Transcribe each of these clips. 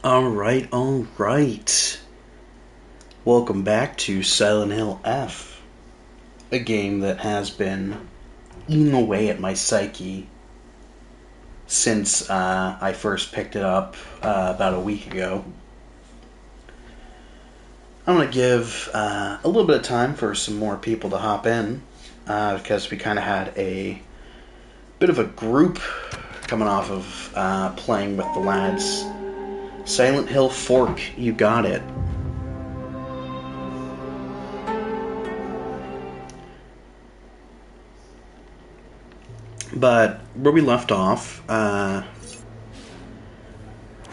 Alright. Welcome back to Silent Hill F, a game that has been eating away at my psyche since I first picked it up about a week ago. I'm going to give a little bit of time for some more people to hop in because we kind of had a bit of a group coming off of playing with the lads. Silent Hill Fork, you got it. But where we left off,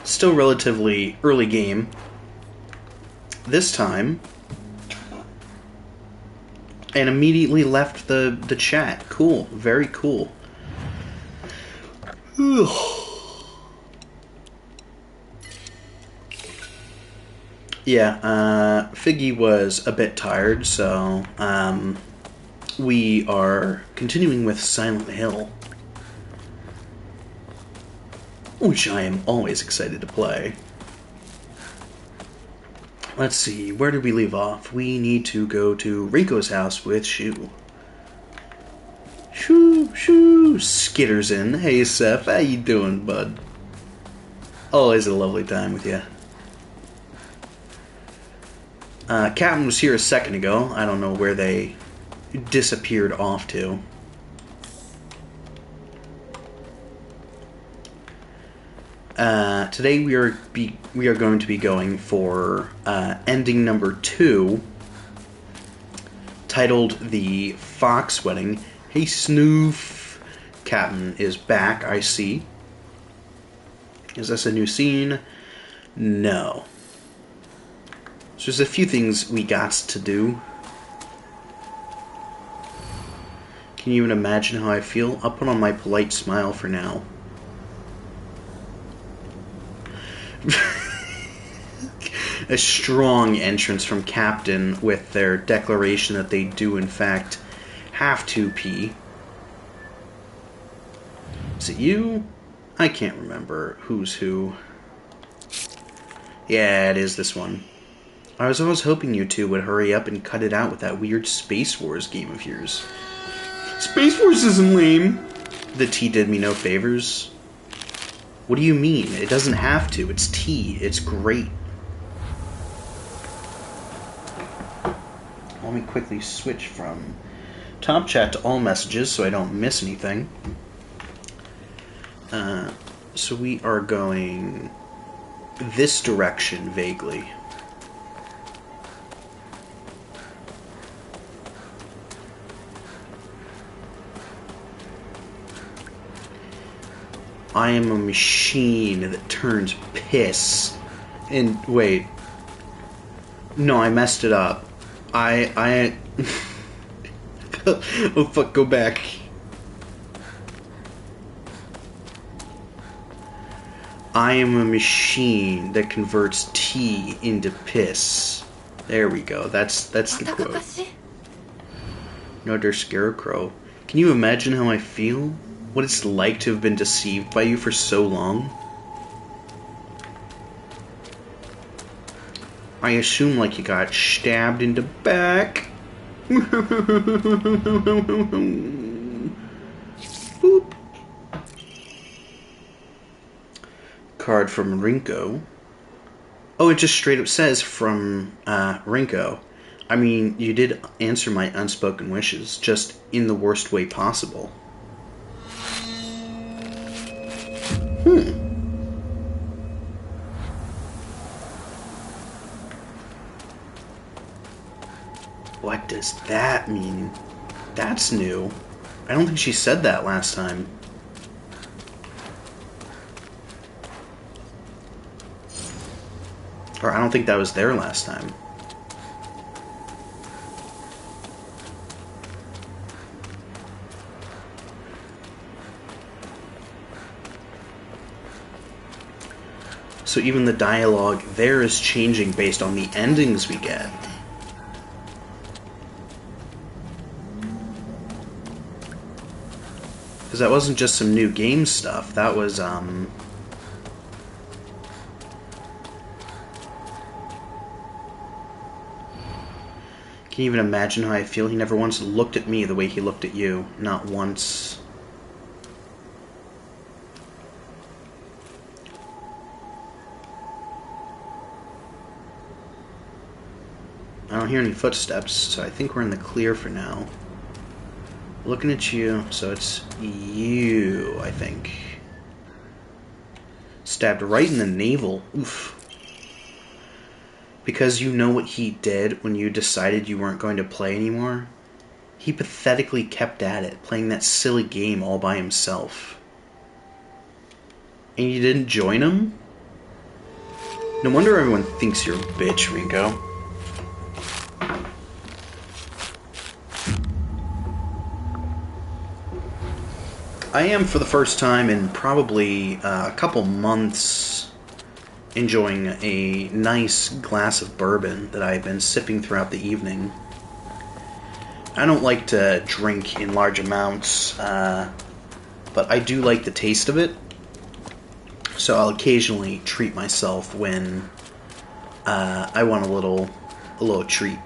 still relatively early game. This time, and immediately left the chat. Cool, very cool. Yeah, Figgy was a bit tired, so we are continuing with Silent Hill, which I am always excited to play. Let's see, where did we leave off? We need to go to Rinko's house with Shu. Shoo, skitters in. Hey, Seth, how you doing, bud? Always a lovely time with you. Captain was here a second ago. I don't know where they disappeared off to. Today we are going to be going for ending number 2, titled The Fox Wedding. Hey, Snoof. Captain is back, I see. Is this a new scene? No. So there's a few things we got to do. Can you even imagine how I feel? I'll put on my polite smile for now. A strong entrance from Captain with their declaration that they do in fact have to pee. Is it you? I can't remember who's who. Yeah, it is this one. I was always hoping you two would hurry up and cut it out with that weird Space Wars game of yours. Space Wars isn't lame. The tea did me no favors. What do you mean? It doesn't have to. It's tea. It's great. Let me quickly switch from top chat to all messages so I don't miss anything. So we are going this direction vaguely. I am a machine that turns piss. And wait. No, I messed it up. I oh fuck, go back. I am a machine that converts tea into piss. There we go. That's the quote. No, dear Scarecrow. Can you imagine how I feel? What it's like to have been deceived by you for so long? I assume like you got stabbed in the back. Boop. Card from Rinko. Oh, it just straight up says from Rinko. I mean, you did answer my unspoken wishes, just in the worst way possible. What does that mean? That's new. I don't think she said that last time. Or I don't think that was there last time. So even the dialogue there is changing based on the endings we get. Because that wasn't just some new game stuff. That was, Can you even imagine how I feel? He never once looked at me the way he looked at you. Not once. I don't hear any footsteps, so I think we're in the clear for now. Looking at you, so it's you, I think. Stabbed right in the navel. Oof. Because you know what he did when you decided you weren't going to play anymore? He pathetically kept at it, playing that silly game all by himself. And you didn't join him? No wonder everyone thinks you're a bitch, Rinko. I am, for the first time in probably a couple months, enjoying a nice glass of bourbon that I've been sipping throughout the evening. I don't like to drink in large amounts, but I do like the taste of it. So I'll occasionally treat myself when I want a little treat,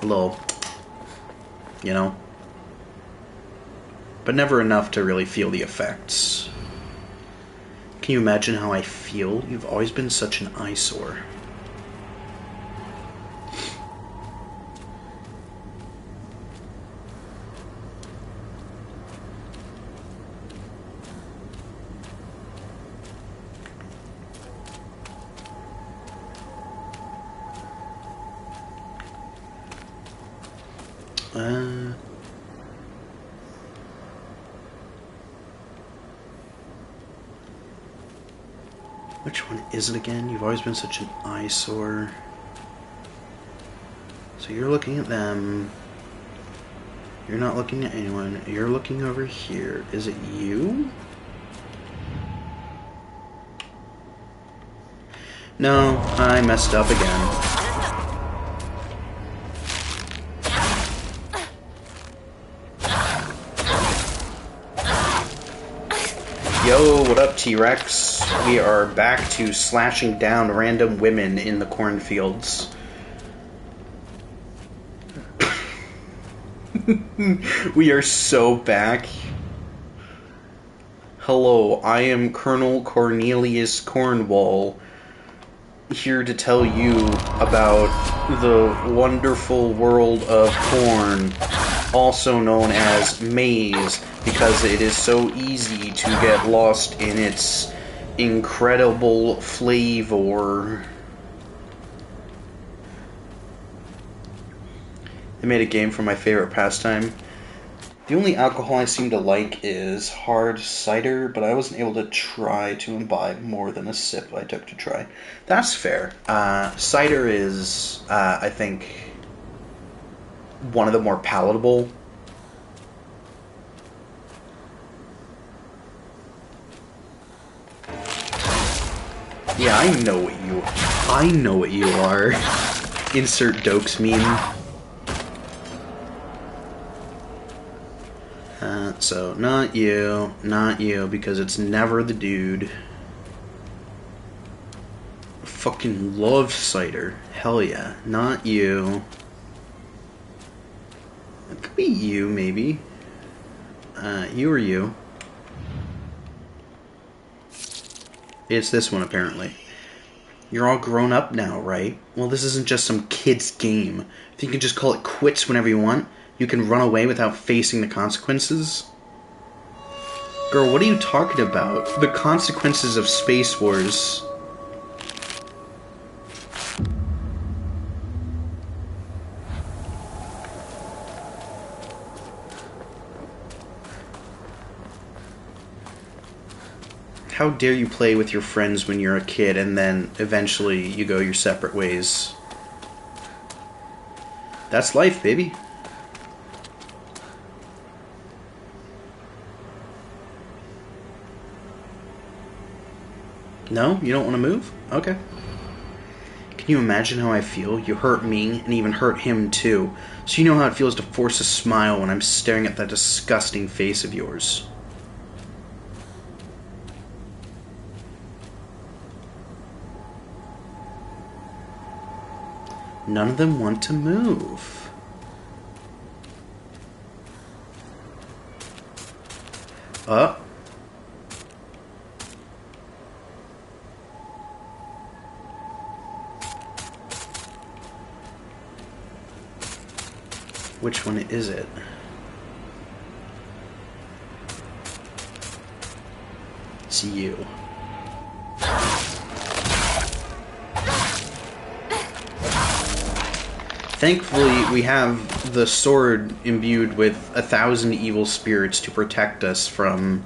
a little, you know. But never enough to really feel the effects. Can you imagine how I feel? You've always been such an eyesore. Which one is it again? You've always been such an eyesore. So you're looking at them. You're not looking at anyone. You're looking over here. Is it you? No, I messed up again. Yo, what up, T-Rex? We are back to slashing down random women in the cornfields. We are so back. Hello, I am Colonel Cornelius Cornwall, here to tell you about the wonderful world of corn, also known as maize, because it is so easy to get lost in its incredible flavor. I made a game for my favorite pastime. The only alcohol I seem to like is hard cider, but I wasn't able to try to imbibe more than a sip I took to try. That's fair. Cider is, I think, one of the more palatable. Yeah, I know what you are. Insert Dokes meme. So, not you, because it's never the dude. Fucking love cider. Hell yeah. Not you. It could be you, maybe. You or you. It's this one, apparently. You're all grown up now, right? Well, this isn't just some kid's game. If you can just call it quits whenever you want, you can run away without facing the consequences. Girl, what are you talking about? The consequences of Space Wars. How dare you play with your friends when you're a kid and then eventually you go your separate ways? That's life, baby. No? You don't want to move? Okay. Can you imagine how I feel? You hurt me and even hurt him too. So you know how it feels to force a smile when I'm staring at that disgusting face of yours. None of them want to move. Up. Which one is it? It's you. Thankfully, we have the sword imbued with 1,000 evil spirits to protect us from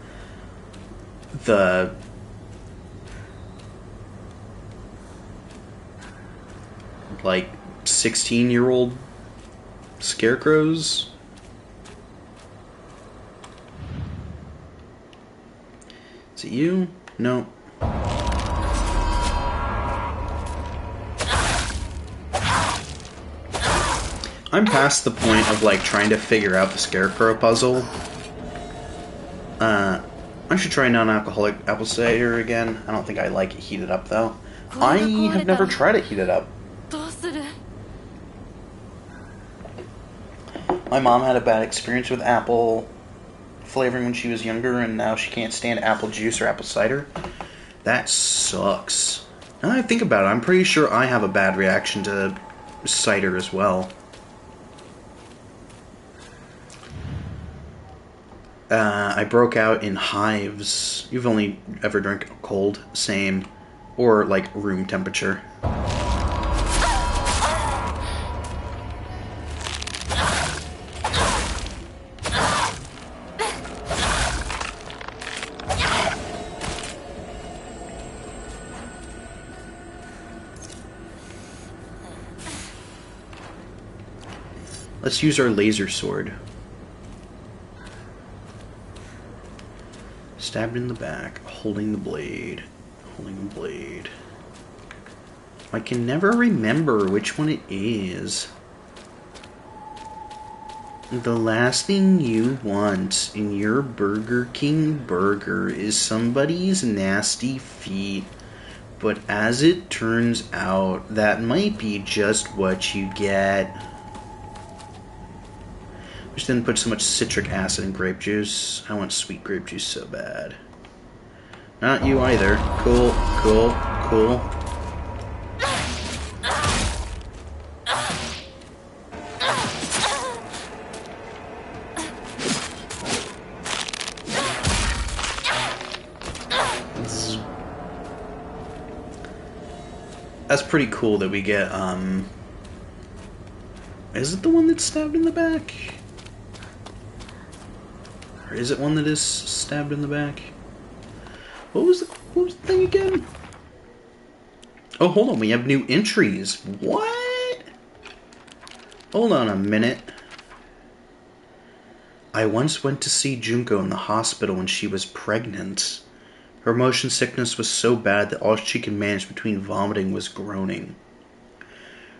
the like 16-year-old scarecrows. Is it you? No. I'm past the point of like trying to figure out the scarecrow puzzle. I should try non-alcoholic apple cider again. I don't think I like it heated up though. I have never tried it heated up. My mom had a bad experience with apple flavoring when she was younger, and now she can't stand apple juice or apple cider. That sucks. Now that I think about it, I'm pretty sure I have a bad reaction to cider as well. I broke out in hives. You've only ever drank cold? Same. Or, like, room temperature. Let's use our laser sword. Stabbed in the back, holding the blade. Holding the blade. I can never remember which one it is. The last thing you want in your Burger King burger is somebody's nasty feet. But as it turns out, that might be just what you get. Just didn't put so much citric acid in grape juice. I want sweet grape juice so bad. Not you either. Cool, cool, cool. That's pretty cool that we get, is it the one that's stabbed in the back? Or is it one that is stabbed in the back? What was the thing again? Oh, hold on, we have new entries. What? Hold on a minute. I once went to see Junko in the hospital when she was pregnant. Her motion sickness was so bad that all she could manage between vomiting was groaning.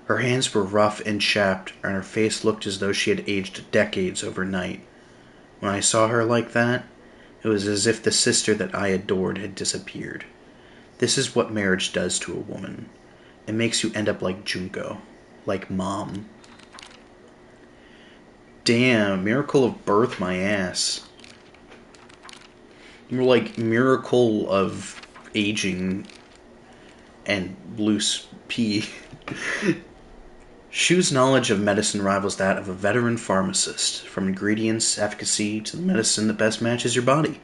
Her hands were rough and chapped, and her face looked as though she had aged decades overnight. When I saw her like that, it was as if the sister that I adored had disappeared. This is what marriage does to a woman. It makes you end up like Junko. Like Mom. Damn, miracle of birth my ass. More like miracle of aging and loose pee. Shu's knowledge of medicine rivals that of a veteran pharmacist. From ingredients, efficacy, to the medicine that best matches your body.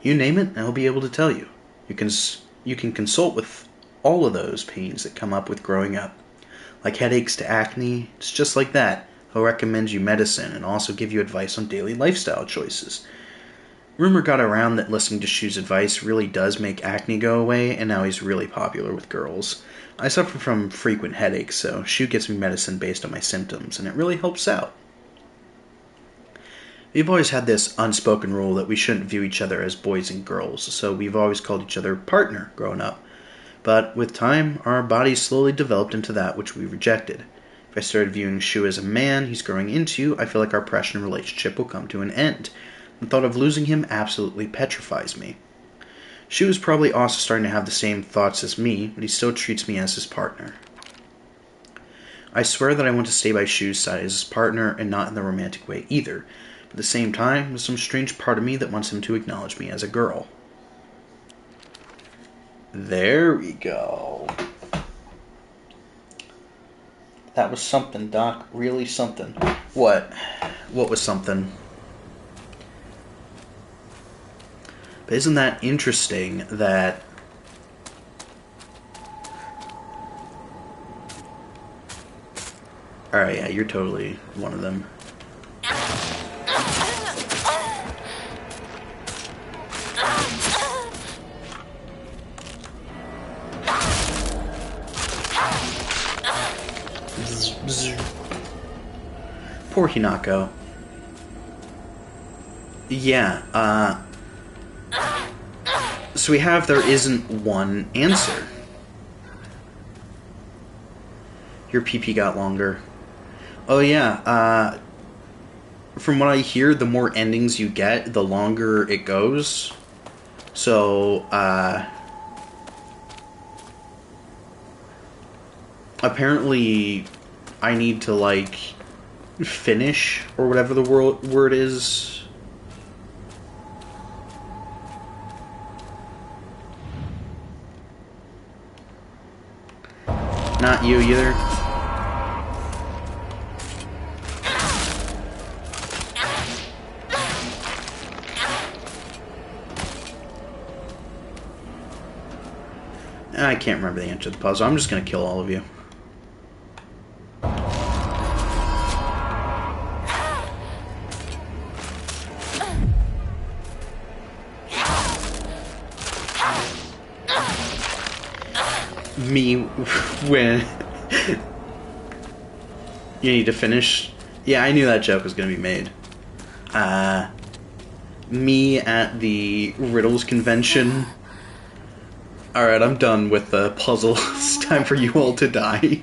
You name it, and he'll be able to tell you. You can consult with all of those pains that come up with growing up. Like headaches to acne, it's just like that. He'll recommend you medicine and also give you advice on daily lifestyle choices. Rumor got around that listening to Shu's advice really does make acne go away, and now he's really popular with girls. I suffer from frequent headaches, so Shu gets me medicine based on my symptoms, and it really helps out. We've always had this unspoken rule that we shouldn't view each other as boys and girls, so we've always called each other partner growing up. But with time, our bodies slowly developed into that which we rejected. If I started viewing Shu as a man he's growing into, I feel like our pressure and relationship will come to an end. The thought of losing him absolutely petrifies me. Shu is probably also starting to have the same thoughts as me, but he still treats me as his partner. I swear that I want to stay by Shu's side as his partner and not in the romantic way either, At the same time, there's some strange part of me that wants him to acknowledge me as a girl. There we go. That was something, Doc. Really something. What? What was something? But isn't that interesting that... Alright, yeah, you're totally one of them. Poor Hinako. Yeah, so we have there isn't one answer. Your PP got longer. Oh yeah, from what I hear, the more endings you get, the longer it goes. So, apparently I need to, like, finish, or whatever the word is. Not you either. I can't remember the answer to the puzzle. I'm just gonna kill all of you. Me when you need to finish. Yeah, I knew that joke was gonna be made. Me at the Riddles convention. Alright, I'm done with the puzzle. It's time for you all to die.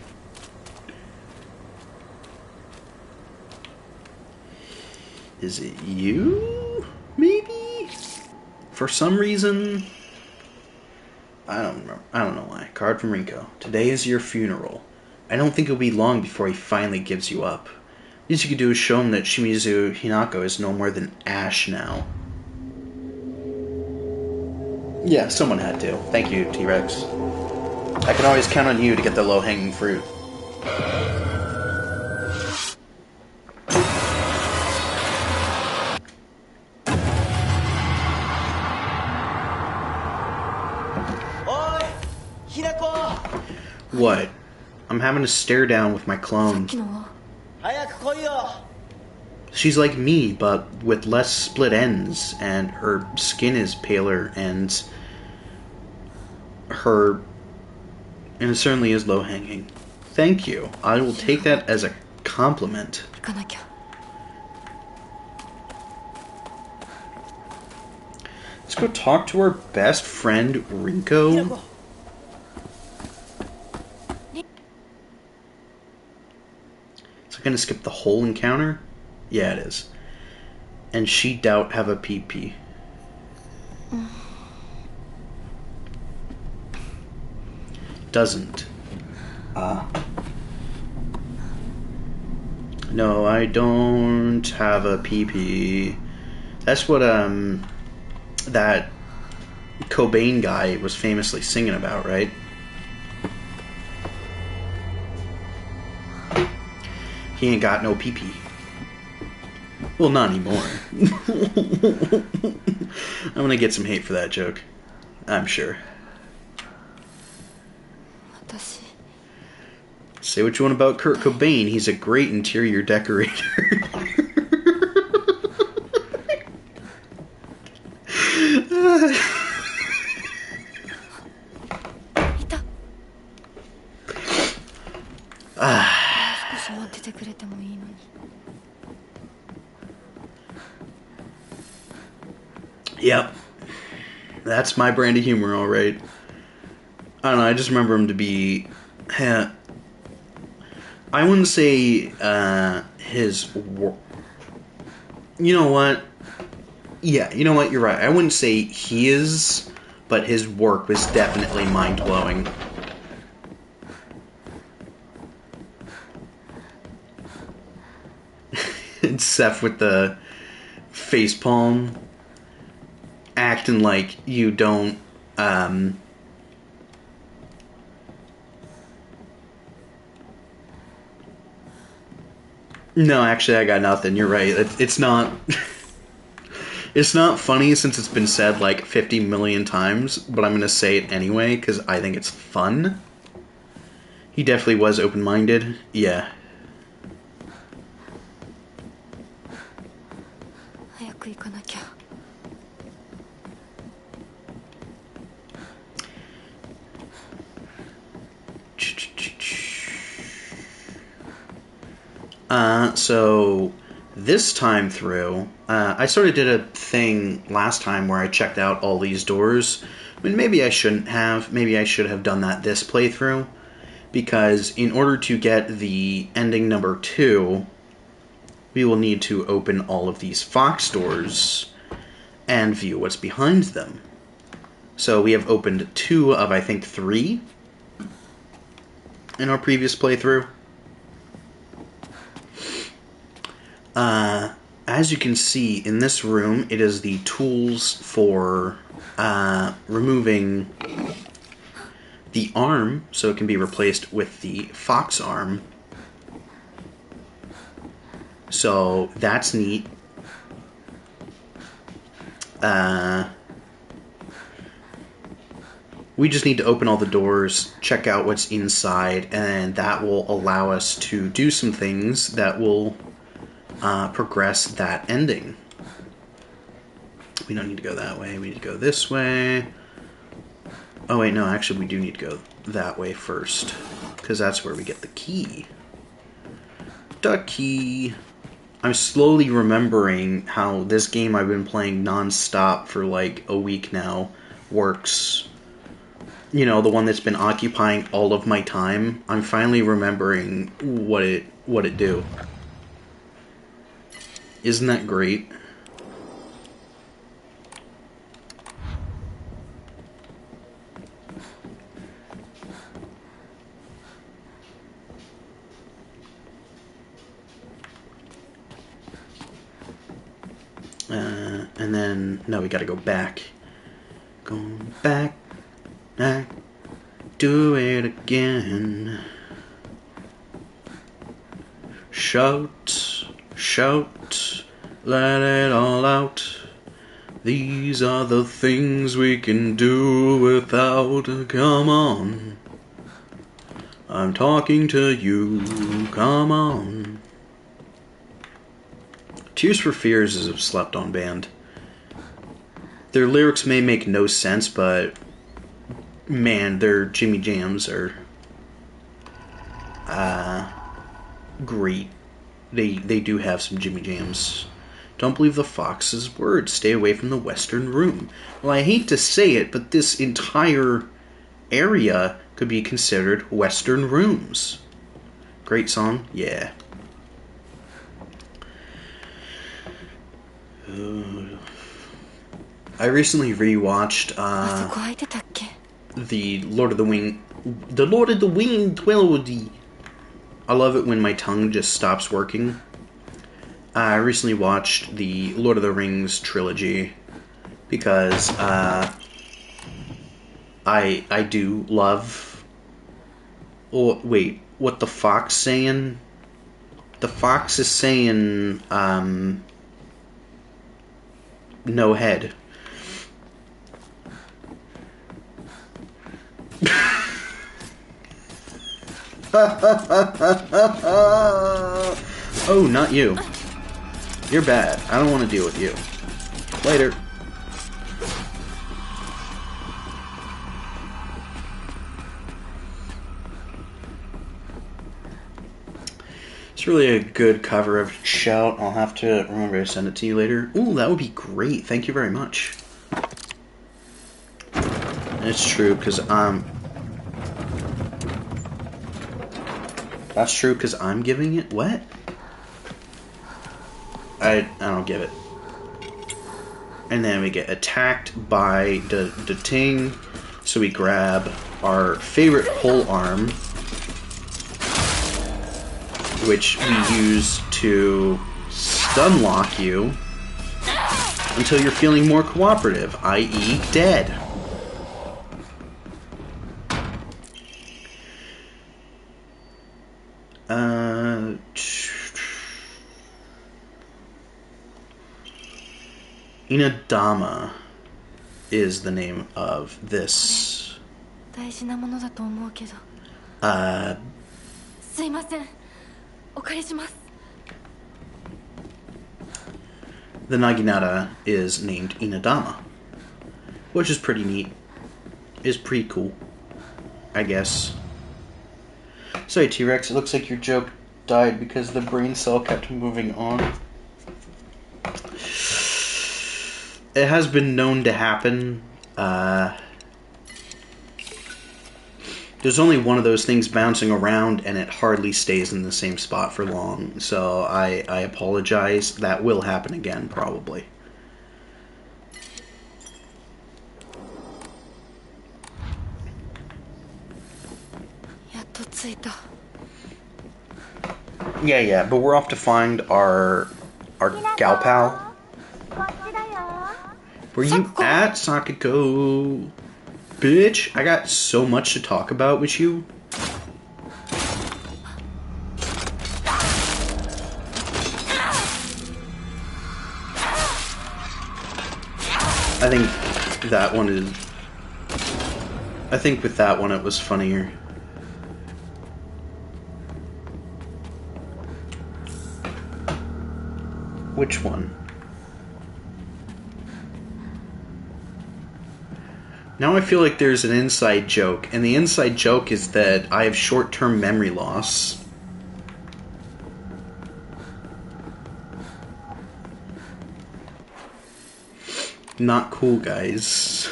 Is it you? Maybe? For some reason... I don't remember. I don't know why. Card from Rinko. Today is your funeral. I don't think it'll be long before he finally gives you up. Least you could do is show him that Shimizu Hinako is no more than ash now. Yeah, someone had to. Thank you, T-Rex. I can always count on you to get the low-hanging fruit. What? I'm having to stare down with my clone. She's like me, but with less split ends, and her skin is paler, and it certainly is low-hanging. Thank you. I will take that as a compliment. Let's go talk to our best friend, Rinko. Is it gonna skip the whole encounter? Yeah, it is. And she doubt have a PP. Doesn't. No, I don't have a PP. That's what, that Cobain guy was famously singing about, right? He ain't got no PP. Well, not anymore. I'm gonna get some hate for that joke. I'm sure. Say what you want about Kurt Cobain, he's a great interior decorator. Yep. That's my brand of humor, alright. I don't know, I just remember him to be... I wouldn't say his work... You know what? Yeah, you know what? You're right. I wouldn't say his, but his work was definitely mind-blowing. And Seth with the facepalm, acting like you don't, No, actually, I got nothing. You're right. It's not... It's not funny since it's been said like 50 million times, but I'm going to say it anyway because I think it's fun. He definitely was open-minded. Yeah. So this time through, I sort of did a thing last time where I checked out all these doors. I mean, maybe I shouldn't have. Maybe I should have done that this playthrough. Because in order to get the ending number 2, we will need to open all of these Fox doors and view what's behind them. So we have opened 2 of, I think, 3 in our previous playthrough. As you can see in this room, it is the tools for removing the arm, so it can be replaced with the Fox arm. So that's neat. We just need to open all the doors, check out what's inside, and that will allow us to do some things that will progress that ending. We don't need to go that way, we need to go this way. Oh wait, no, actually we do need to go that way first, because that's where we get the key. The key. I'm slowly remembering how this game I've been playing non-stop for like a week now works. You know, the one that's been occupying all of my time. I'm finally remembering what it do. Isn't that great? And then, no, we gotta go back. Going back, do it again. Shout, shout, let it all out. These are the things we can do without. Come on. I'm talking to you, come on. Tears for Fears is a slept-on band. Their lyrics may make no sense, but man, their Jimmy Jams are great. They do have some Jimmy Jams. Don't believe the fox's words. Stay away from the western room. Well, I hate to say it, but this entire area could be considered western rooms. Great song? Yeah. I recently rewatched the Lord of the Wing trilogy. I love it when my tongue just stops working. I recently watched the Lord of the Rings trilogy because I do love. Oh wait, what the fox saying? The fox is saying no head. Oh, not you. You're bad. I don't want to deal with you. Later. It's really a good cover of Shout. I'll have to remember to send it to you later. Ooh, that would be great. Thank you very much. And it's true, because that's true, because I'm giving it... What? I don't give it. And then we get attacked by the Ting. So we grab our favorite pole arm, which we use to stun lock you. until you're feeling more cooperative, i.e. dead. Inadama is the name of this. The Naginata is named Inadama, which is pretty neat. Is pretty cool, I guess. Sorry, T-Rex, it looks like your joke died because the brain cell kept moving on. It has been known to happen. There's only one of those things bouncing around, and it hardly stays in the same spot for long. So I apologize. That will happen again, probably. Yeah, but we're off to find our gal pal. Where you at, Sakiko? Bitch, I got so much to talk about with you. I think with that one it was funnier. Which one? Now I feel like there's an inside joke, and the inside joke is that I have short-term memory loss. Not cool, guys.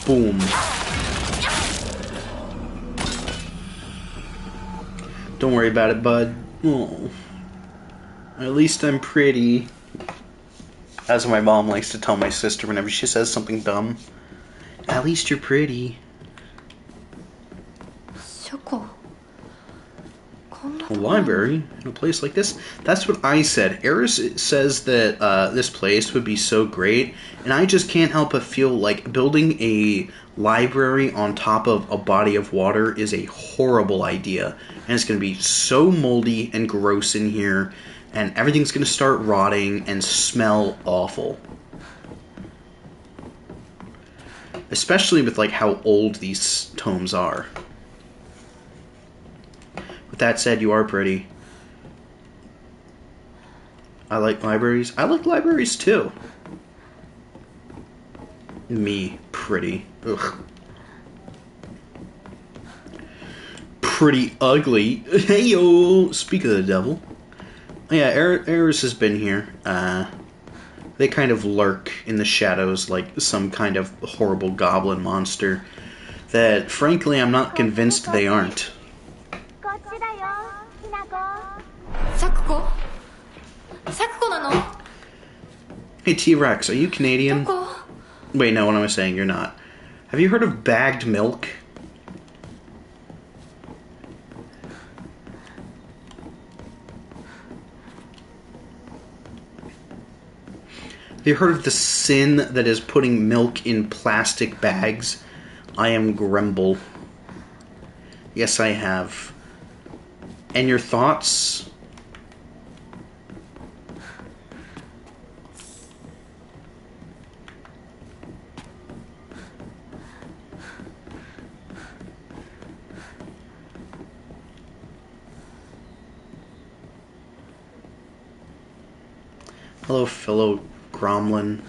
Boom. Don't worry about it, bud. Oh. At least I'm pretty. As my mom likes to tell my sister whenever she says something dumb. At least you're pretty. A library in a place like this? That's what I said. Eris says that this place would be so great, and I just can't help but feel like building a library on top of a body of water is a horrible idea. And it's going to be so moldy and gross in here, and everything's going to start rotting and smell awful. Especially with like how old these tomes are. With that said, you are pretty. I like libraries. I like libraries too. Me, pretty. Ugh. Pretty ugly. Hey yo! Speak of the devil. Yeah, Eris has been here. They kind of lurk in the shadows like some kind of horrible goblin monster that, frankly, I'm not convinced they aren't. Hey T-Rex, are you Canadian? Wait, no, what am I saying? You're not. Have you heard of bagged milk? Have you heard of the sin that is putting milk in plastic bags? I am Grumble. Yes, I have. And your thoughts? Hello, fellow Gromlin.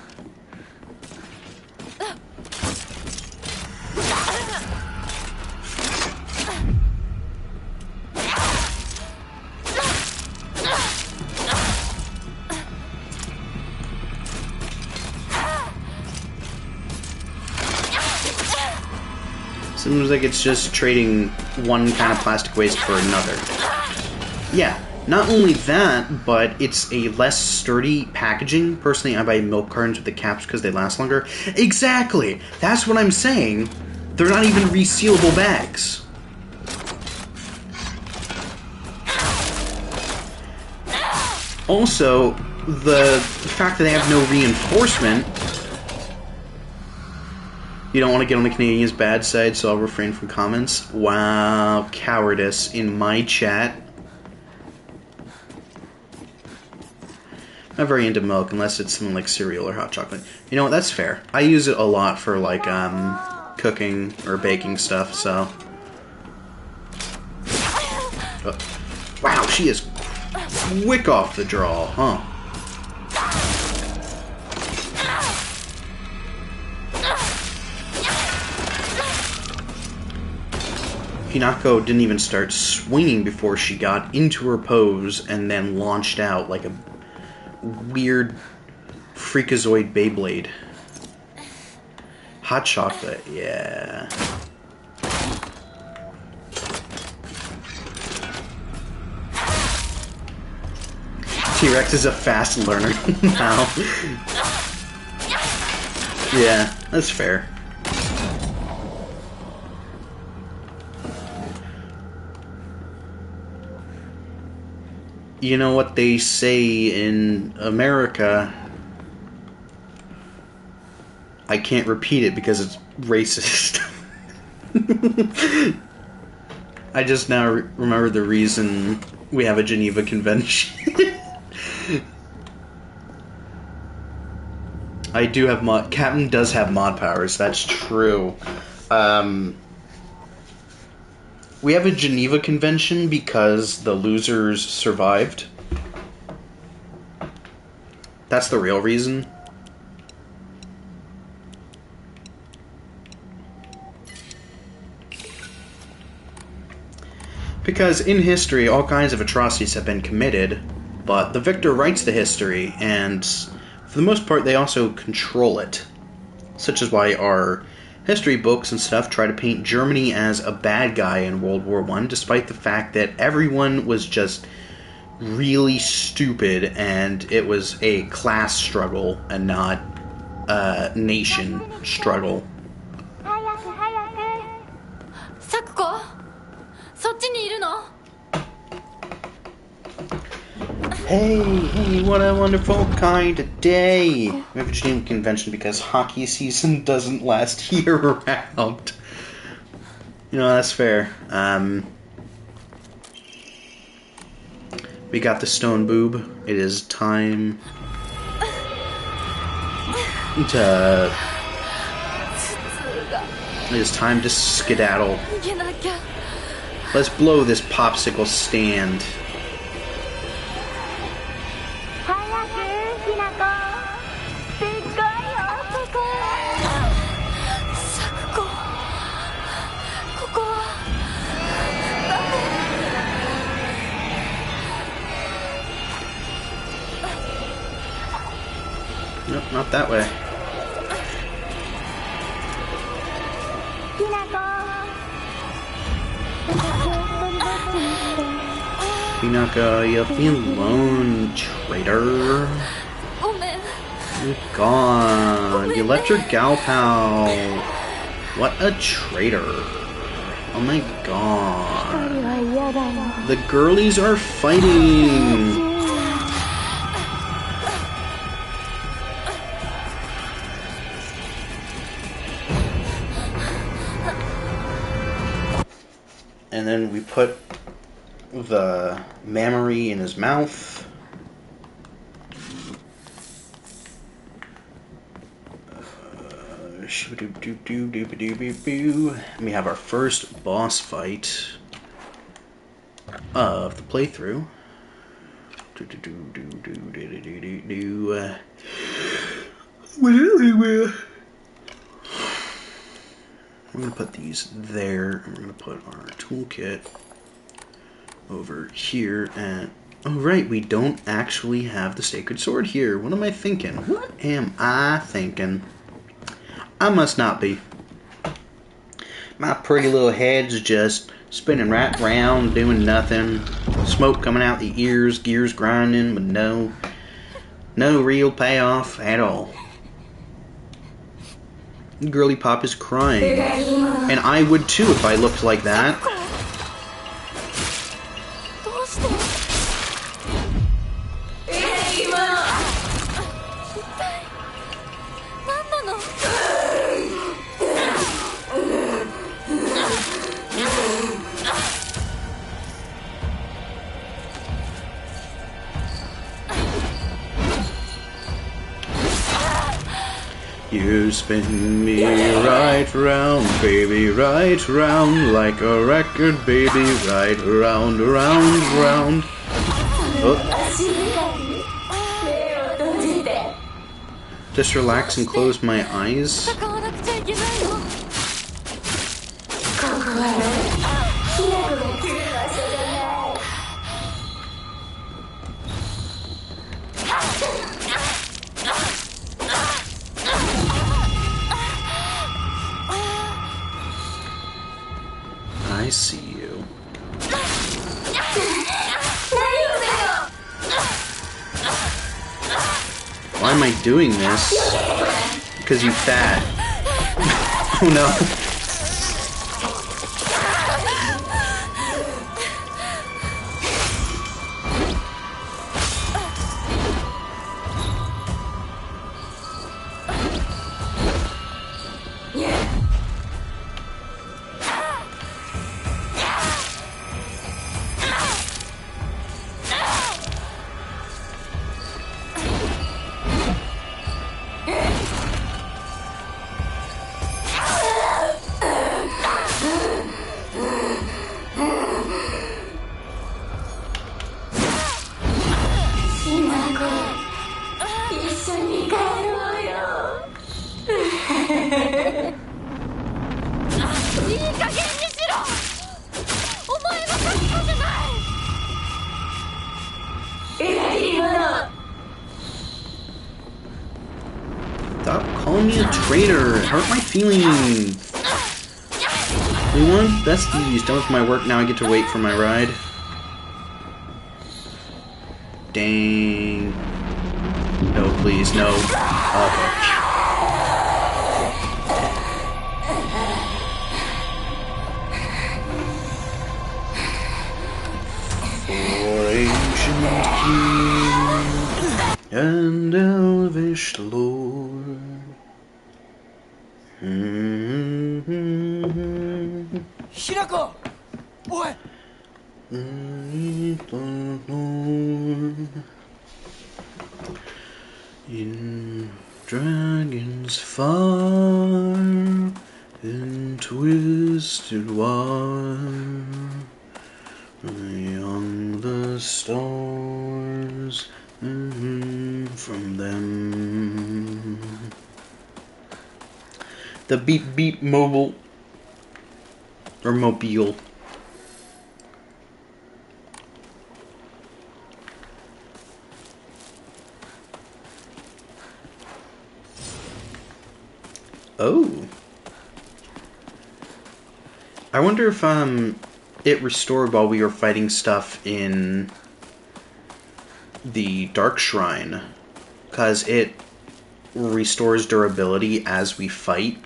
Seems like it's just trading one kind of plastic waste for another. Yeah. Not only that, but it's a less sturdy packaging. Personally, I buy milk cartons with the caps because they last longer. Exactly! That's what I'm saying. They're not even resealable bags. Also, the fact that they have no reinforcement. You don't want to get on the Canadians' bad side, so I'll refrain from comments. Wow, cowardice in my chat. Not very into milk unless it's something like cereal or hot chocolate. You know what, that's fair. I use it a lot for like cooking or baking stuff, so. Oh. Wow, she is quick off the draw, huh? Hinako didn't even start swinging before she got into her pose and then launched out like a weird freakazoid Beyblade. Hot chocolate, yeah. T-Rex is a fast learner now. Yeah, that's fair. You know what they say in America? I can't repeat it because it's racist. I just now remember the reason we have a Geneva Convention. I do have mod... Captain does have mod powers, that's true. We have a Geneva Convention because the losers survived. That's the real reason. Because in history, all kinds of atrocities have been committed, but the victor writes the history, and for the most part, they also control it. Such is why our history books and stuff try to paint Germany as a bad guy in World War I, despite the fact that everyone was just really stupid and it was a class struggle and not a nation struggle. Sakuko, Hey, what a wonderful kind of day! We have a Geneva Convention because hockey season doesn't last year-round. You know, that's fair. We got the stone boob. It is time to... It is time to skedaddle. Let's blow this popsicle stand. Nope, not that way. Hinako, you feeling alone, traitor? You're gone. You left your gal pal. What a traitor. Oh my god. The girlies are fighting. And then we put the mammary in his mouth. And we have our first boss fight of the playthrough. I'm going to put these there, and we're going to put our toolkit over here, and... Oh, right, we don't actually have the Sacred Sword here. What am I thinking? What am I thinking? I must not be. My pretty little head's just spinning right round, doing nothing. Smoke coming out the ears, gears grinding, but no real payoff at all. Girly Pop is crying. And I would too if I looked like that. You spin me right round, baby, right round, like a record, baby, right round, round, round. Oh. Just relax and close my eyes. I see you. Why am I doing this? Because you fat. Oh no. Stop calling me a traitor. It hurt my feelings. We want besties. Done with my work now. I get to wait for my ride. Dang. No, please, no. Okay. For ancient king and elvish lord. Hirako! Oi! In dragons far in twisted wire, beyond the stars from them. The Beep Beep Mobile or Mobile. Oh. I wonder if it restored while we were fighting stuff in the Dark Shrine, cause it restores durability as we fight,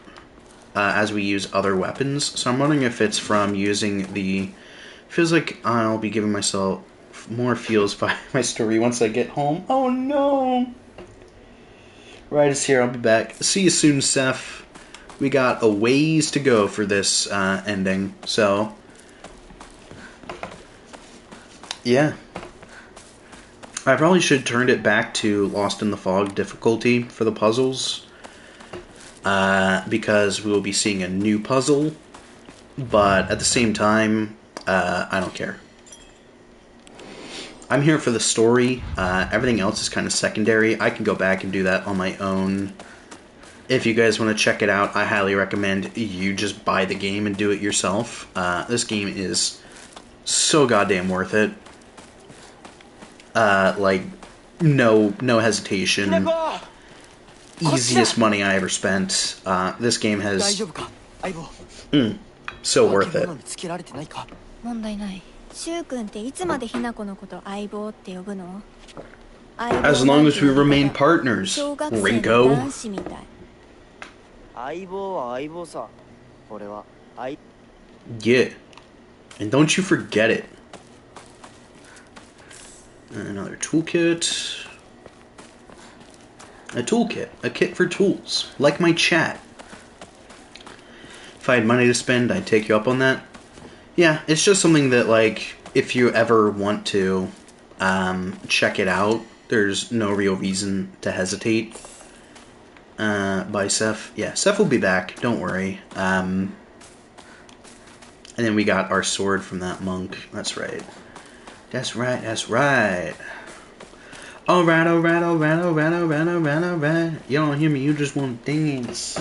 as we use other weapons. So I'm wondering if it's from using the. Feels like I'll be giving myself more feels by my story once I get home. Oh no! Ride is here. I'll be back. See you soon, Seth. We got a ways to go for this ending, so yeah. I probably should have turned it back to Lost in the Fog difficulty for the puzzles, because we will be seeing a new puzzle, but at the same time, I don't care. I'm here for the story. Everything else is kind of secondary. I can go back and do that on my own. If you guys want to check it out, I highly recommend you just buy the game and do it yourself. This game is so goddamn worth it. Like, no hesitation. Easiest money I ever spent. This game has... so worth it. 問題ない。シュウ君っていつまでひな子のこと相棒って呼ぶの？ As long as we remain partners, Rinko. Yeah. And don't you forget it. Another toolkit. A toolkit. A kit for tools. Like my chat. If I had money to spend, I'd take you up on that. Yeah, it's just something that, like, if you ever want to check it out, there's no real reason to hesitate. by Seth. Yeah, Seth will be back. Don't worry. And then we got our sword from that monk. That's right. That's right. That's right. Alright, alright, alright, alright, alright, alright, alright. You don't hear me. You just want to dance.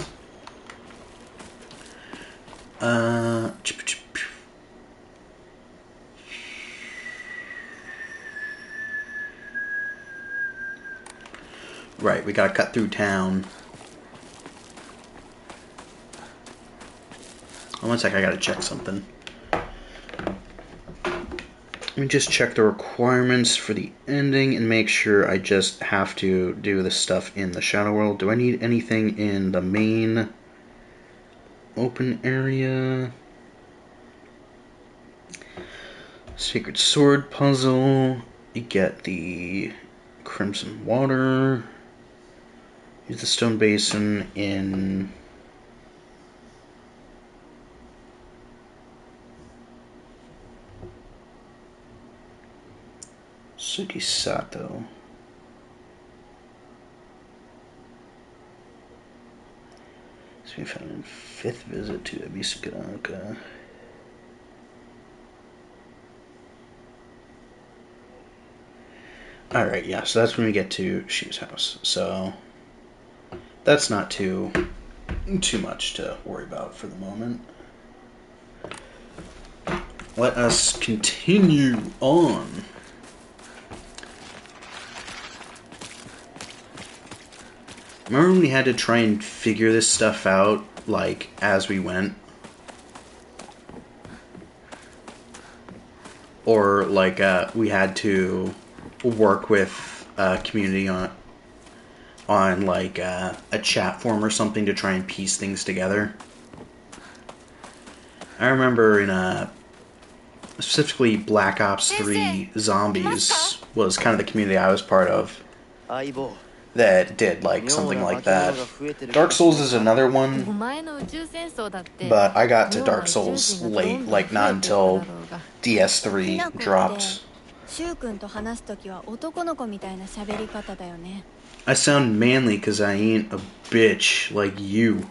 Right, we gotta cut through town. Oh, one sec, I gotta check something. Let me just check the requirements for the ending and make sure I just have to do the stuff in the Shadow World. Do I need anything in the main open area? Sacred Sword puzzle. You get the Crimson Water. Use the Stone Basin in... Tsukisato. So we found a 5th visit to Abisugaka. Alright, yeah, so that's when we get to Shu's house. So that's not too much to worry about for the moment. Let us continue on. Remember when we had to try and figure this stuff out, like, as we went? Or, like, we had to work with a community on like, a chat forum or something to try and piece things together? I remember in, specifically Black Ops 3 Zombies was kind of the community I was part of that did, like, something like that. Dark Souls is another one, but I got to Dark Souls late, like, not until DS3 dropped. I sound manly because I ain't a bitch like you.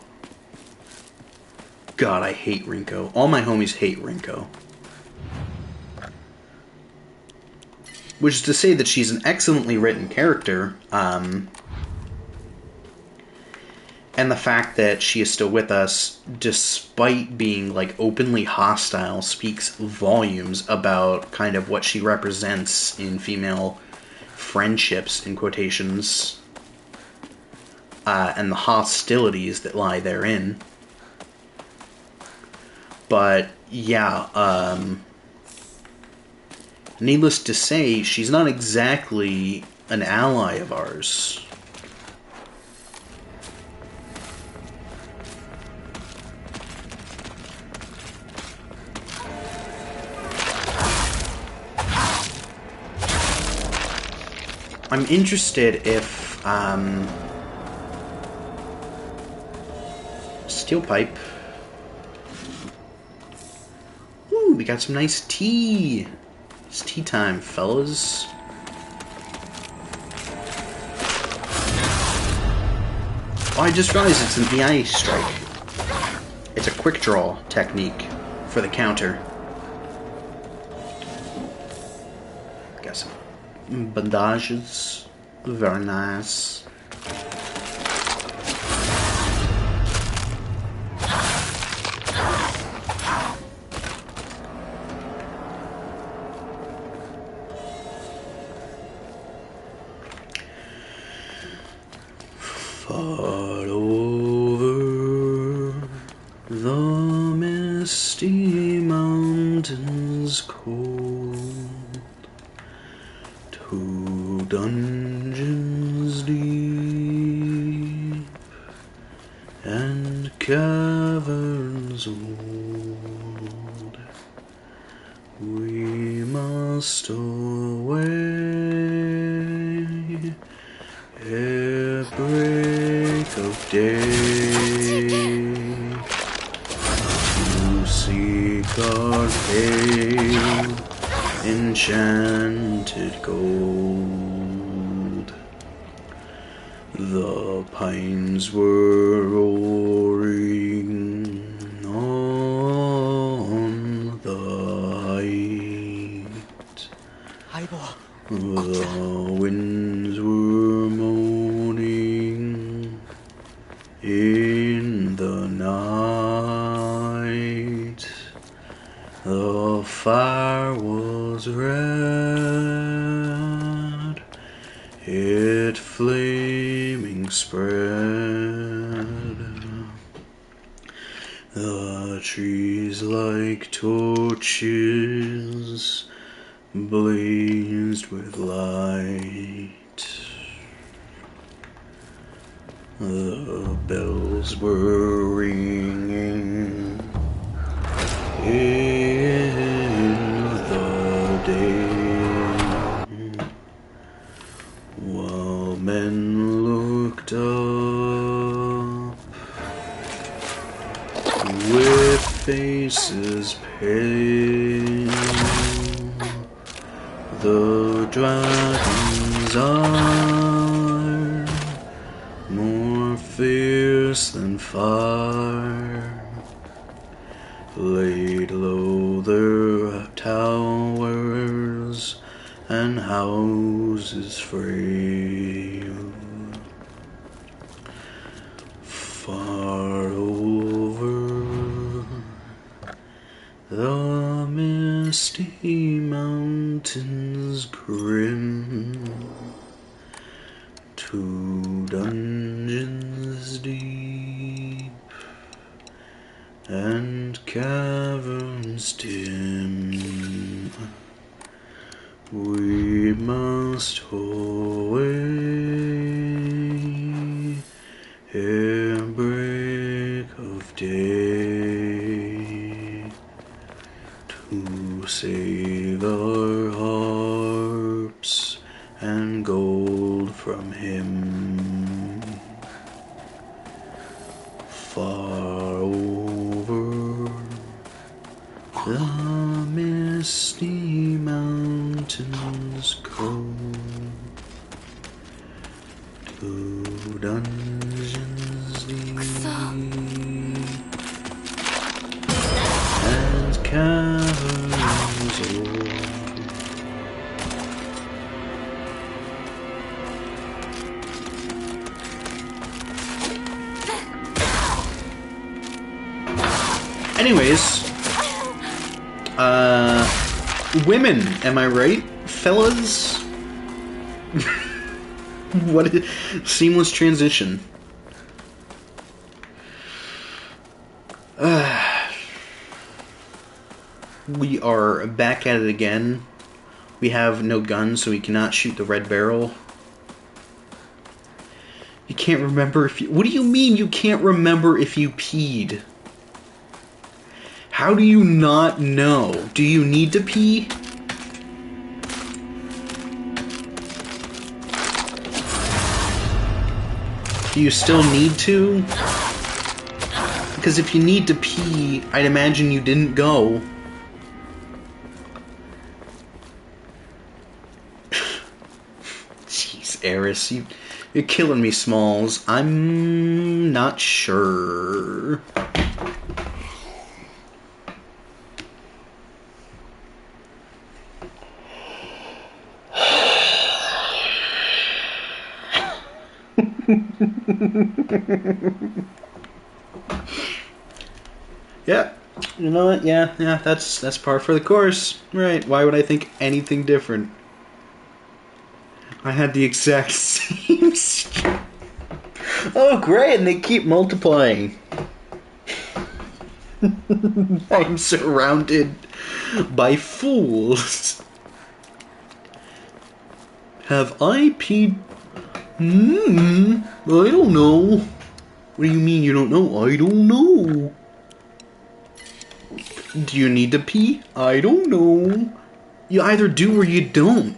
God, I hate Rinko. All my homies hate Rinko. Which is to say that she's an excellently written character, and the fact that she is still with us, despite being, like, openly hostile, speaks volumes about kind of what she represents in female friendships, in quotations, and the hostilities that lie therein. But, yeah, needless to say, she's not exactly an ally of ours. I'm interested if, steel pipe. Ooh, we got some nice tea. It's tea time, fellas. Oh, I just realized it's an EI strike. It's a quick draw technique for the counter. Got some bandages. Very nice. Far over the misty mountains cold, to dungeons deep and caverns old, we must away ere break of day to seek our pale enchanted gold. The pines were roaring on the height. The winds were moaning in the night. The fire was red, it flaming spread. The trees like torches blazed with light. The bells were ringing in the day, while men looked up with faces pale. The dragons are more fierce than fire, laid low their towers and houses frail. Far over the misty mountains grim, 2 dungeons deep and caverns dim, we must away ere break of day, to save our harps and gold from him. Far over the misty mountains go, 2 dungeons deep and caverns old. Anyways, women, am I right, fellas? What is seamless transition? We are back at it again. We have no guns, so we cannot shoot the red barrel. You can't remember if you... What do you mean you can't remember if you peed? How do you not know? Do you need to pee? Do you still need to? Because if you need to pee, I'd imagine you didn't go. Jeez, Eris, you're killing me, Smalls. I'm not sure. Yeah, you know what? Yeah, that's par for the course. Right, why would I think anything different? I had the exact same... Oh, great, and they keep multiplying. I'm surrounded by fools. Have I peed... I don't know. What do you mean you don't know? I don't know. Do you need to pee? I don't know. You either do or you don't.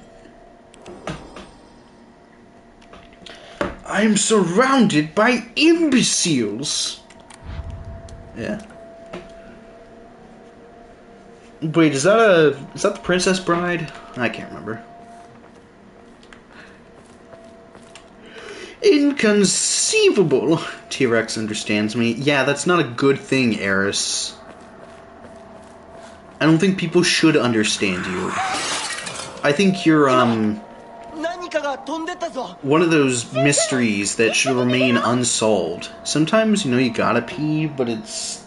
I'm surrounded by imbeciles. Yeah. Wait, is that the Princess Bride? I can't remember. Inconceivable! T-Rex understands me. Yeah, that's not a good thing, Eris. I don't think people should understand you. I think you're, one of those mysteries that should remain unsolved. Sometimes, you gotta pee, but it's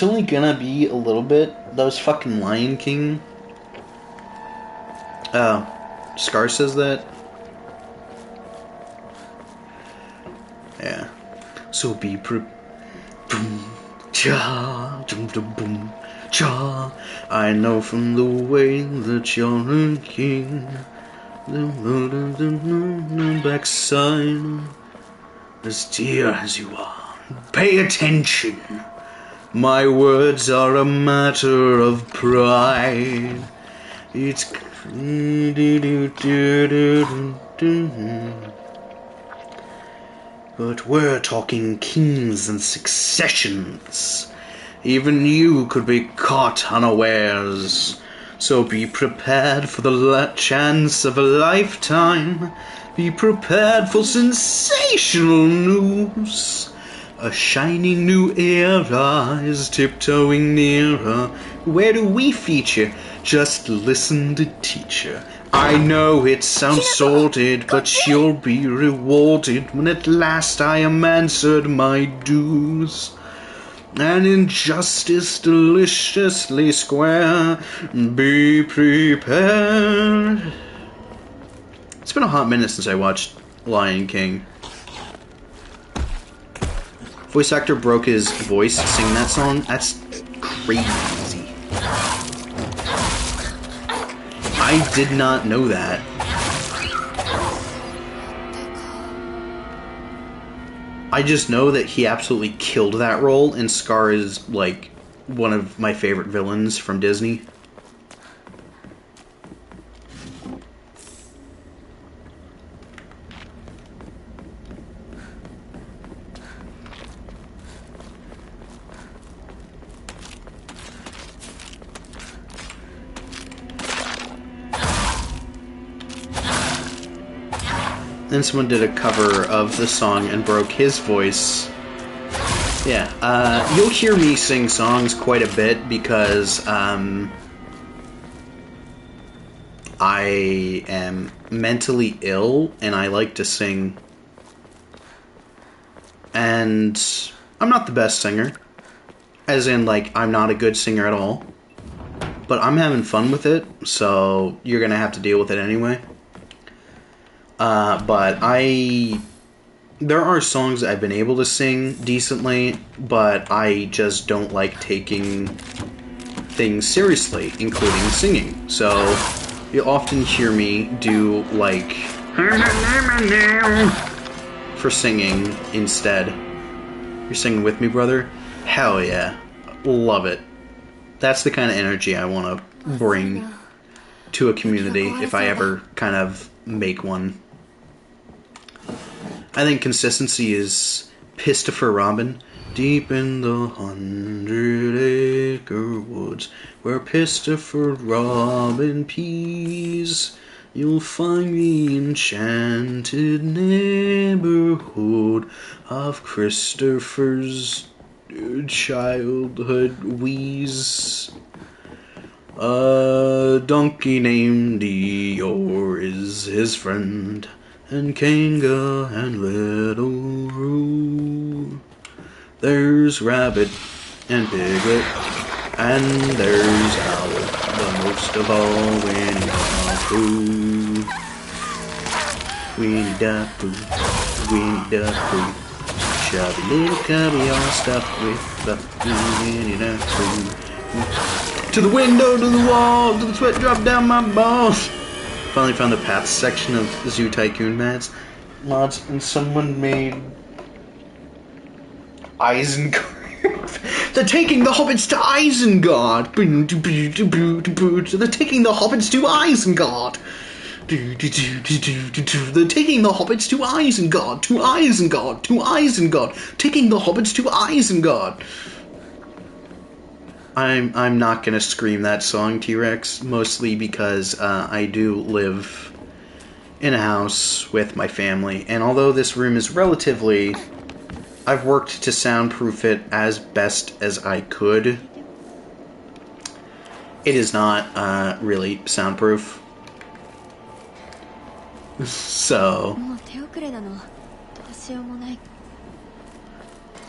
only gonna be a little bit. That was fucking Lion King. Scar says that. Yeah. So be boom, cha, boom, cha. I know from the way that you're a king. The backside, as dear as you are. Pay attention. My words are a matter of pride. It's but we're talking kings and successions. Even you could be caught unawares. So be prepared for the chance of a lifetime. Be prepared for sensational news. A shining new era is tiptoeing nearer. Where do we feature? Just listen to teacher. I know it sounds sordid, but you'll be rewarded when at last I am answered my dues. And injustice deliciously square. Be prepared. It's been a hot minute since I watched Lion King. Voice actor broke his voice singing that song. That's crazy. I did not know that. I just know that he absolutely killed that role, and Scar is, like, one of my favorite villains from Disney. Then someone did a cover of the song and broke his voice. Yeah, you'll hear me sing songs quite a bit because, I am mentally ill and I like to sing. And I'm not the best singer. As in, like, I'm not a good singer at all. But I'm having fun with it, so you're gonna have to deal with it anyway. But there are songs I've been able to sing decently, but I just don't like taking things seriously, including singing. So, you'll often hear me do, like, for singing instead. You're singing with me, brother? Hell yeah. Love it. That's the kind of energy I want to bring to a community if I ever kind of make one. I think consistency is Christopher Robin. Deep in the 100-acre woods, where Christopher Robin pees, you'll find the enchanted neighborhood of Christopher's childhood wheeze. A donkey named Eeyore is his friend, and Kanga and Little Roo. There's Rabbit and Piglet, and there's Owl, but most of all Winnie the Pooh. Winnie the Pooh, Winnie the Pooh, chubby little cubby all stuffed with the Winnie the Pooh. To the window, to the wall, to the sweat drop down my balls. Finally found the paths section of Zoo Tycoon mods, and someone made Isengard. They're taking the hobbits to Isengard. They're taking the hobbits to Isengard. They're taking the hobbits to Isengard, to Isengard, to Isengard, taking the hobbits to Isengard. I'm not gonna scream that song, T-Rex, mostly because I do live in a house with my family, and although this room is relatively... I've worked to soundproof it as best as I could. It is not really soundproof. So...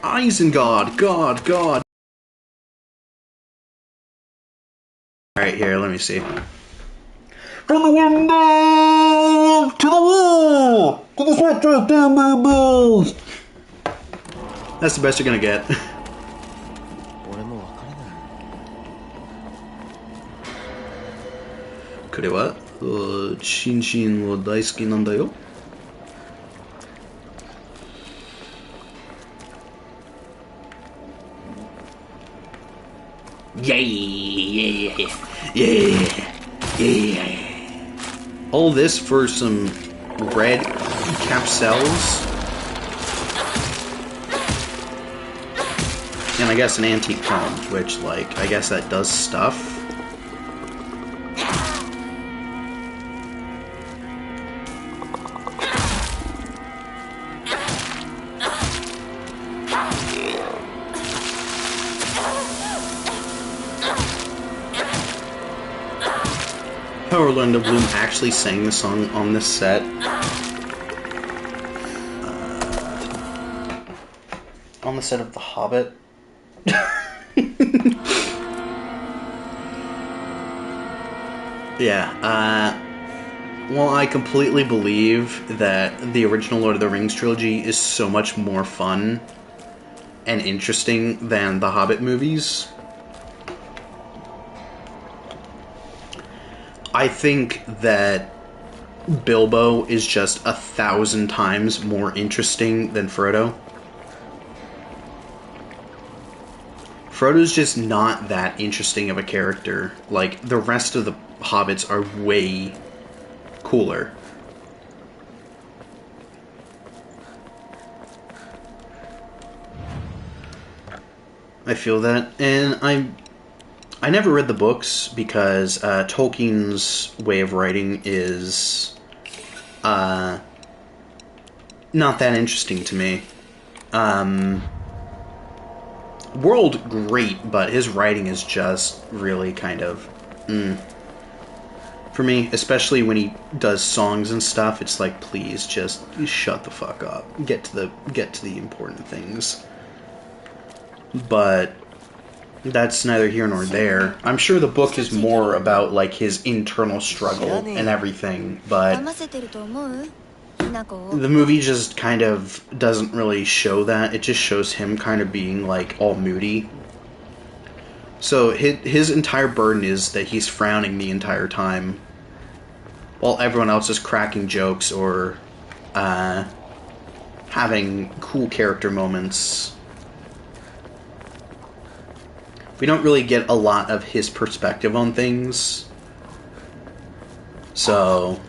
Isengard! God! Alright, here, let me see. From the window to the wall! To the sweat drop down my balls! That's the best you're gonna get. これはシンシンは大好きなんだよ。Yeah. All this for some red capsules. And I guess an antique comb, which, like, I guess that does stuff. Orlando Bloom actually sang the song on this set. On the set of The Hobbit. Yeah, well, I completely believe that the original Lord of the Rings trilogy is so much more fun and interesting than the Hobbit movies. I think that Bilbo is just 1,000 times more interesting than Frodo. Frodo's just not that interesting of a character. Like, the rest of the hobbits are way cooler. I feel that, and I never read the books because Tolkien's way of writing is not that interesting to me. World, great, but his writing is just really kind of for me, especially when he does songs and stuff. It's like, please just shut the fuck up. Get to the important things. But that's neither here nor there. I'm sure the book is more about, like, his internal struggle and everything, but the movie just kind of doesn't really show that. It just shows him kind of being, like, all moody. So his entire burden is that he's frowning the entire time, while everyone else is cracking jokes or having cool character moments. We don't really get a lot of his perspective on things, so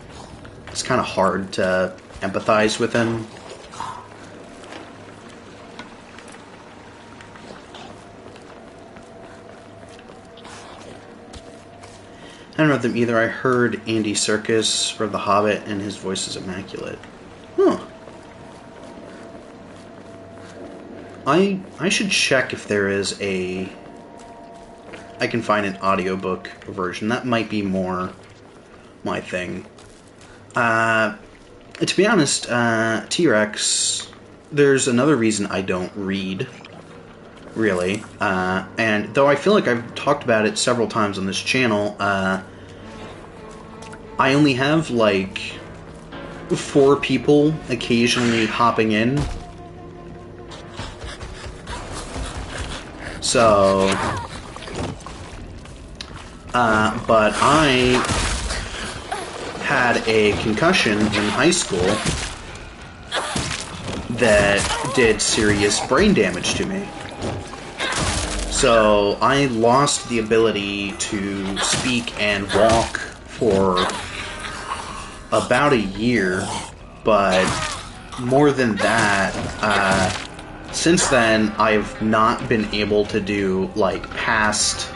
it's kind of hard to empathize with him. I don't know them either. I heard Andy Serkis from The Hobbit, and his voice is immaculate. Huh. I should check if there is I can find an audiobook version. That might be more my thing. To be honest, T-Rex, there's another reason I don't read, really. And though I feel like I've talked about it several times on this channel, I only have, like, 4 people occasionally hopping in. So... but I had a concussion in high school that did serious brain damage to me. So I lost the ability to speak and walk for about a year, but more than that, since then I've not been able to do, like, past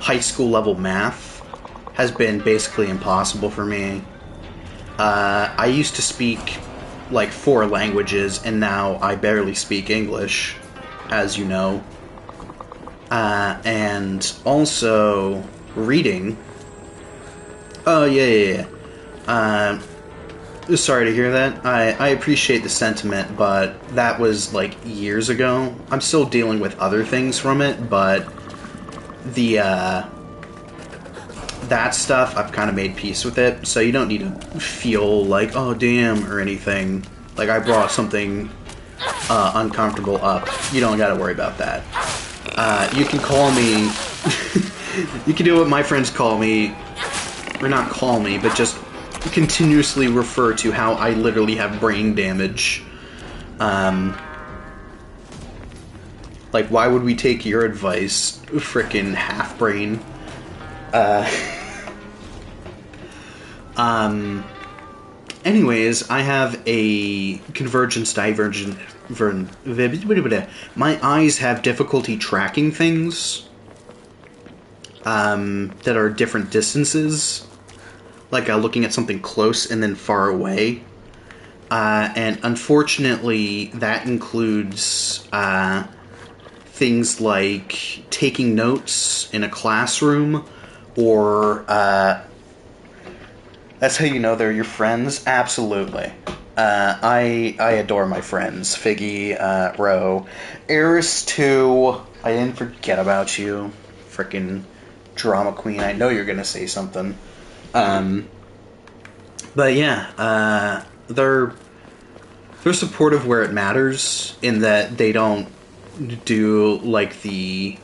high school level math has been basically impossible for me. I used to speak like 4 languages, and now I barely speak English, as you know. And also reading. Oh, yeah. Sorry to hear that. I appreciate the sentiment, but that was like years ago. I'm still dealing with other things from it, but that stuff, I've kind of made peace with it, so you don't need to feel like, oh damn, or anything. Like, I brought something uncomfortable up. You don't gotta worry about that. You can call me... you can do what my friends call me, or not call me, but just continuously refer to how I literally have brain damage. Like, why would we take your advice, frickin' half-brain? Anyways, I have a convergence divergent... My eyes have difficulty tracking things that are different distances. Like looking at something close and then far away. And unfortunately, that includes things like taking notes in a classroom, or that's how you know they're your friends? Absolutely. I adore my friends. Figgy, Ro. Eris, too. I didn't forget about you. Frickin' drama queen. I know you're gonna say something. But yeah, they're supportive where it matters, in that they don't do like the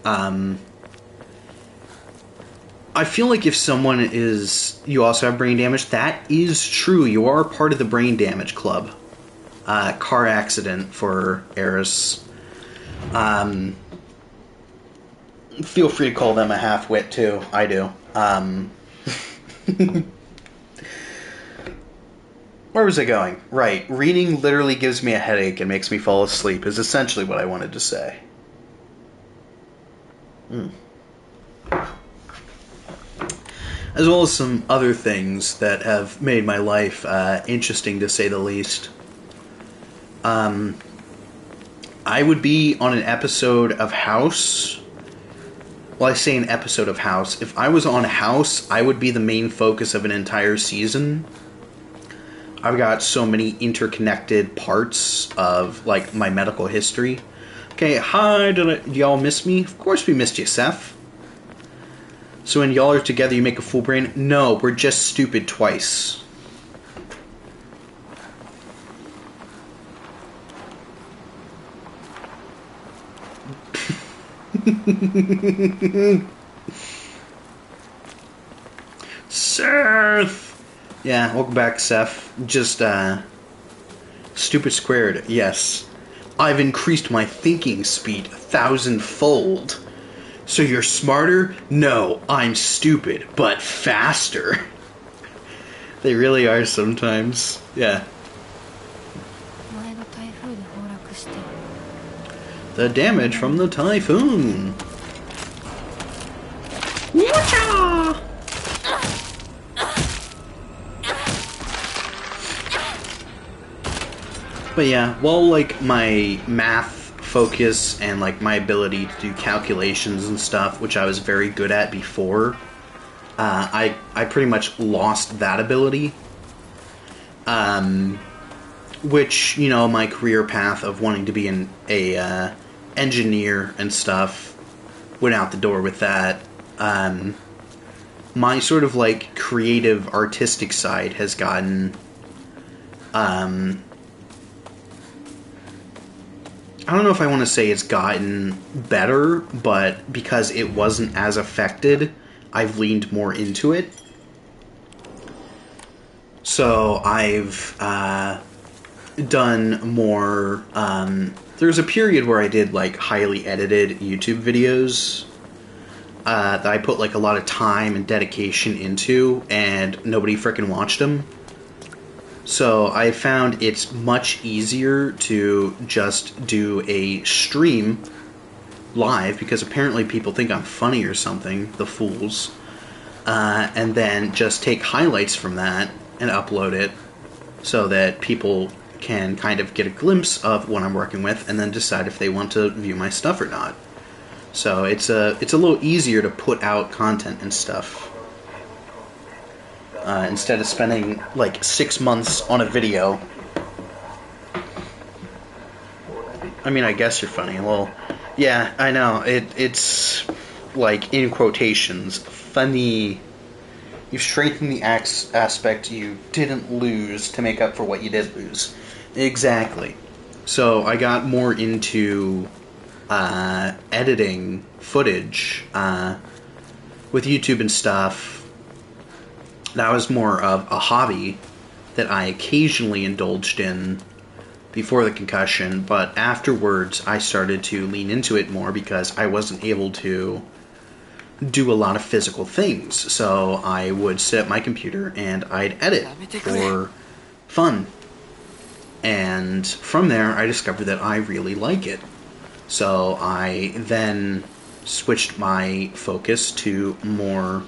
I feel like if someone is... You also have brain damage. That is true. You are part of the brain damage club. Car accident for Eris. Feel free to call them a half-wit, too. I do. Where was I going? Right. Reading literally gives me a headache and makes me fall asleep, is essentially what I wanted to say. As well as some other things that have made my life interesting, to say the least. I would be on an episode of House. Well, I say an episode of House. If I was on House, I would be the main focus of an entire season. I've got so many interconnected parts of, like, my medical history. Okay, hi, did y'all miss me? Of course we missed you, Seth. So when y'all are together, you make a full brain? No, we're just stupid twice. Seth! Yeah, welcome back, Seth. Just, stupid squared, yes. I've increased my thinking speed 1,000-fold. So you're smarter? No, I'm stupid, but faster. They really are sometimes. Yeah. The damage from the typhoon. Whatcha! But yeah, while like my math focus and like my ability to do calculations and stuff, which I was very good at before, I pretty much lost that ability. Which, you know, my career path of wanting to be an engineer and stuff went out the door with that. My sort of like creative artistic side has gotten I don't know if I want to say it's gotten better, but because it wasn't as affected, I've leaned more into it. So I've done more... there was a period where I did like highly edited YouTube videos that I put like a lot of time and dedication into, and nobody frickin' watched them. So I found it's much easier to just do a stream live, because apparently people think I'm funny or something, the fools, and then just take highlights from that and upload it so that people can kind of get a glimpse of what I'm working with and then decide if they want to view my stuff or not. So it's a little easier to put out content and stuff. Instead of spending like 6 months on a video. I mean, I guess you're funny. Well, yeah, I know. It's like, in quotations, funny. You've strengthened the aspect you didn't lose to make up for what you did lose. Exactly. So I got more into editing footage with YouTube and stuff. That was more of a hobby that I occasionally indulged in before the concussion, but afterwards I started to lean into it more because I wasn't able to do a lot of physical things. So I would sit at my computer and I'd edit for fun. And from there I discovered that I really like it. So I then switched my focus to more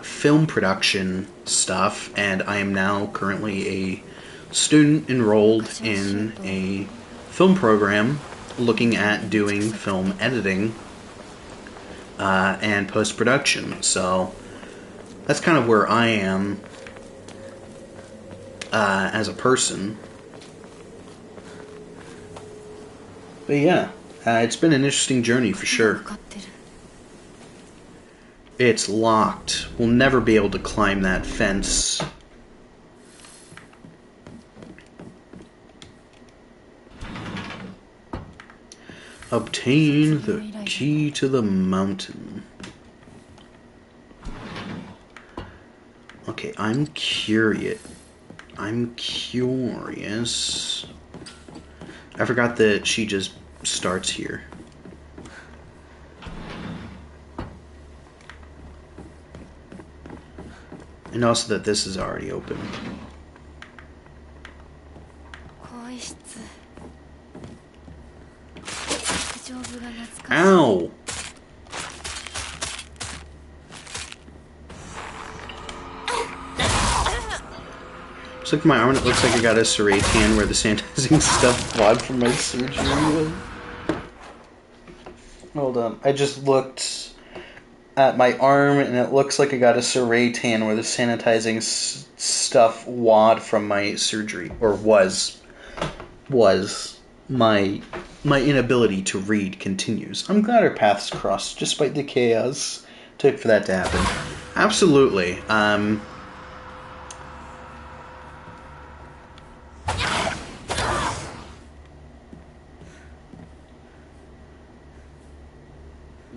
film production stuff, and I am now currently a student enrolled in a film program looking at doing film editing and post-production. So that's kind of where I am as a person. But yeah, it's been an interesting journey for sure. It's locked. We'll never be able to climb that fence. Obtain the key to the mountain. Okay, I'm curious. I forgot that she just starts here. And also that this is already open. Ow! Just look at my arm and it looks like I got a Serratan where the sanitizing stuff blood from my surgery was. Hold on, I just looked at my arm and it looks like I got a Serratan where the sanitizing stuff wad from my surgery, or was my inability to read continues. I'm glad our paths crossed despite the chaos it took for that to happen. Absolutely.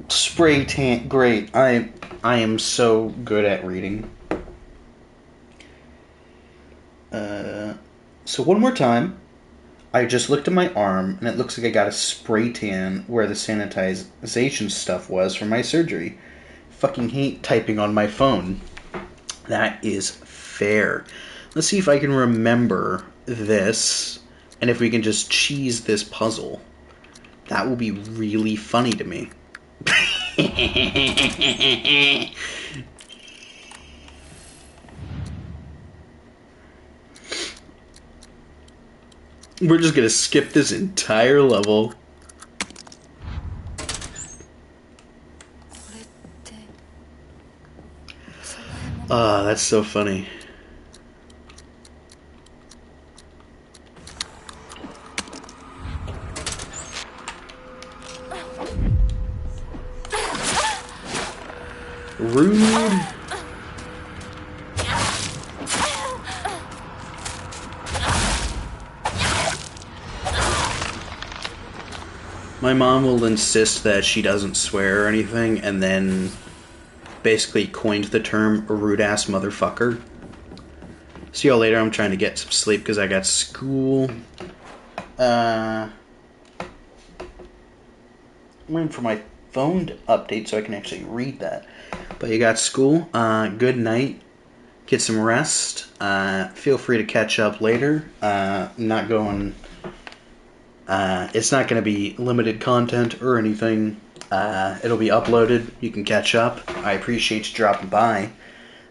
Spray tan, great. I am so good at reading. So one more time, I just looked at my arm and it looks like I got a spray tan where the sanitization stuff was from my surgery. Fucking hate typing on my phone. That is fair. Let's see if I can remember this and if we can just cheese this puzzle. That will be really funny to me. We're just gonna skip this entire level. Ah, that's so funny. Rude. My mom will insist that she doesn't swear or anything, and then basically coined the term rude-ass motherfucker. See y'all later. I'm trying to get some sleep because I got school. I'm waiting for my phone to update so I can actually read that. But you got school. Good night. Get some rest. Feel free to catch up later. Not going... it's not going to be limited content or anything. It'll be uploaded. You can catch up. I appreciate you dropping by.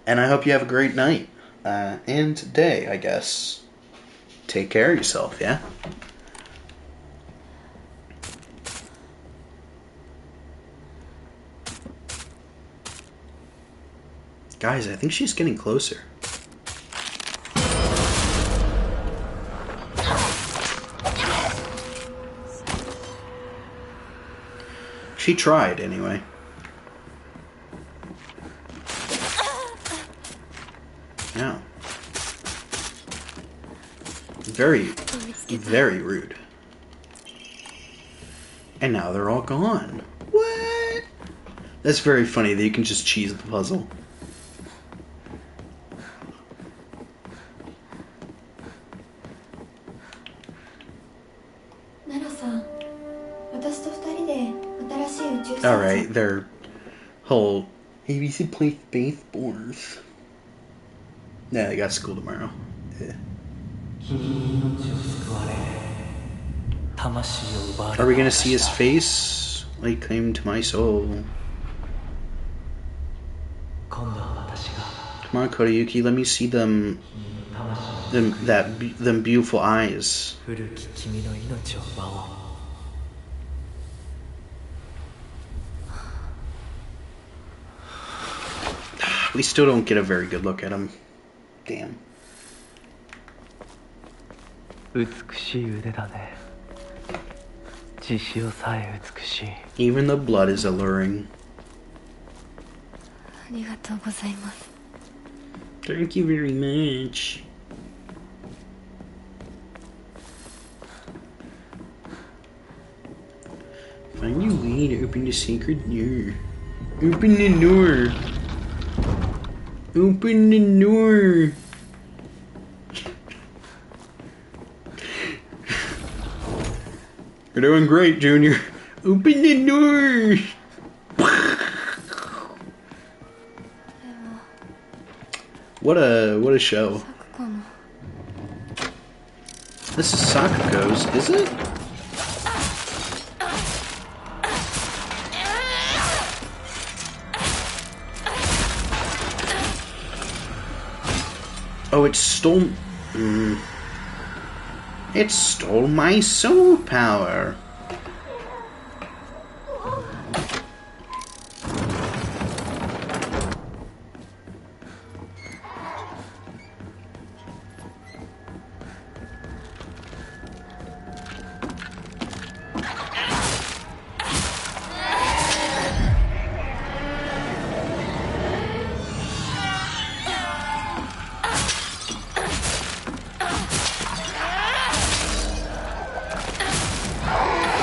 And I hope you have a great night. and today, I guess. Take care of yourself, yeah? Guys, I think she's getting closer. She tried, anyway. Yeah. Very, very rude. And now they're all gone. What? That's very funny that you can just cheese the puzzle. Alright, their whole ABC plays baseballs. Yeah, they got school tomorrow. Yeah. Are we gonna see his face? Lay claim to my soul. Come on, Kodayuki, let me see them beautiful eyes. We still don't get a very good look at him. Damn. Even the blood is alluring. Thank you very much. Find your way to open the sacred door. Open the door. Open the door. You're doing great, Junior. Open the door. What a show. This is Sakuko's, is it? Oh, it stole... It stole my soul power.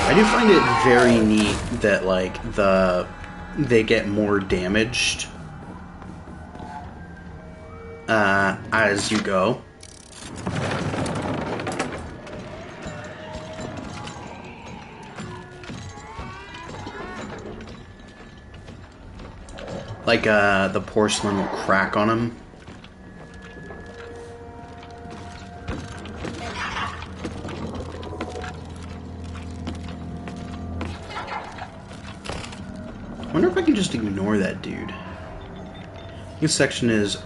I do find it very neat that, like, they get more damaged as you go. Like, the porcelain will crack on him. I wonder if I can just ignore that dude. This section is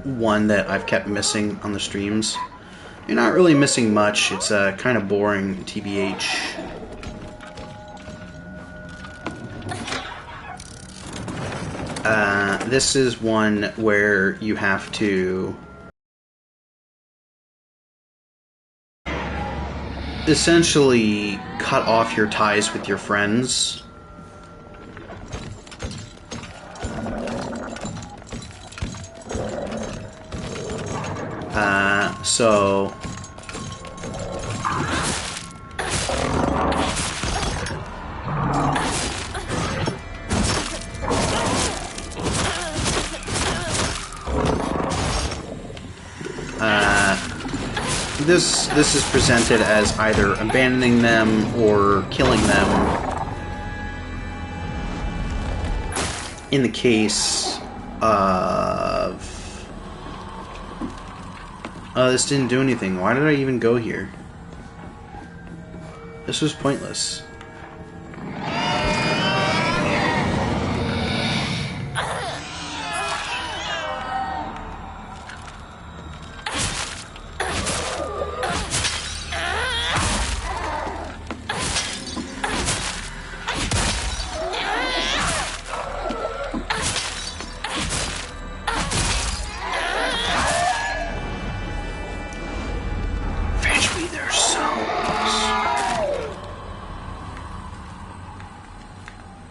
one that I've kept missing on the streams. You're not really missing much. It's kind of boring, TBH. This is one where you have to essentially cut off your ties with your friends. So this is presented as either abandoning them or killing them. In the case of... this didn't do anything. Why did I even go here? This was pointless.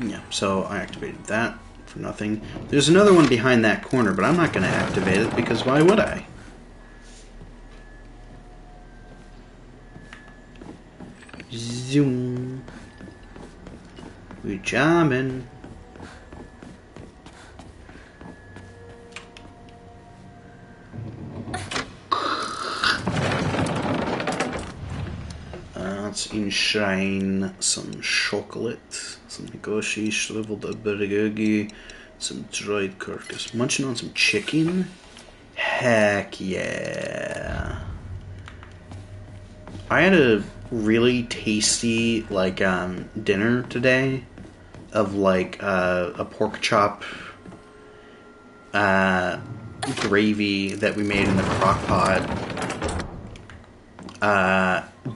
Yeah, so I activated that for nothing. There's another one behind that corner, but I'm not going to activate it because why would I? Zoom. We're jamming. Let's enshrine some chocolate, some goshi, shriveled bulgogi, some dried carcass. Munching on some chicken? Heck yeah. I had a really tasty, like, dinner today of, like, a pork chop gravy that we made in the crock pot.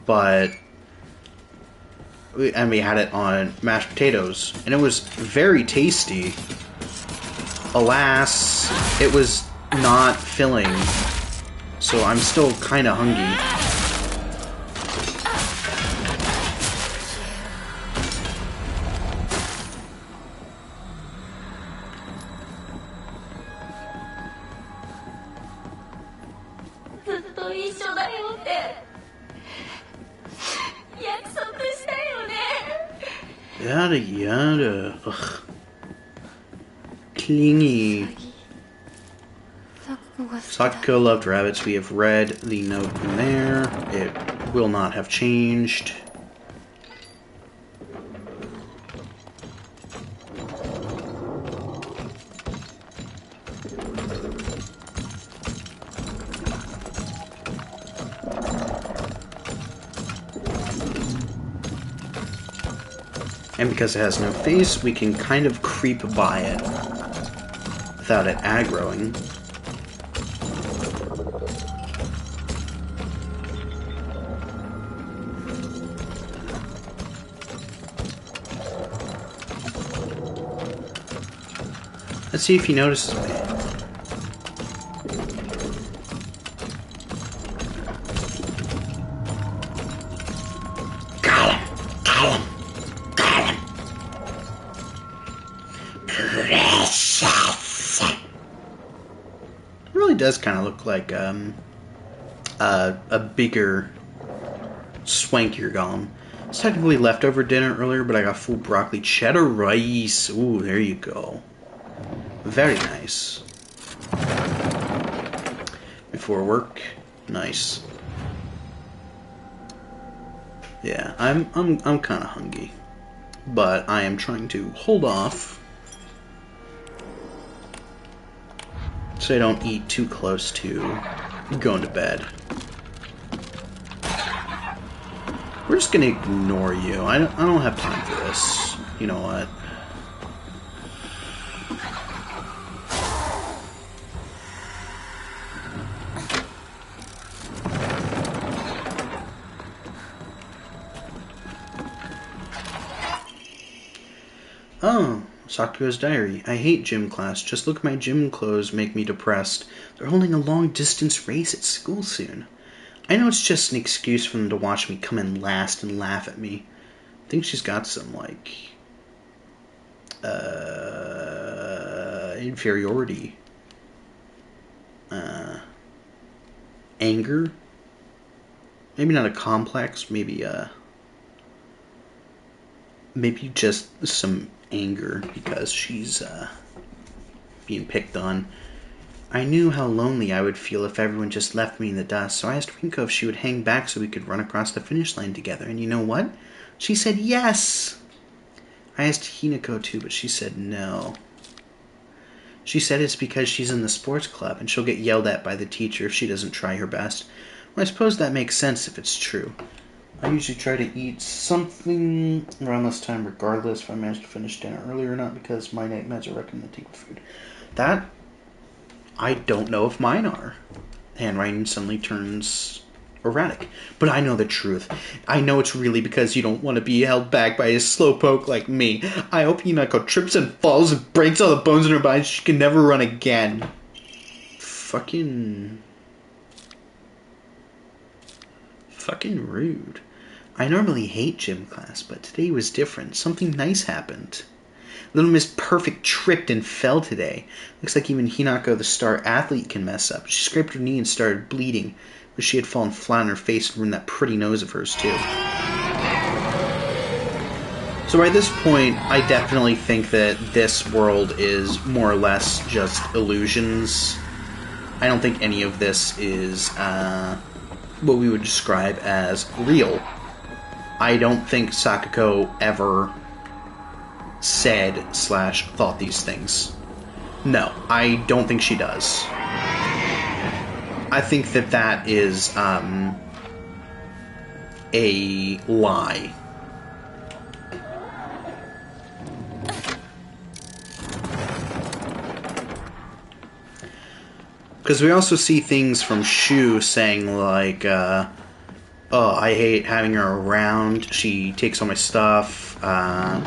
But we had it on mashed potatoes, and it was very tasty. Alas, it was not filling, so I'm still kind of hungry. Yada yada. Ugh. Clingy. Sakuko loved rabbits. We have read the note in there. It will not have changed. And because it has no face, we can kind of creep by it without it aggroing. Let's see if he notices me. Got him! Got him! Got him! Precious! It really does kind of look like a bigger, swankier golem. It's technically leftover dinner earlier, but I got full broccoli cheddar rice. Ooh, there you go. Very nice. Before work, nice. Yeah, I'm kind of hungry, but I am trying to hold off so I don't eat too close to going to bed. We're just gonna ignore you. I don't have time for this. You know what? Oh, Sakuga's diary. I hate gym class. Just look at my gym clothes make me depressed. They're holding a long-distance race at school soon. I know it's just an excuse for them to watch me come in last and laugh at me. I think she's got some, like, inferiority. Anger? Maybe not a complex, maybe just some anger because she's being picked on. I knew how lonely I would feel if everyone just left me in the dust, so I asked Rinko if she would hang back so we could run across the finish line together, and you know what? She said yes! I asked Hinako too, but she said no. She said it's because she's in the sports club, and she'll get yelled at by the teacher if she doesn't try her best. Well, I suppose that makes sense if it's true. I usually try to eat something around this time regardless if I manage to finish dinner early or not because my night meds are recommended to take with food. That, I don't know if mine are. Handwriting suddenly turns erratic. But I know the truth. I know it's really because you don't want to be held back by a slowpoke like me. I hope Hinako trips and falls and breaks all the bones in her body so she can never run again. Fucking rude. I normally hate gym class, but today was different. Something nice happened. Little Miss Perfect tripped and fell today. Looks like even Hinako, the star athlete, can mess up. She scraped her knee and started bleeding, but she had fallen flat on her face and ruined that pretty nose of hers, too. So by this point, I definitely think that this world is more or less just illusions. I don't think any of this is what we would describe as real. I don't think Sakako ever said/thought these things. No, I don't think she does. I think that that is a lie. Because we also see things from Shu saying like, oh, I hate having her around, she takes all my stuff, yada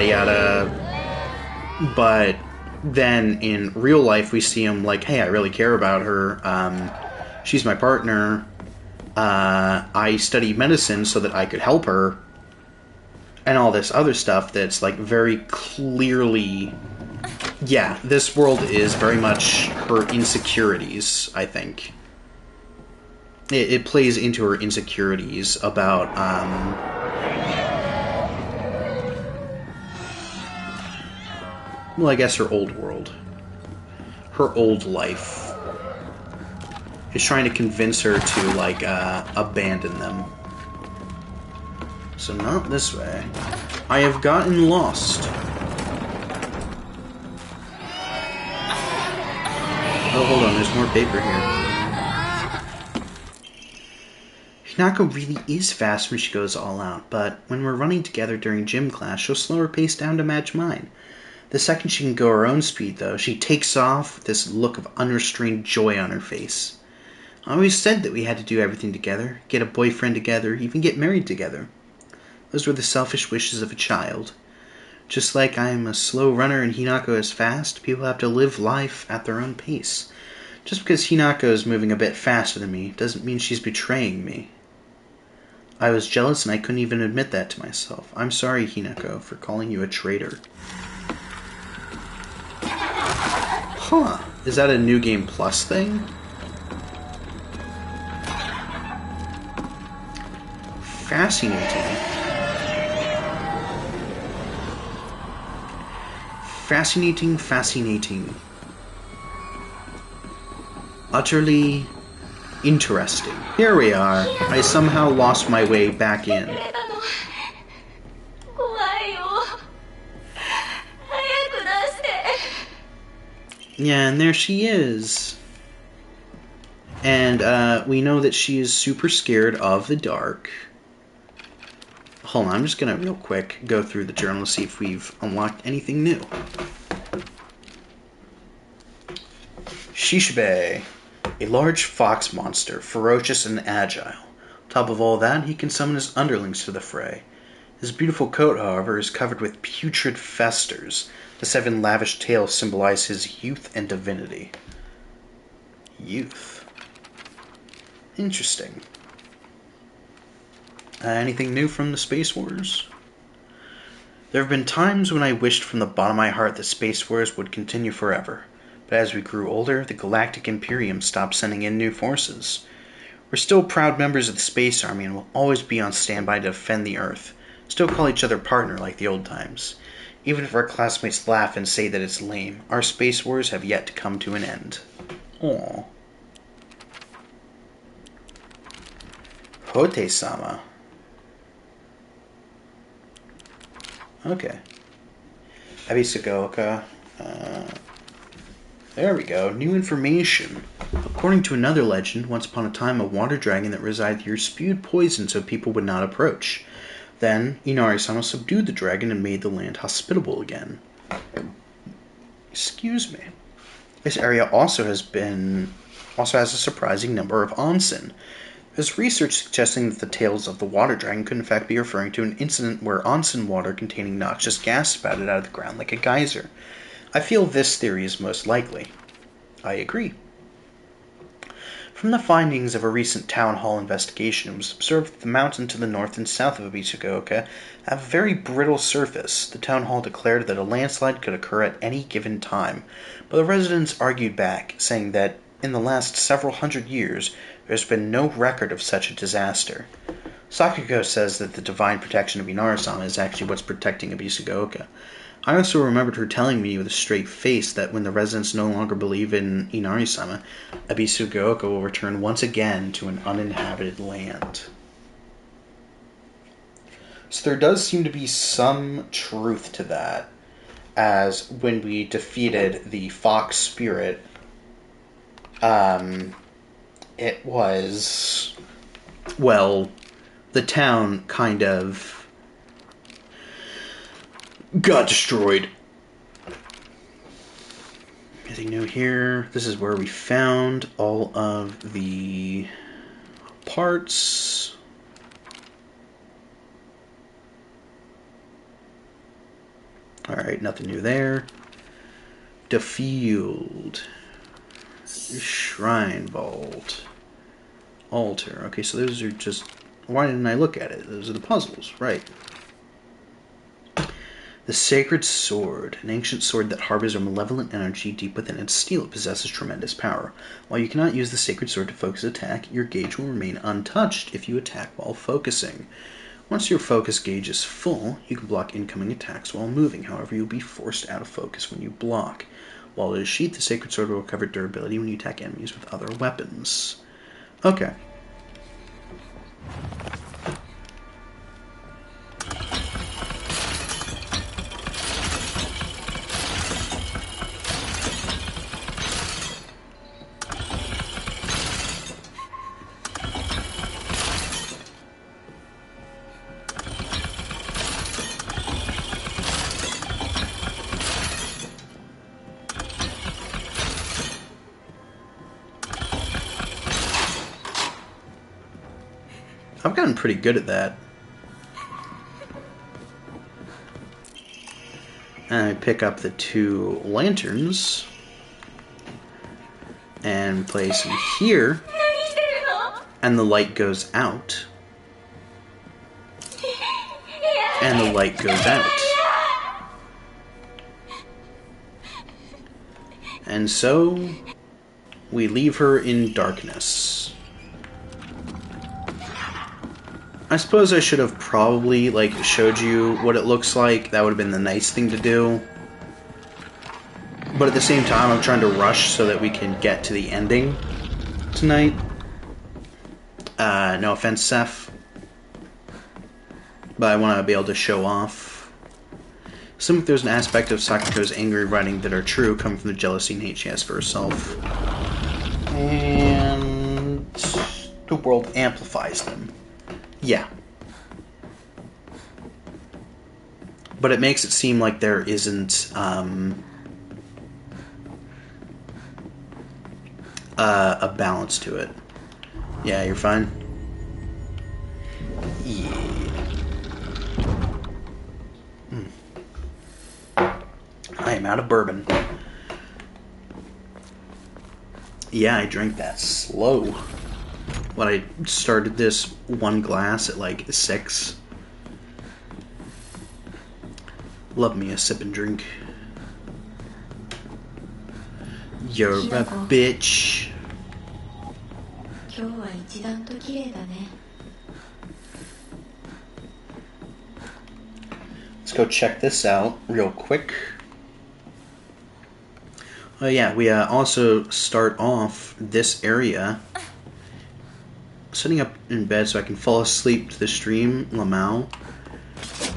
yada. But then in real life we see him like, hey, I really care about her, she's my partner, I studied medicine so that I could help her, and all this other stuff that's like very clearly, yeah, this world is very much her insecurities, I think. It plays into her insecurities about, well, I guess her old world. Her old life. Is trying to convince her to, like, abandon them. So not this way. I have gotten lost. Oh, hold on, there's more paper here. Hinako really is fast when she goes all out, but when we're running together during gym class, she'll slow her pace down to match mine. The second she can go her own speed, though, she takes off with this look of unrestrained joy on her face. I always said that we had to do everything together, get a boyfriend together, even get married together. Those were the selfish wishes of a child. Just like I am a slow runner and Hinako is fast, people have to live life at their own pace. Just because Hinako is moving a bit faster than me doesn't mean she's betraying me. I was jealous and I couldn't even admit that to myself. I'm sorry, Hinako, for calling you a traitor. Huh. Is that a New Game Plus thing? Fascinating. Fascinating. Utterly interesting. Here we are. I somehow lost my way back in. Yeah, and there she is. And we know that she is super scared of the dark. Hold on, I'm just gonna real quick go through the journal to see if we've unlocked anything new. Shishibe, a large fox monster, ferocious and agile. On top of all that, he can summon his underlings to the fray. His beautiful coat, however, is covered with putrid festers. The 7 lavish tails symbolize his youth and divinity. Youth. Interesting. Anything new from the Space Wars? There have been times when I wished from the bottom of my heart that Space Wars would continue forever. But as we grew older, the Galactic Imperium stopped sending in new forces. We're still proud members of the Space Army and will always be on standby to defend the Earth. Still call each other partner like the old times. Even if our classmates laugh and say that it's lame, our Space Wars have yet to come to an end. Aww. Hote-sama. Okay. Abisugaoka. There we go. New information. According to another legend, once upon a time a water dragon that resided here spewed poison so people would not approach. Then, Inari-sama subdued the dragon and made the land hospitable again. Excuse me. This area also has a surprising number of onsen. There's research suggesting that the tales of the water dragon could in fact be referring to an incident where onsen water containing noxious gas spouted out of the ground like a geyser. I feel this theory is most likely. I agree. From the findings of a recent town hall investigation, it was observed that the mountain to the north and south of Abisugaoka have a very brittle surface. The town hall declared that a landslide could occur at any given time, but the residents argued back, saying that in the last several hundred years there has been no record of such a disaster. Sakako says that the divine protection of Inari-sama is actually what's protecting Abisugaoka. I also remembered her telling me with a straight face that when the residents no longer believe in Inari-sama, Abisugaoka will return once again to an uninhabited land. So there does seem to be some truth to that, as when we defeated the Fox Spirit, it was, well, the town kind of got destroyed. Anything new here? This is where we found all of the parts. Alright, nothing new there. The field. Shrine vault. Altar. Okay, so those are just... Why didn't I look at it? Those are the puzzles, right. The Sacred Sword, an ancient sword that harbors a malevolent energy deep within its steel. It possesses tremendous power. While you cannot use the Sacred Sword to focus attack, your gauge will remain untouched if you attack while focusing. Once your focus gauge is full, you can block incoming attacks while moving. However, you'll be forced out of focus when you block. While it is sheathed, the Sacred Sword will recover durability when you attack enemies with other weapons. Okay. I've gotten pretty good at that. And I pick up the 2 lanterns and place them here, and the light goes out, and the light goes out. And so we leave her in darkness. I suppose I should have probably, showed you what it looks like. That would have been the nice thing to do. But at the same time, I'm trying to rush so that we can get to the ending tonight. No offense, Seth. But I want to be able to show off. Some there's an aspect of Sakako's angry writing that are true, come from the jealousy and hate she has for herself. And the world amplifies them. Yeah. But it makes it seem like there isn't a balance to it. Yeah, you're fine? Yeah. I am out of bourbon. Yeah, I drank that slow. When I started this 1 glass at 6. Love me a sip and drink. You're a bitch. Let's go check this out real quick. Oh yeah, we also start off this area sitting up in bed so I can fall asleep to the stream. Lamau,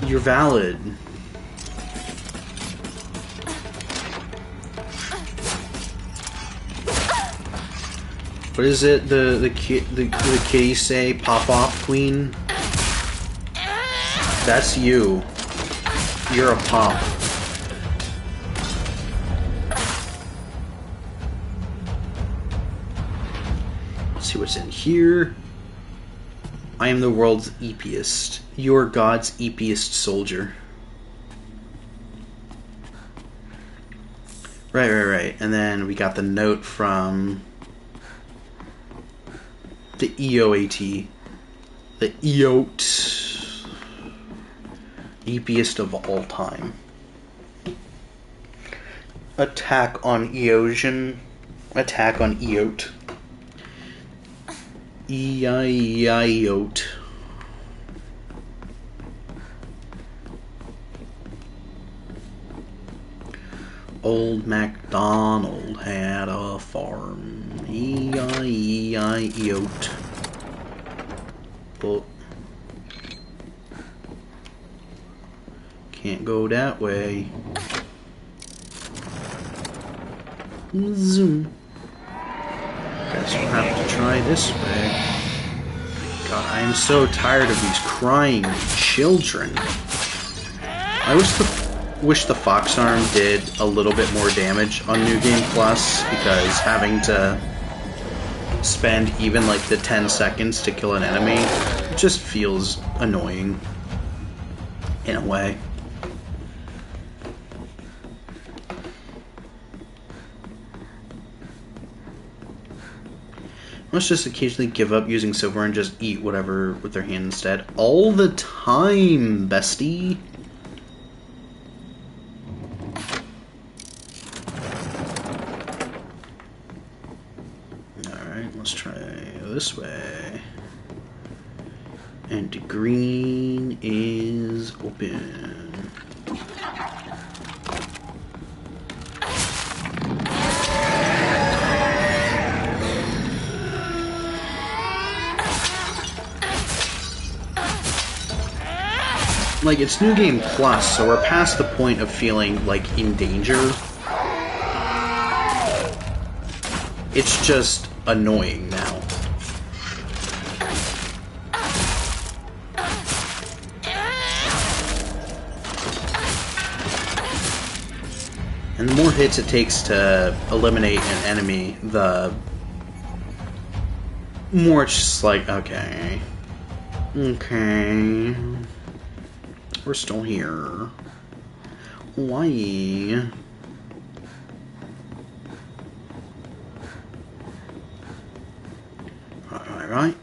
you're valid. What is it? The kitties say? Pop off, queen. That's you. You're a pop. Let's see what's in here. I am the world's eepiest. You are God's eepiest soldier. Right. And then we got the note from The EOAT. The EOT. Eepiest of all time. Attack on Eosion. Attack on Eote. Eote. Old MacDonald had a farm. E-I-E-I-E-ote. But can't go that way. Zoom. Guess we'll have to try this way. God, I am so tired of these crying children. I wish the Fox Arm did a little bit more damage on New Game Plus, because having to spend even like the 10 seconds to kill an enemy just feels annoying in a way. Let's just occasionally give up using silver and just eat whatever with their hand instead. All the time, bestie. Alright, let's try this way. And green is open. Like, it's New Game Plus, so we're past the point of feeling, like, in danger. It's just annoying now. And the more hits it takes to eliminate an enemy, the more it's just like, okay. Okay. We're still here. Why? Alright.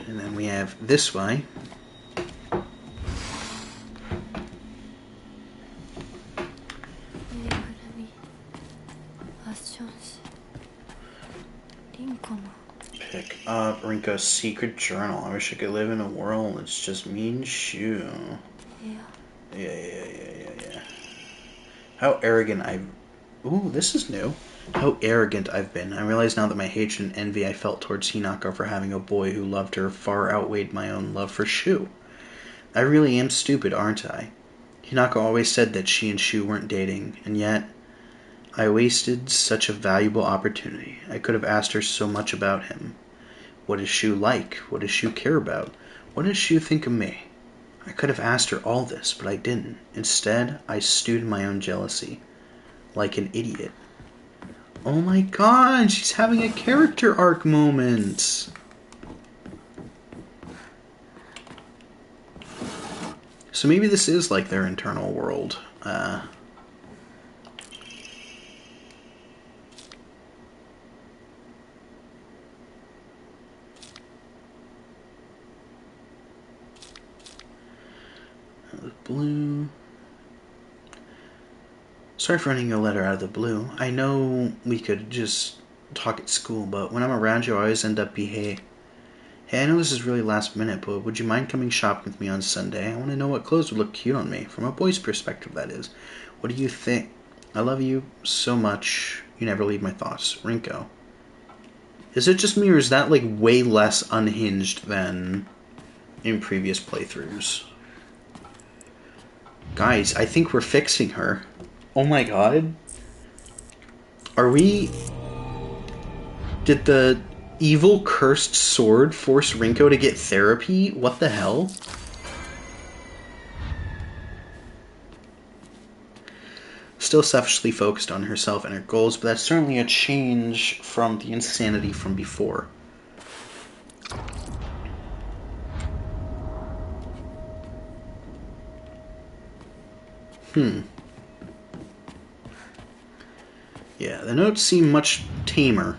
And then we have this way. Pick up Rinko's secret journal. I wish I could live in a world it's just me and Shu. Yeah. How arrogant I've... Ooh, this is new. How arrogant I've been. I realize now that my hatred and envy I felt towards Hinako for having a boy who loved her far outweighed my own love for Shu. I really am stupid, aren't I? Hinako always said that she and Shu weren't dating, and yet I wasted such a valuable opportunity. I could have asked her so much about him. What is Shu like? What does Shu care about? What does Shu think of me? I could have asked her all this, but I didn't. Instead, I stewed in my own jealousy. Like an idiot. Oh my god, she's having a character arc moment! So maybe this is like their internal world. Blue. Sorry for running your letter out of the blue. I know we could just talk at school, but when I'm around you, I always end up Hey, I know this is really last minute, but would you mind coming shopping with me on Sunday? I want to know what clothes would look cute on me. From a boy's perspective, that is. What do you think? I love you so much. You never leave my thoughts. Rinko. Is it just me, or is that, like, way less unhinged than in previous playthroughs? Guys, I think we're fixing her. Oh my god. Are we... Did the evil cursed sword force Rinko to get therapy? What the hell? Still selfishly focused on herself and her goals, but that's certainly a change from the insanity from before. Yeah, the notes seem much tamer.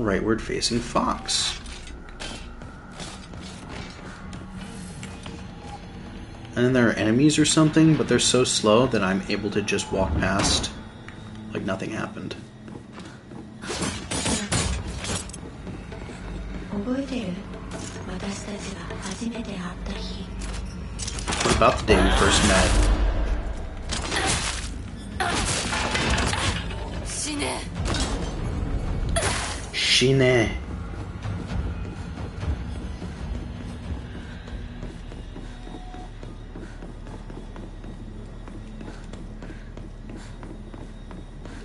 rightward facing fox. And then there are enemies or something, but they're so slow that I'm able to just walk past like nothing happened. What about the day we first met? Shine.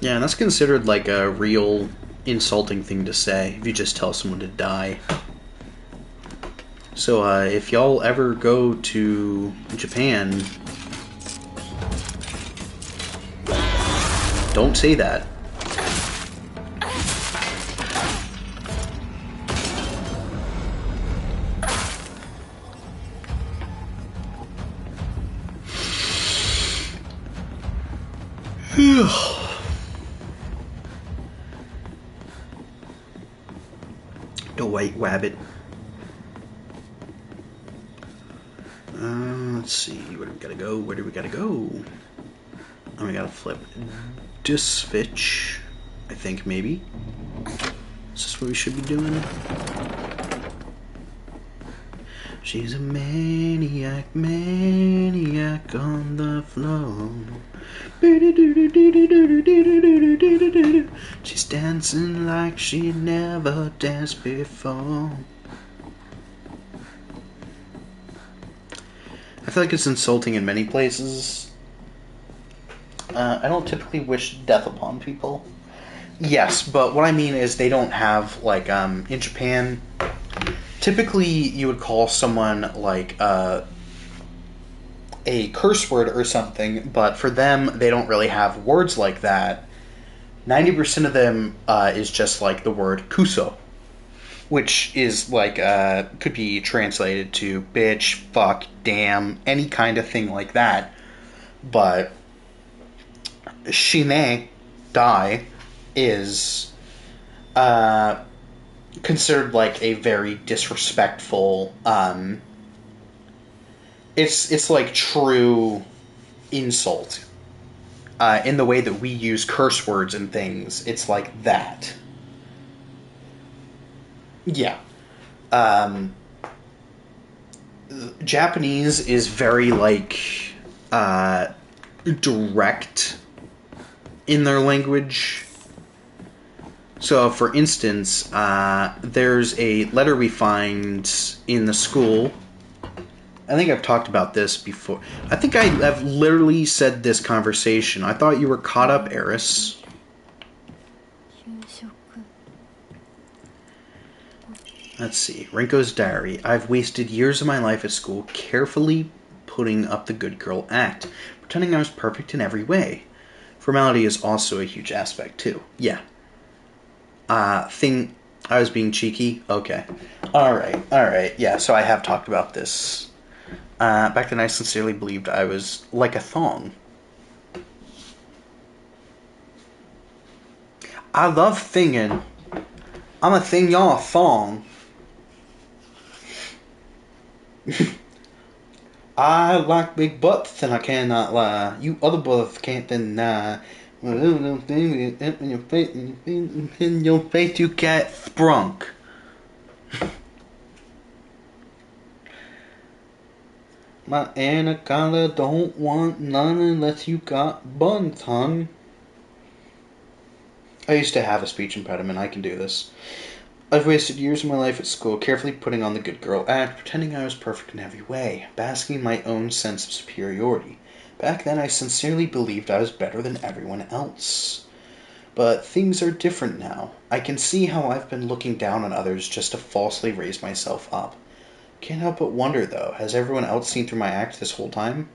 Yeah, and that's considered like a real insulting thing to say if you just tell someone to die. So if y'all ever go to Japan, don't say that. The white rabbit. Let's see, where do we gotta go? Where do we gotta go? Oh, we gotta flip to switch, I think, maybe. Is this what we should be doing? She's a maniac, maniac on the floor. She's dancing like she never danced before. I feel like it's insulting in many places. I don't typically wish death upon people. Yes, but what I mean is they don't have, like, in Japan, typically you would call someone, like, a curse word or something, but for them, they don't really have words like that. 90% of them is just, like, the word kuso, which is, like, could be translated to bitch, fuck, damn, any kind of thing like that. But shine, die, is considered like a very disrespectful, it's like true insult. In the way that we use curse words and things, it's like that. Yeah. Japanese is very, like, direct in their language. So, for instance, there's a letter we find in the school. I think I've talked about this before. I think I've literally said this conversation. I thought you were caught up, Eris. Let's see. Renko's diary. I've wasted years of my life at school carefully putting up the good girl act, pretending I was perfect in every way. Formality is also a huge aspect, too. Yeah. I was being cheeky? Okay. Alright. Yeah, so I have talked about this. Back then I sincerely believed I was like a thong. I love thinging. I'm a thing, y'all a thong. I like big butts and I cannot lie. You other brothers can't deny. In your face you get sprunk. My anaconda don't want none unless you got buns, hon. I used to have a speech impediment. I can do this. I've wasted years of my life at school carefully putting on the good girl act, pretending I was perfect in every way, basking in my own sense of superiority. Back then I sincerely believed I was better than everyone else. But things are different now. I can see how I've been looking down on others just to falsely raise myself up. Can't help but wonder, though, has everyone else seen through my act this whole time?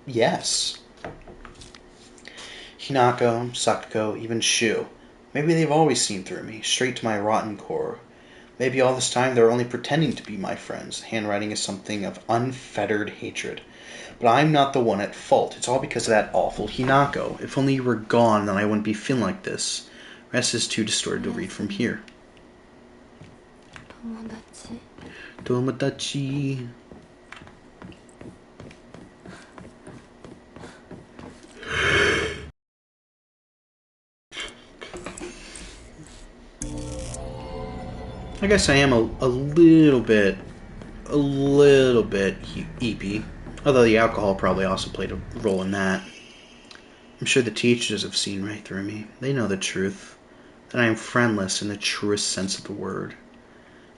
Yes. Hinako, Sakuko, even Shu. Maybe they've always seen through me, straight to my rotten core. Maybe all this time they're only pretending to be my friends. Handwriting is something of unfettered hatred. But I'm not the one at fault. It's all because of that awful Hinako. If only you were gone, then I wouldn't be feeling like this. Rest is too distorted to read from here. Tomodachi. I guess I am a little bit eepy. Although the alcohol probably also played a role in that. I'm sure the teachers have seen right through me. They know the truth. That I am friendless in the truest sense of the word.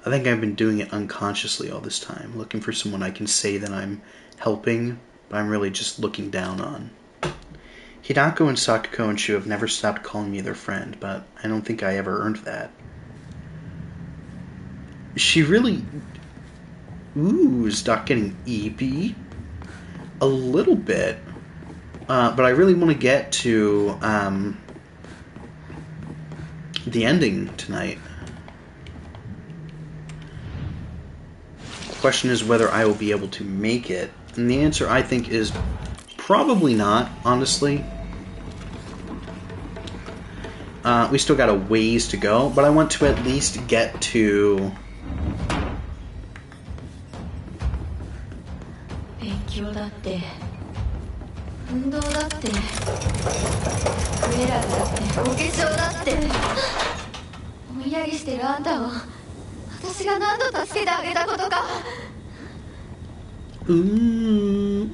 I think I've been doing it unconsciously all this time, looking for someone I can say that I'm helping, but I'm really just looking down on. Hinako and Sakuko and Shu have never stopped calling me their friend, but I don't think I ever earned that. She really... Ooh, is Doc getting eepy? A little bit. But I really want to get to the ending tonight. The question is whether I will be able to make it. And the answer, I think, is probably not, honestly. We still got a ways to go, but I want to at least get to... Ooh,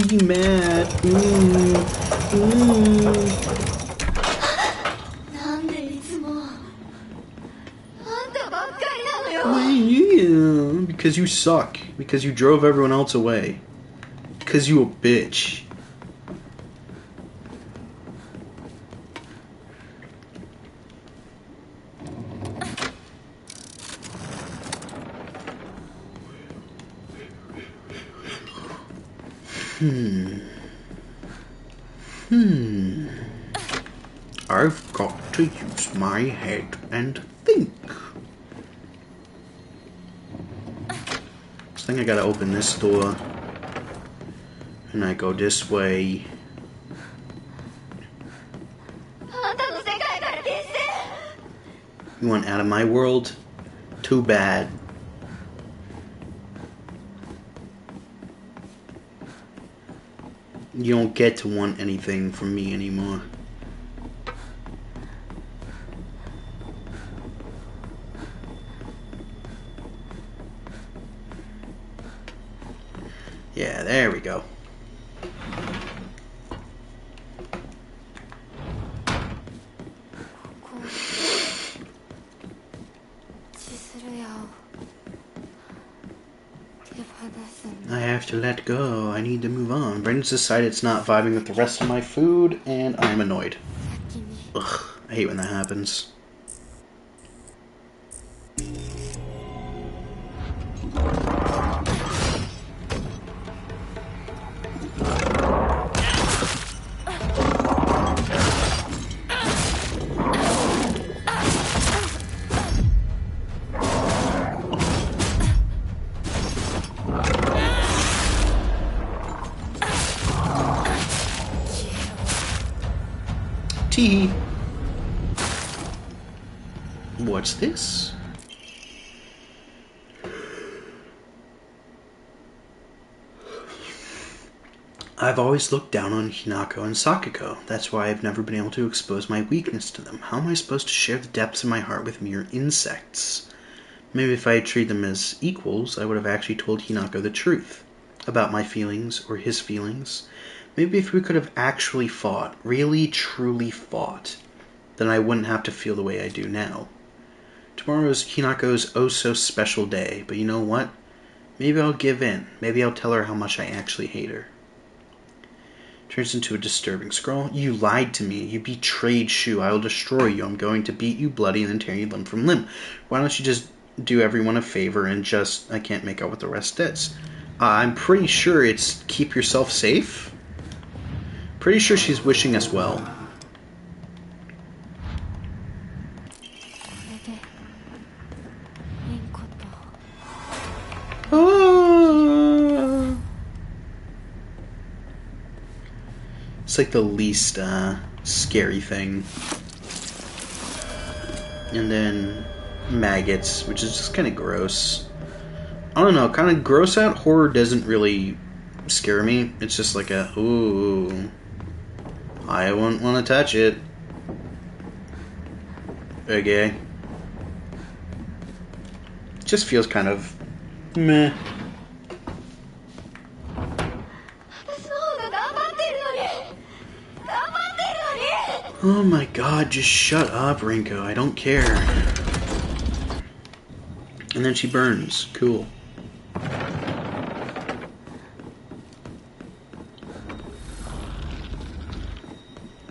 you mad. Ooh. Yeah, because you suck. Because you drove everyone else away. Because you a bitch. I've got to use my head and think. I think I gotta open this door. And I go this way. You want out of my world? Too bad. You don't get to want anything from me anymore. Yeah, there we go. I have to let go. I need to move on. Brendan's decided it's not vibing with the rest of my food, and I'm annoyed. Ugh, I hate when that happens. Tee. What's this? I've always looked down on Hinako and Sakuko. That's why I've never been able to expose my weakness to them. How am I supposed to share the depths of my heart with mere insects? Maybe if I had treated them as equals, I would have actually told Hinako the truth about my feelings or his feelings. Maybe if we could have actually fought, really, truly fought, then I wouldn't have to feel the way I do now. Tomorrow is Hinako's oh-so-special day, but you know what? Maybe I'll give in. Maybe I'll tell her how much I actually hate her. Turns into a disturbing scroll. You lied to me. You betrayed Shu. I will destroy you. I'm going to beat you bloody and then tear you limb from limb. Why don't you just do everyone a favor and just... I can't make out what the rest is. I'm pretty sure it's keep yourself safe. Pretty sure she's wishing us well. Ah. It's like the least scary thing. And then maggots, which is just kind of gross. I don't know, kind of gross out horror doesn't really scare me. It's just like a, ooh, I wouldn't want to touch it. Okay. It just feels kind of meh. Oh my god, just shut up, Rinko. I don't care. And then she burns. Cool.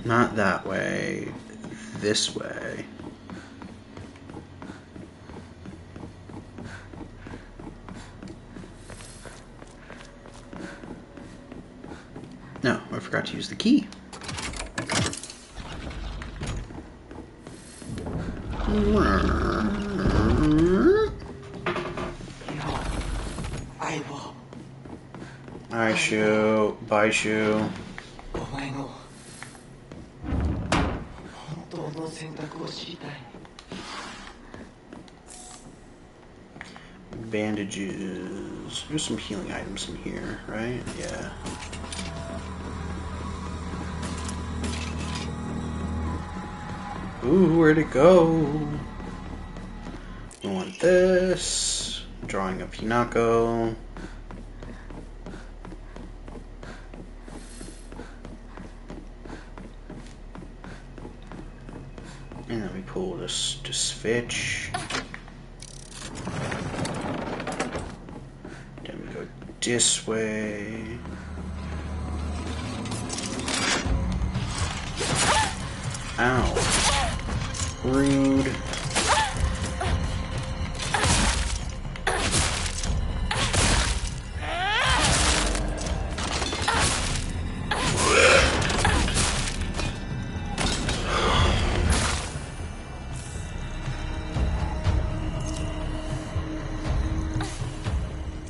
Not that way. This way. No, I forgot to use the key. Alright, Shu. Bye, Shu. Bandages. There's some healing items in here, right? Yeah. Ooh, where'd it go? I want this. Drawing of Hinako. And then we pull this to switch. Then we go this way. Ow. Rude.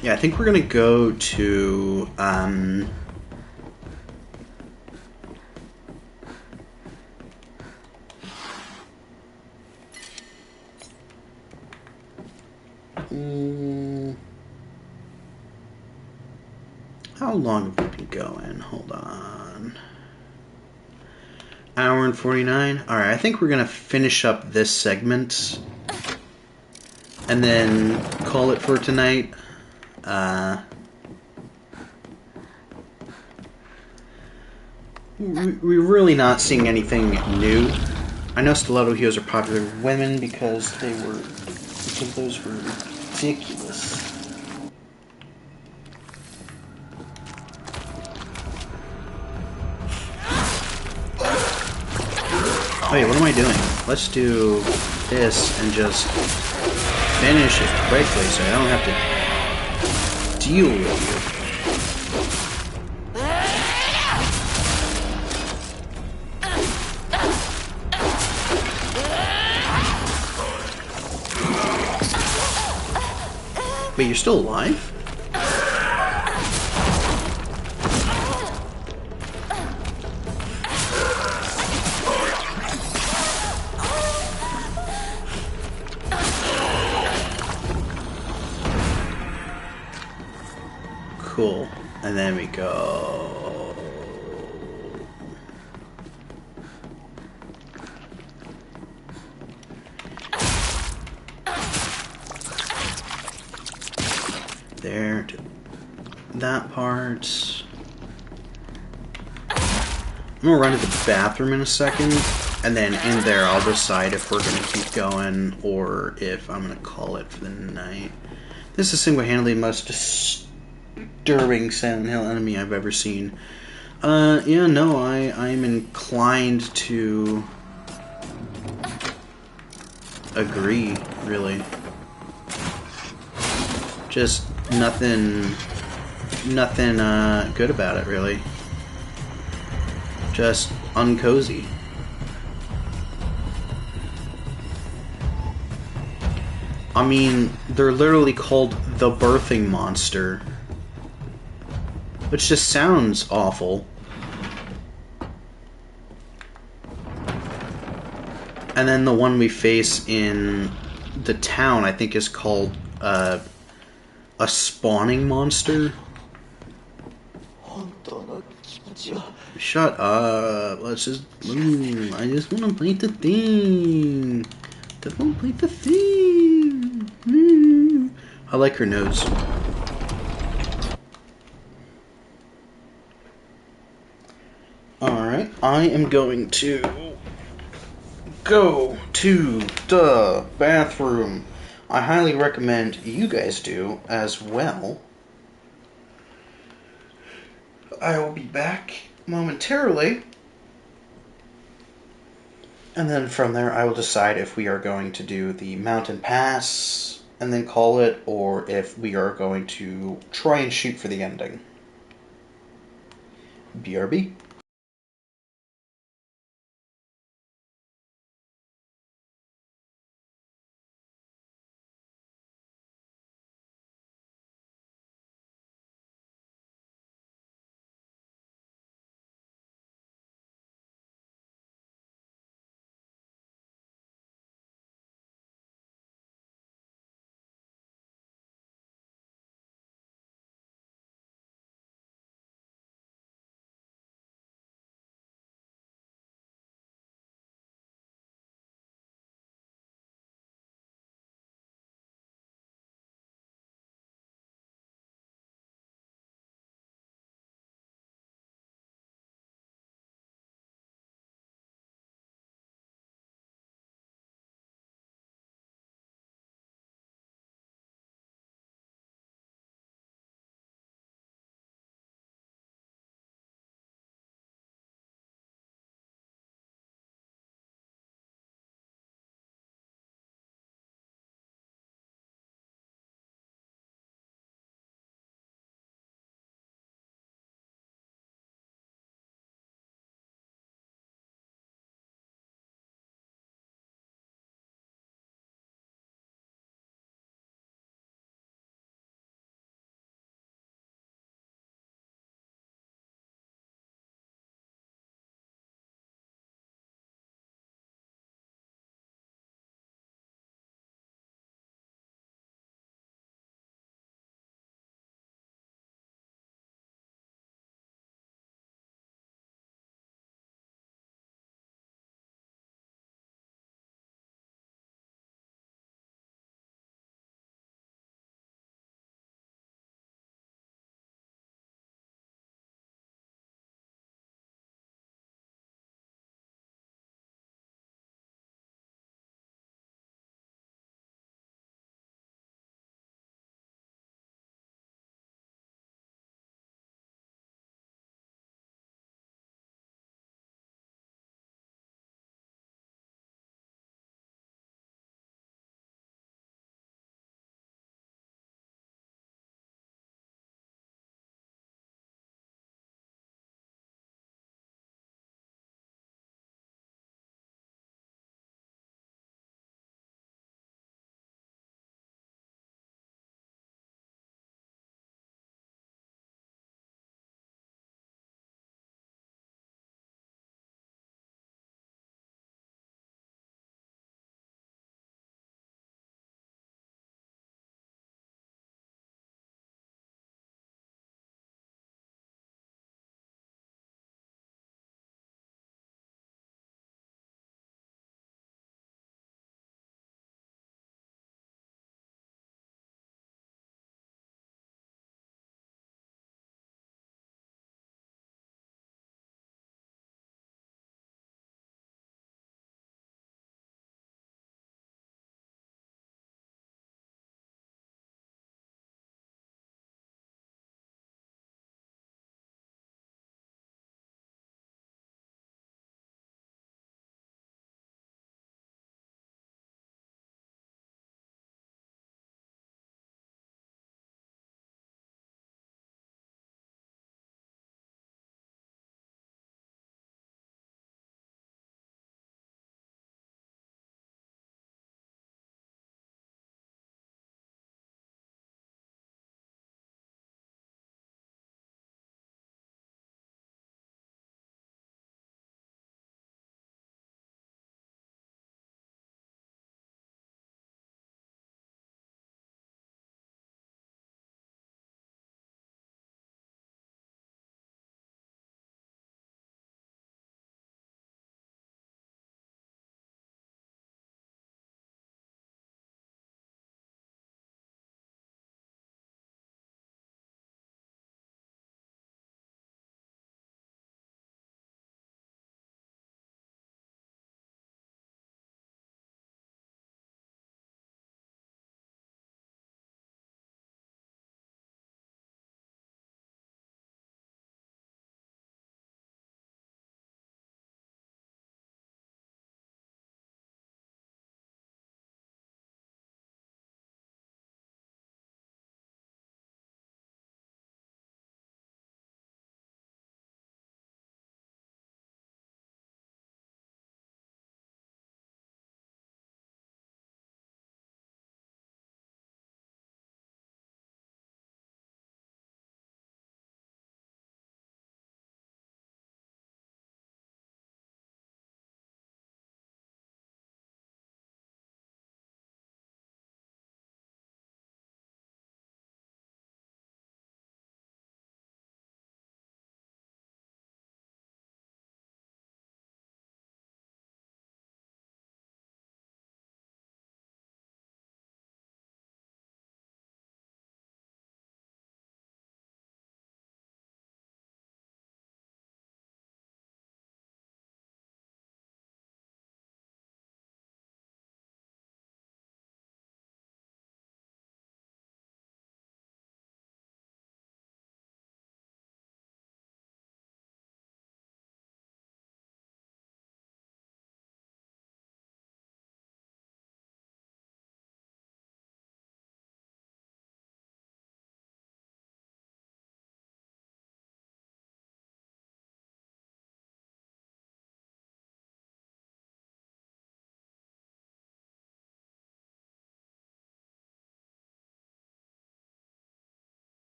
Yeah, I think we're gonna go to how long have we been going? Hold on. Hour and 49. Alright, I think we're gonna finish up this segment and then call it for tonight. We're really not seeing anything new. I know stiletto heels are popular with women because those were ridiculous. Wait, what am I doing? Let's do this and just finish it quickly so I don't have to deal with you. Wait, you're still alive? Cool. And then we go... there to that part. I'm gonna run to the bathroom in a second, and then in there I'll decide if we're gonna keep going or if I'm gonna call it for the night. This is single-handedly the most disturbing Silent Hill enemy I've ever seen. Yeah, no, I'm inclined to agree, really. Just nothing good about it, really. Just uncozy. I mean, they're literally called the birthing monster, which just sounds awful. And then the one we face in the town, I think, is called a spawning monster. Shut up. Let's just... I just want to play the thing. Just want to play the thing. I like her nose. Alright, I am going to go to the bathroom. I highly recommend you guys do as well. I will be back momentarily. And then from there, I will decide if we are going to do the mountain pass and then call it, or if we are going to try and shoot for the ending. BRB.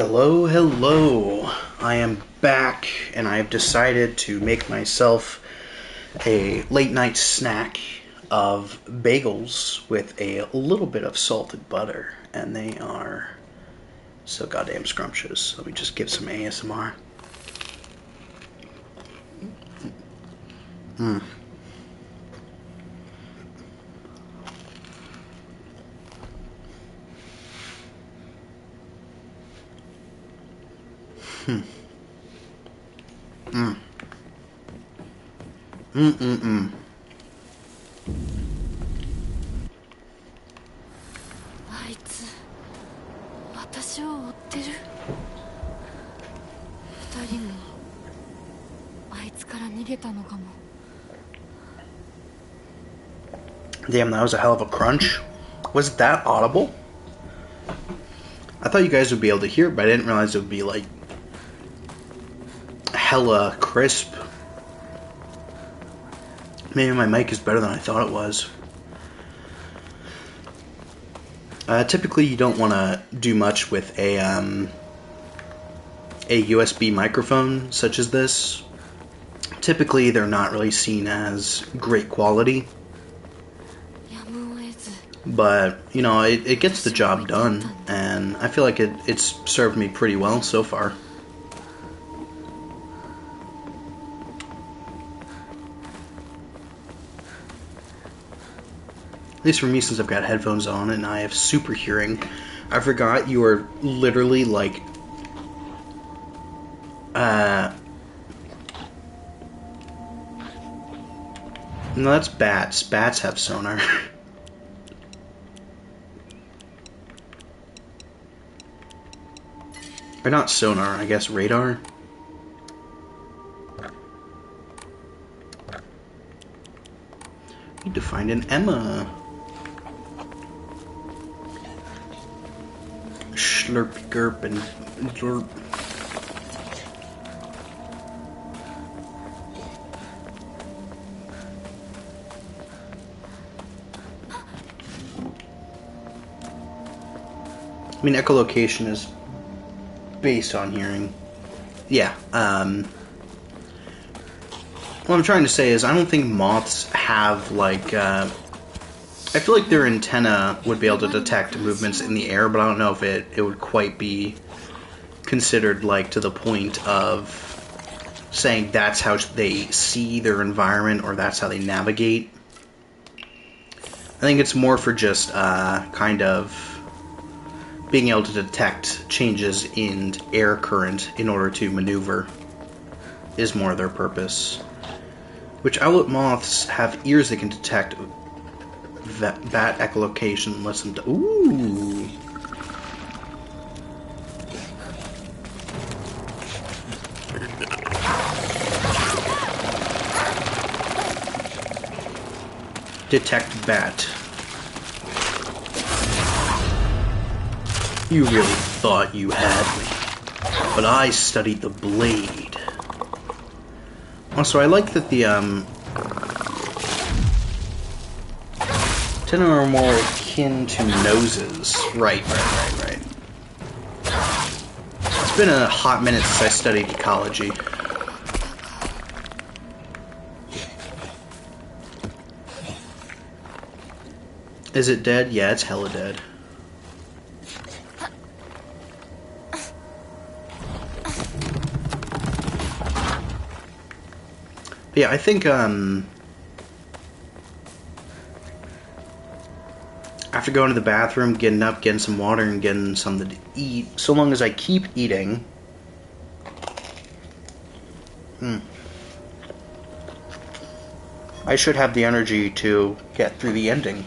Hello, hello. I am back, and I have decided to make myself a late night snack of bagels with a little bit of salted butter, and they are so goddamn scrumptious. Let me just give some ASMR. Mmm. Hmm. Mm. Mm-mm-mm. あいつ私を追ってる。二人もあいつから逃げたのかも。 Damn, that was a hell of a crunch. Was that audible? I thought you guys would be able to hear it, but I didn't realize it would be like hella crisp. Maybe my mic is better than I thought it was. Typically, you don't want to do much with a USB microphone such as this. Typically, they're not really seen as great quality. But, you know, it gets the job done, and I feel like it's served me pretty well so far. At least for me, since I've got headphones on and I have super hearing. I forgot you are literally like... No, that's bats. Bats have sonar. Or not sonar, I guess radar. Need to find an Emma. Slurp, gerp, and slurp. I mean, echolocation is based on hearing. Yeah, what I'm trying to say is I don't think moths have, like, I feel like their antenna would be able to detect movements in the air, but I don't know if it would quite be considered, like, to the point of saying that's how they see their environment or that's how they navigate. I think it's more for just, kind of being able to detect changes in air current in order to maneuver is more their purpose. Which owlet moths have ears that can detect bat echolocation lets them... Ooh! Detect bat. You really thought you had me, but I studied the blade. Also, I like that the, 10 or more akin to noses. Right. It's been a hot minute since I studied ecology. Is it dead? Yeah, it's hella dead. Yeah, I think, after going to the bathroom, getting up, getting some water, and getting something to eat, so long as I keep eating, I should have the energy to get through the ending.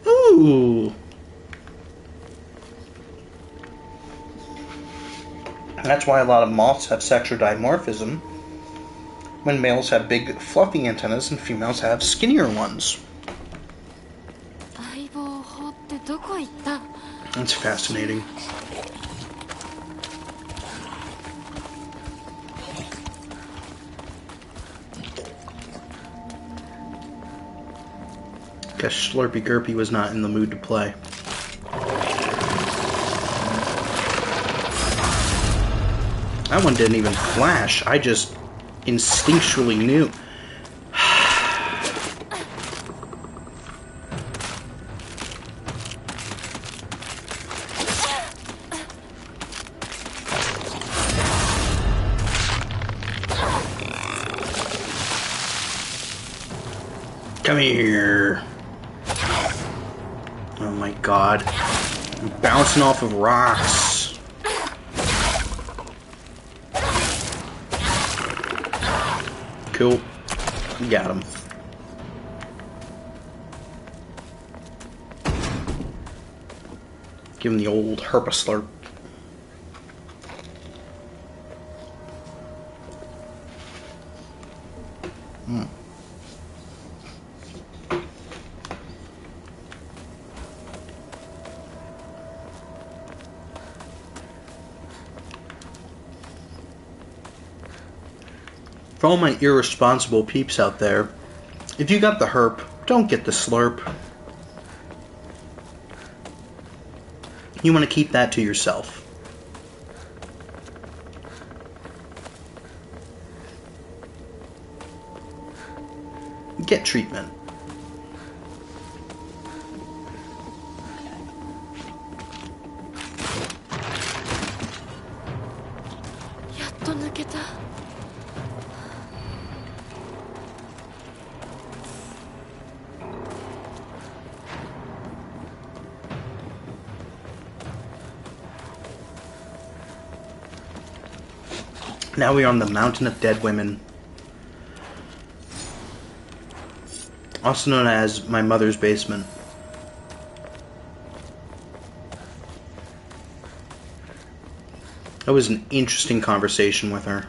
Ooh! That's why a lot of moths have sexual dimorphism, when males have big fluffy antennas and females have skinnier ones. That's fascinating. Guess Slurpy Gurpy was not in the mood to play. That one didn't even flash. I just instinctually knew. Come here. Oh my god. I'm bouncing off of rocks. Cool. Got him. Give him the old herpaslurp. For all my irresponsible peeps out there, if you got the herp, don't get the slurp. You want to keep that to yourself. Get treatment. Now we are on the Mountain of Dead Women, also known as my mother's basement. That was an interesting conversation with her.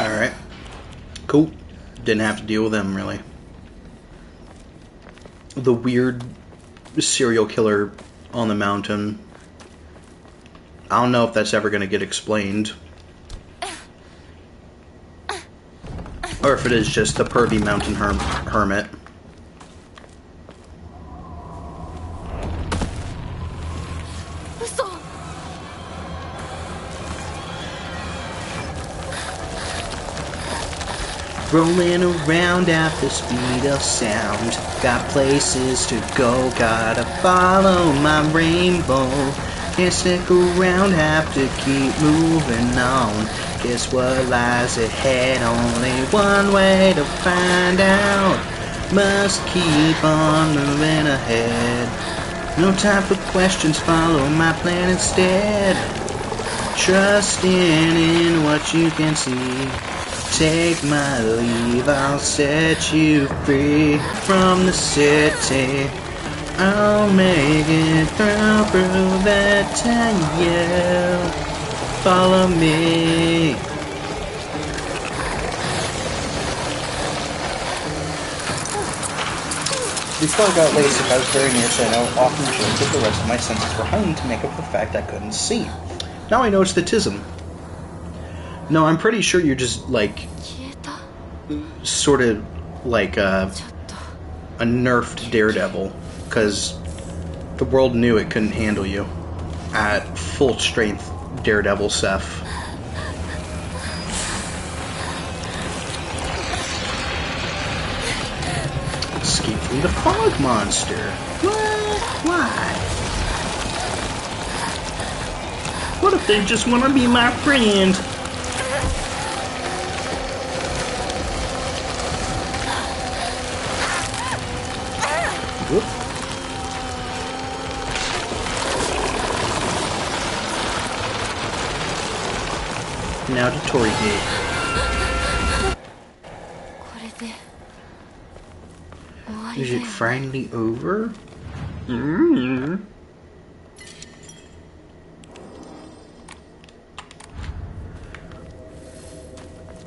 Alright. Cool. Didn't have to deal with them, really. The weird serial killer on the mountain. I don't know if that's ever going to get explained. Or if it is just the pervy mountain hermit. Rolling around at the speed of sound. Got places to go, gotta follow my rainbow. Can't stick around, have to keep moving on. Guess what lies ahead, only one way to find out. Must keep on moving ahead. No time for questions, follow my plan instead. Trusting in what you can see. Take my leave, I'll set you free from the city. I'll make it through, prove it to you. Follow me. Before I got LASIK, I was very nearsighted. I would often joke that the rest of my senses were heightened to make up for the fact I couldn't see. Now I know it's the tism. No, I'm pretty sure you're just, like, sort of like a nerfed Daredevil, because the world knew it couldn't handle you at full strength Daredevil Seth. I'm the fog monster. What? Why? What if they just want to be my friend? Whoop. Now to Torii Gate. Is it finally over?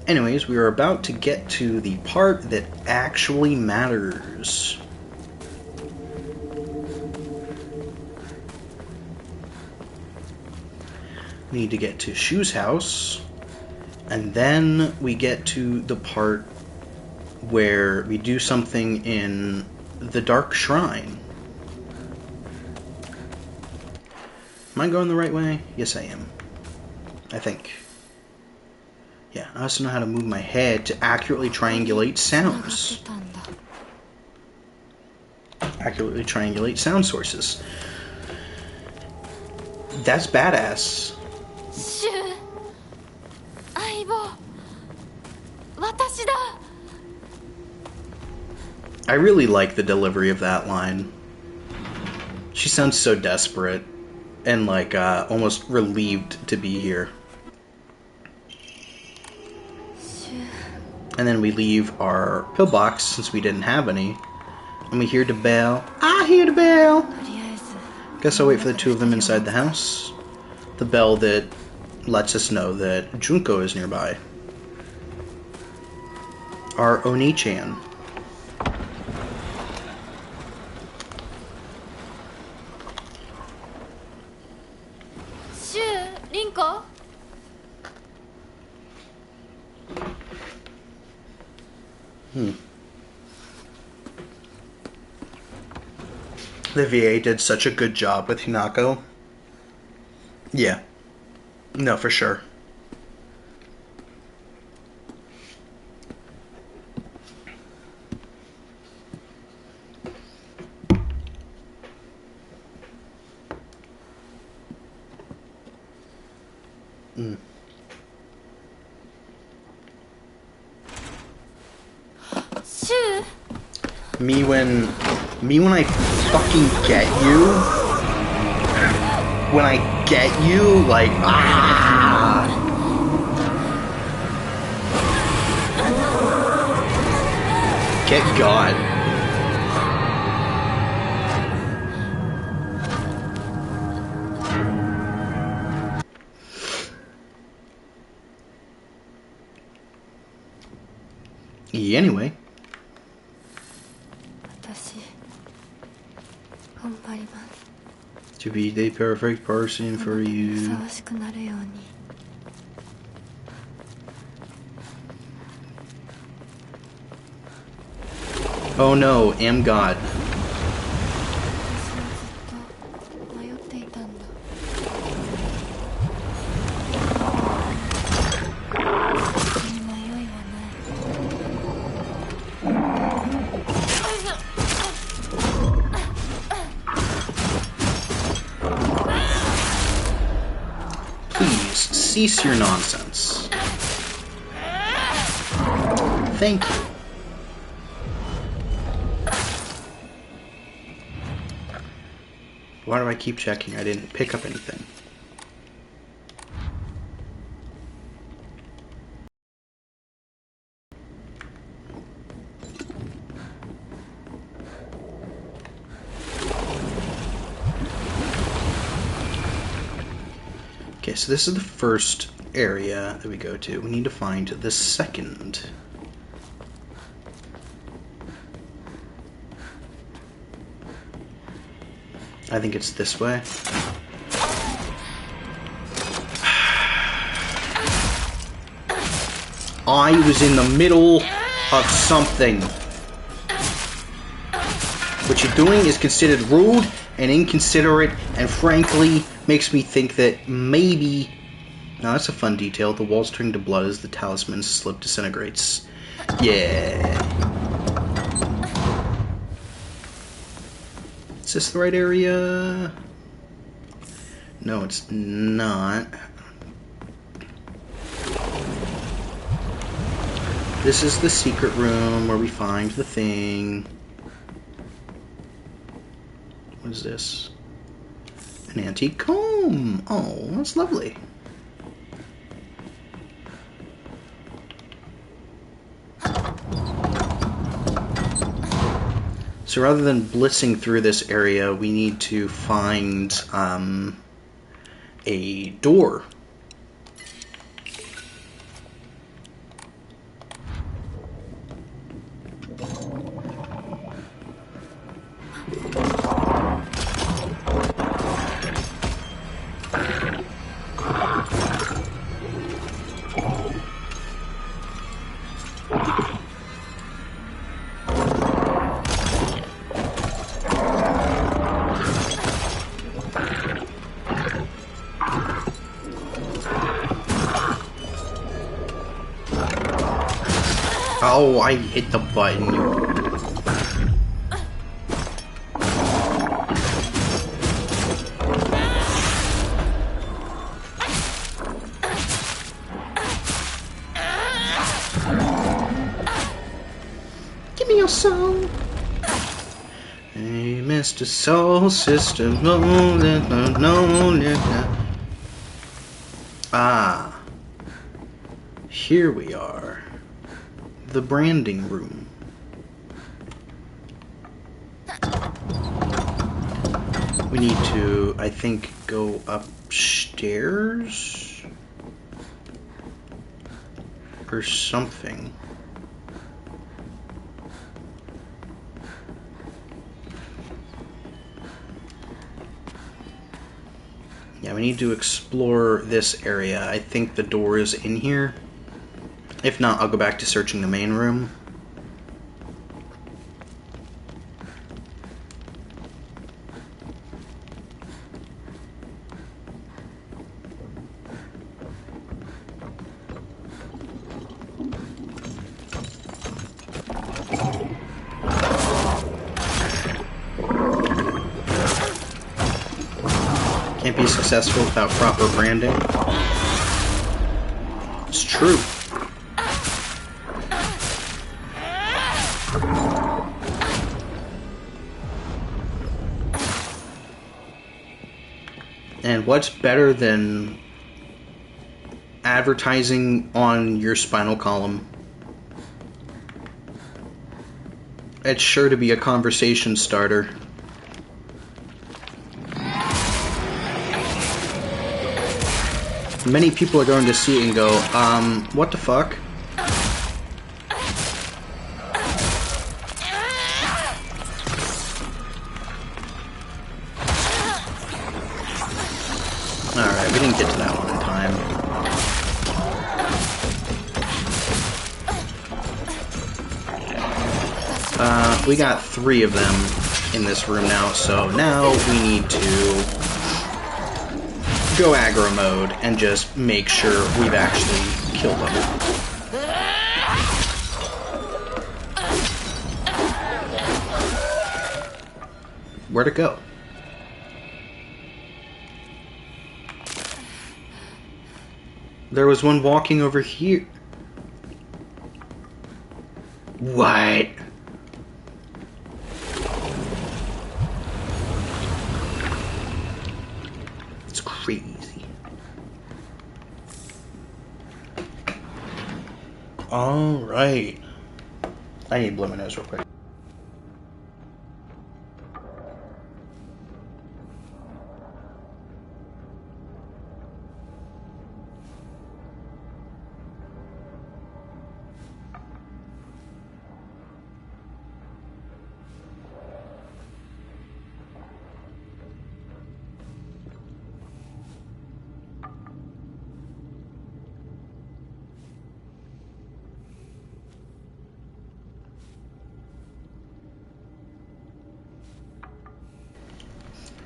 Anyways, we are about to get to the part that actually matters. We need to get to Shu's house, and then we get to the part where we do something in the Dark Shrine. Am I going the right way? Yes, I am. I think. Yeah, I also know how to move my head to accurately triangulate sounds. Accurately triangulate sound sources. That's badass. I really like the delivery of that line. She sounds so desperate and like almost relieved to be here. And then we leave our pillbox since we didn't have any. And we hear the bell. I hear the bell! Guess I'll wait for the two of them inside the house. The bell that lets us know that Junko is nearby. Our Oni-chan. Rinko? The VA did such a good job with Hinako. Yeah. No, for sure. Me when I fucking get you. When I get you, like, ah! Get God. Anyway. To be the perfect person for you. Oh no, am God. Cease your nonsense. Thank you. Why do I keep checking? I didn't pick up anything. Okay, so this is the first area that we go to. We need to find the second. I think it's this way. I was in the middle of something. What you're doing is considered rude and inconsiderate, and frankly makes me think that maybe... Now that's a fun detail. The walls turn to blood as the talisman's slip disintegrates. Yeah. Is this the right area? No, it's not. This is the secret room where we find the thing. What is this? An antique comb. Oh, that's lovely. So rather than blitzing through this area, we need to find a door. Oh, I hit the button. Give me your soul. Hey, Mr. Soul Sister. Ah. Here we are. The branding room. We need to, I think, go upstairs or something. Yeah, we need to explore this area. I think the door is in here. If not, I'll go back to searching the main room. Can't be successful without proper branding. It's true. And what's better than advertising on your spinal column? It's sure to be a conversation starter. Many people are going to see it and go, what the fuck? Alright, we didn't get to that one in time. We got 3 of them in this room now, so now we need to go aggro mode and just make sure we've actually killed them. Where'd it go? There was one walking over here. What? It's crazy. Alright. I need to blow my nose real quick.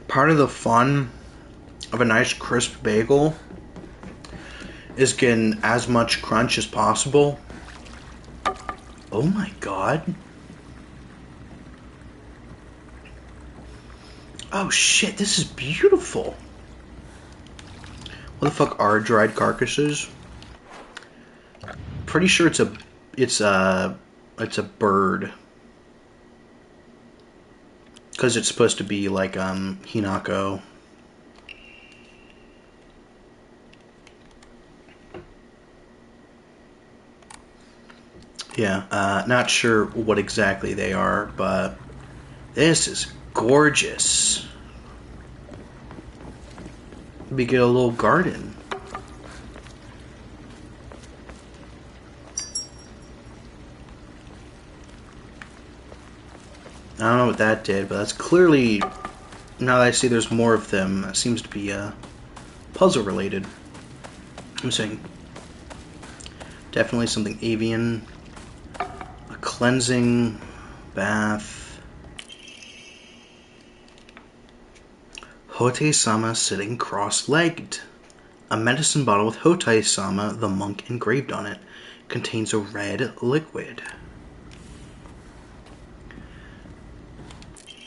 Part of the fun of a nice crisp bagel is getting as much crunch as possible. Oh my god. Oh shit, this is beautiful. What the fuck are dried carcasses? Pretty sure it's a bird. Because it's supposed to be like Hinako. Yeah, not sure what exactly they are, but this is gorgeous. We get a little garden. I don't know what that did, but that's clearly, now that I see there's more of them, that seems to be puzzle related. I'm saying definitely something avian. A cleansing bath. Hote-sama sitting cross-legged. A medicine bottle with Hote-sama, the monk, engraved on it, contains a red liquid.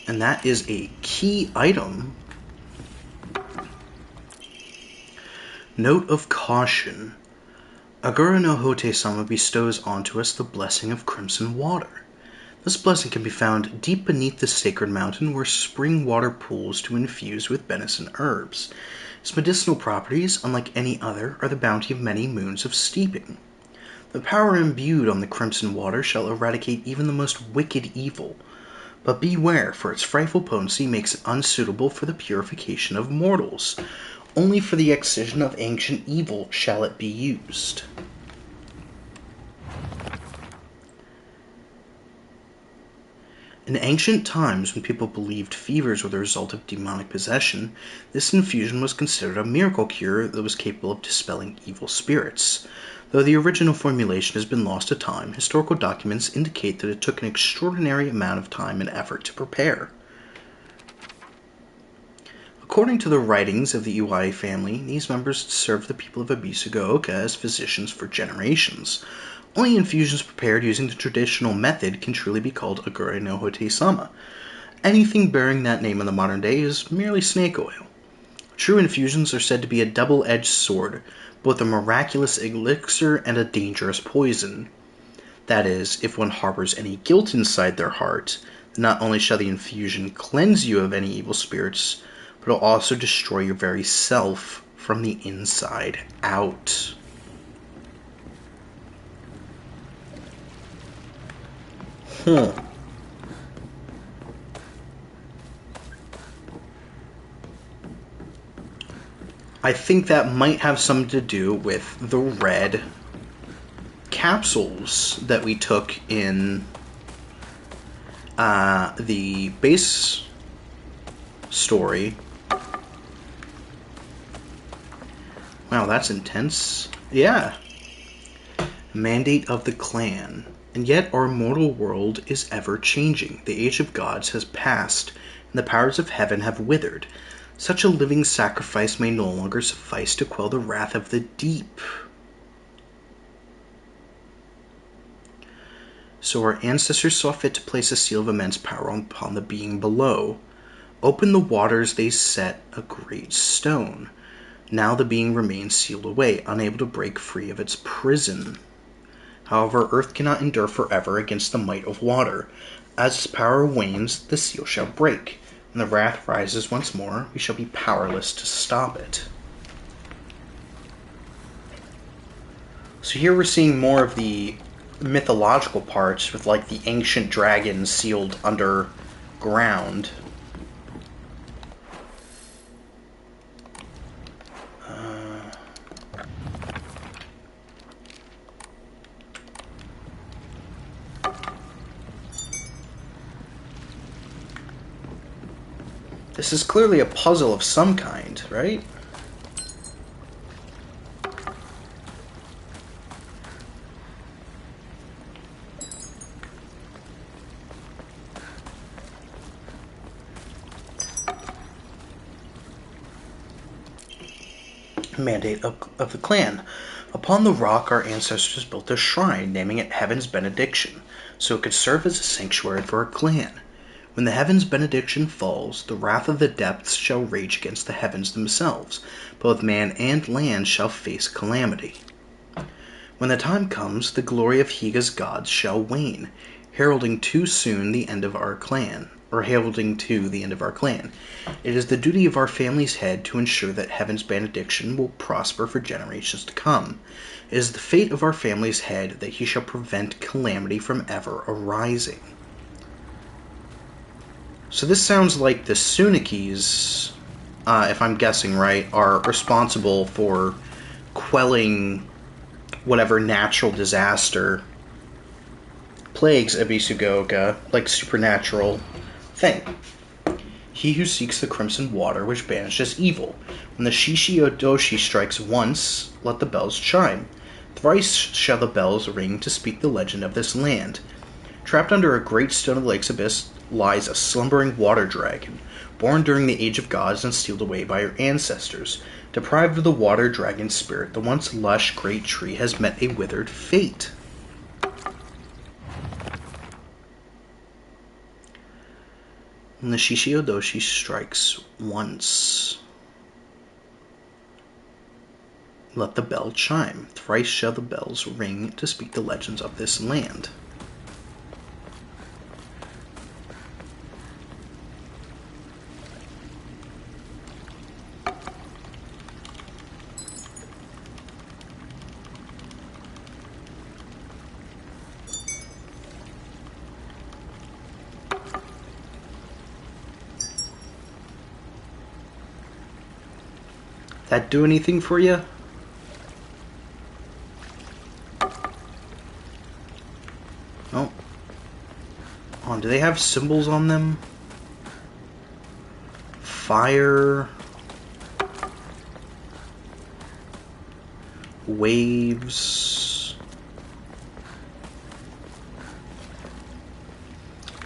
And that is a key item. Note of caution. Agura no Hote-sama bestows onto us the blessing of crimson water. This blessing can be found deep beneath the sacred mountain where spring water pools to infuse with benison herbs. Its medicinal properties, unlike any other, are the bounty of many moons of steeping. The power imbued on the crimson water shall eradicate even the most wicked evil. But beware, for its frightful potency makes it unsuitable for the purification of mortals. Only for the excision of ancient evil shall it be used. In ancient times, when people believed fevers were the result of demonic possession, this infusion was considered a miracle cure that was capable of dispelling evil spirits. Though the original formulation has been lost to time, historical documents indicate that it took an extraordinary amount of time and effort to prepare. According to the writings of the Iwai family, these members served the people of Ebisugaoka as physicians for generations. Only infusions prepared using the traditional method can truly be called Agura no Hote-sama. Anything bearing that name in the modern day is merely snake oil. True infusions are said to be a double-edged sword, both a miraculous elixir and a dangerous poison. That is, if one harbors any guilt inside their heart, then not only shall the infusion cleanse you of any evil spirits, but it will also destroy your very self from the inside out. I think that might have something to do with the red capsules that we took in the base story. Wow, that's intense. Yeah. Mandate of the clan. And yet our mortal world is ever changing. The age of gods has passed, and the powers of heaven have withered. Such a living sacrifice may no longer suffice to quell the wrath of the deep. So our ancestors saw fit to place a seal of immense power upon the being below. Open the waters, they set a great stone. Now the being remains sealed away, unable to break free of its prison. However, earth cannot endure forever against the might of water. As its power wanes, the seal shall break. When the wrath rises once more, we shall be powerless to stop it. So here we're seeing more of the mythological parts with like the ancient dragons sealed underground. This is clearly a puzzle of some kind, right? Mandate of the clan. Upon the rock, our ancestors built a shrine, naming it Heaven's Benediction, so it could serve as a sanctuary for our clan. When the heavens' benediction falls, the wrath of the depths shall rage against the heavens themselves. Both man and land shall face calamity. When the time comes, the glory of Higa's gods shall wane, heralding too soon the end of our clan. It is the duty of our family's head to ensure that heaven's benediction will prosper for generations to come. It is the fate of our family's head that he shall prevent calamity from ever arising. So this sounds like the Tsunekis, if I'm guessing right, are responsible for quelling whatever natural disaster plagues Ebisugoga, like supernatural thing. He who seeks the crimson water which banishes evil. When the Shishiodoshi strikes once, let the bells chime. Thrice shall the bells ring to speak the legend of this land. Trapped under a great stone of the lake's abyss lies a slumbering water dragon, born during the age of gods and sealed away by your ancestors. Deprived of the water dragon spirit, the once lush great tree has met a withered fate. When the Shishiodoshi strikes once, let the bell chime. Thrice shall the bells ring to speak the legends of this land. That do anything for you? Oh. Oh, do they have symbols on them? Fire. Waves.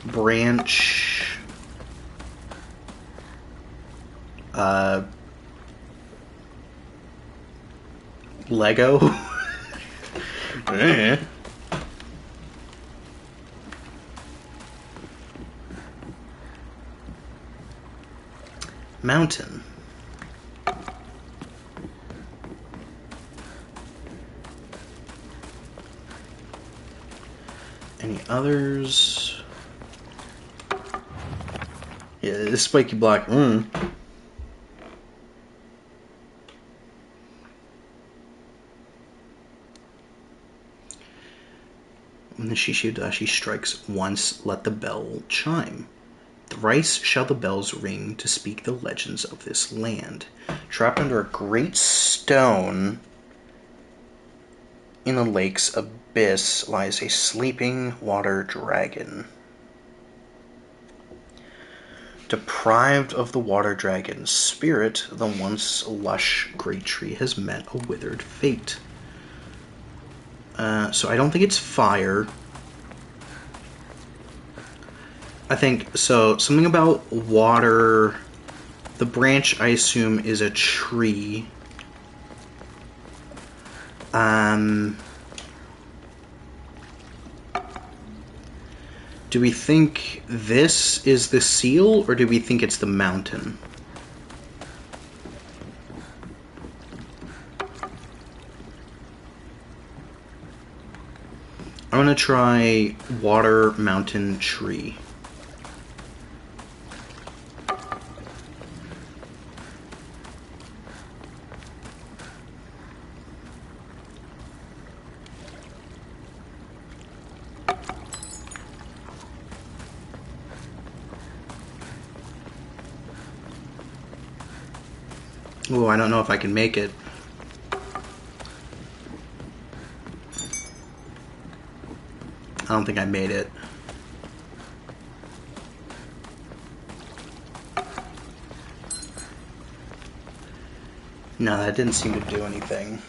Branch. Lego. Mountain. Any others? Yeah, this spiky block. When the Shishiodashi strikes once, let the bell chime. Thrice shall the bells ring to speak the legends of this land. Trapped under a great stone in the lake's abyss lies a sleeping water dragon. Deprived of the water dragon's spirit, the once lush great tree has met a withered fate. So I don't think it's fire. I think, so something about water. The branch, I assume, is a tree. Do we think this is the seal, or do we think it's the mountain? I'm gonna try water, mountain, tree. Oh, I don't know if I can make it. I don't think I made it. No, that didn't seem to do anything.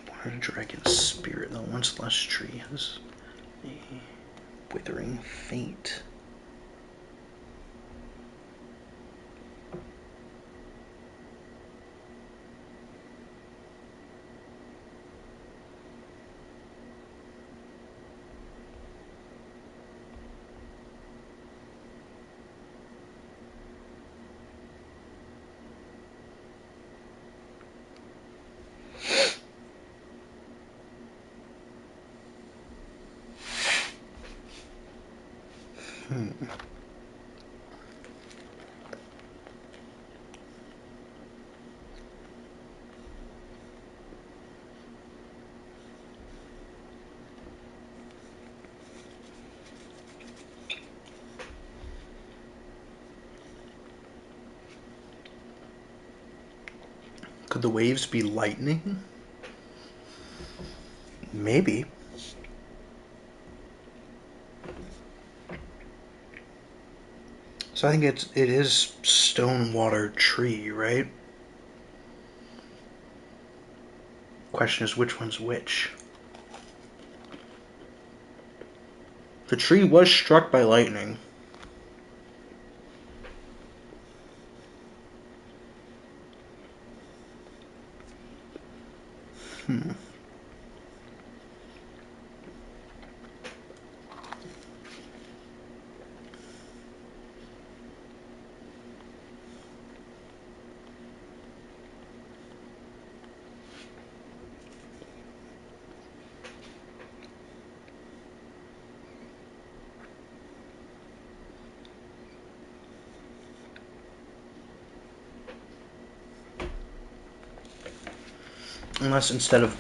Water dragon's spirit, the once lush tree has a withering fate. Could the waves be lightning? Maybe. So I think it is stone, water, tree, right? Question is which one's which? The tree was struck by lightning. Unless instead of...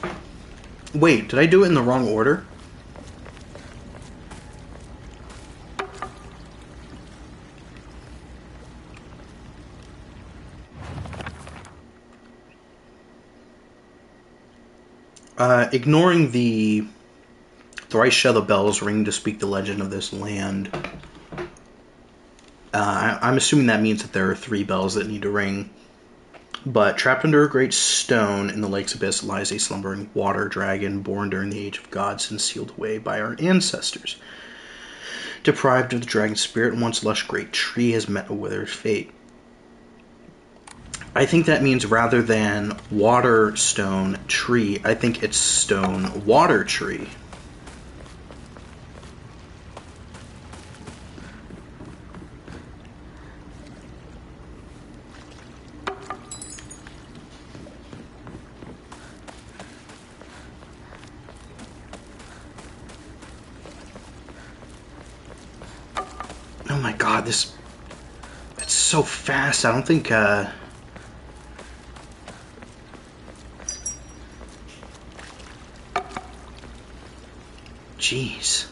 Wait, did I do it in the wrong order? Ignoring the thrice shall the bells ring to speak the legend of this land. I'm assuming that means that there are 3 bells that need to ring. But trapped under a great stone in the lake's abyss lies a slumbering water dragon born during the age of gods and sealed away by our ancestors. Deprived of the dragon's spirit, once lush great tree has met a withered fate. I think that means rather than water, stone, tree, I think it's stone, water, tree. Oh my god, it's so fast. I don't think, jeez.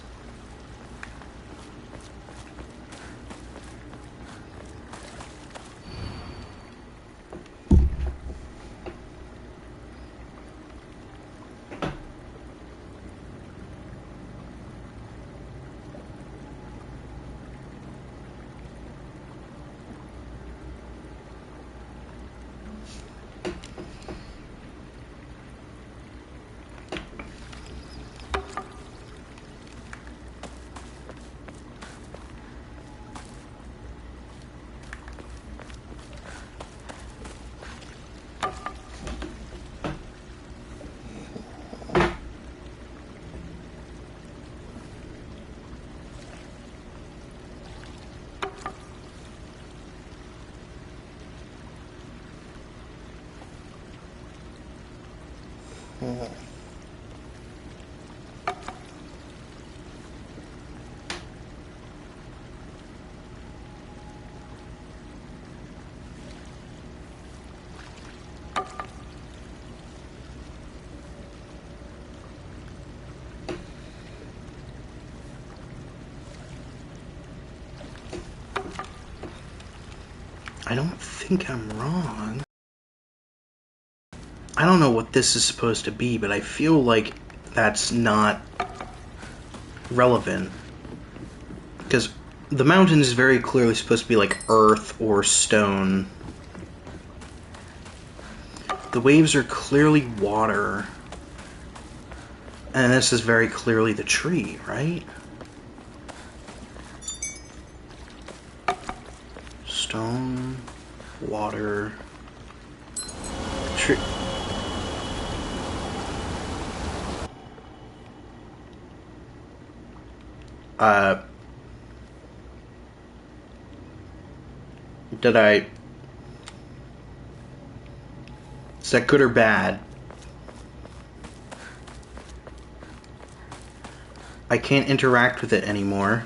I don't think I'm wrong. I don't know what this is supposed to be, but I feel like that's not relevant. Because the mountain is very clearly supposed to be like earth or stone. The waves are clearly water. And this is very clearly the tree, right? Stone, water, tree. Did I... Is that good or bad? I can't interact with it anymore.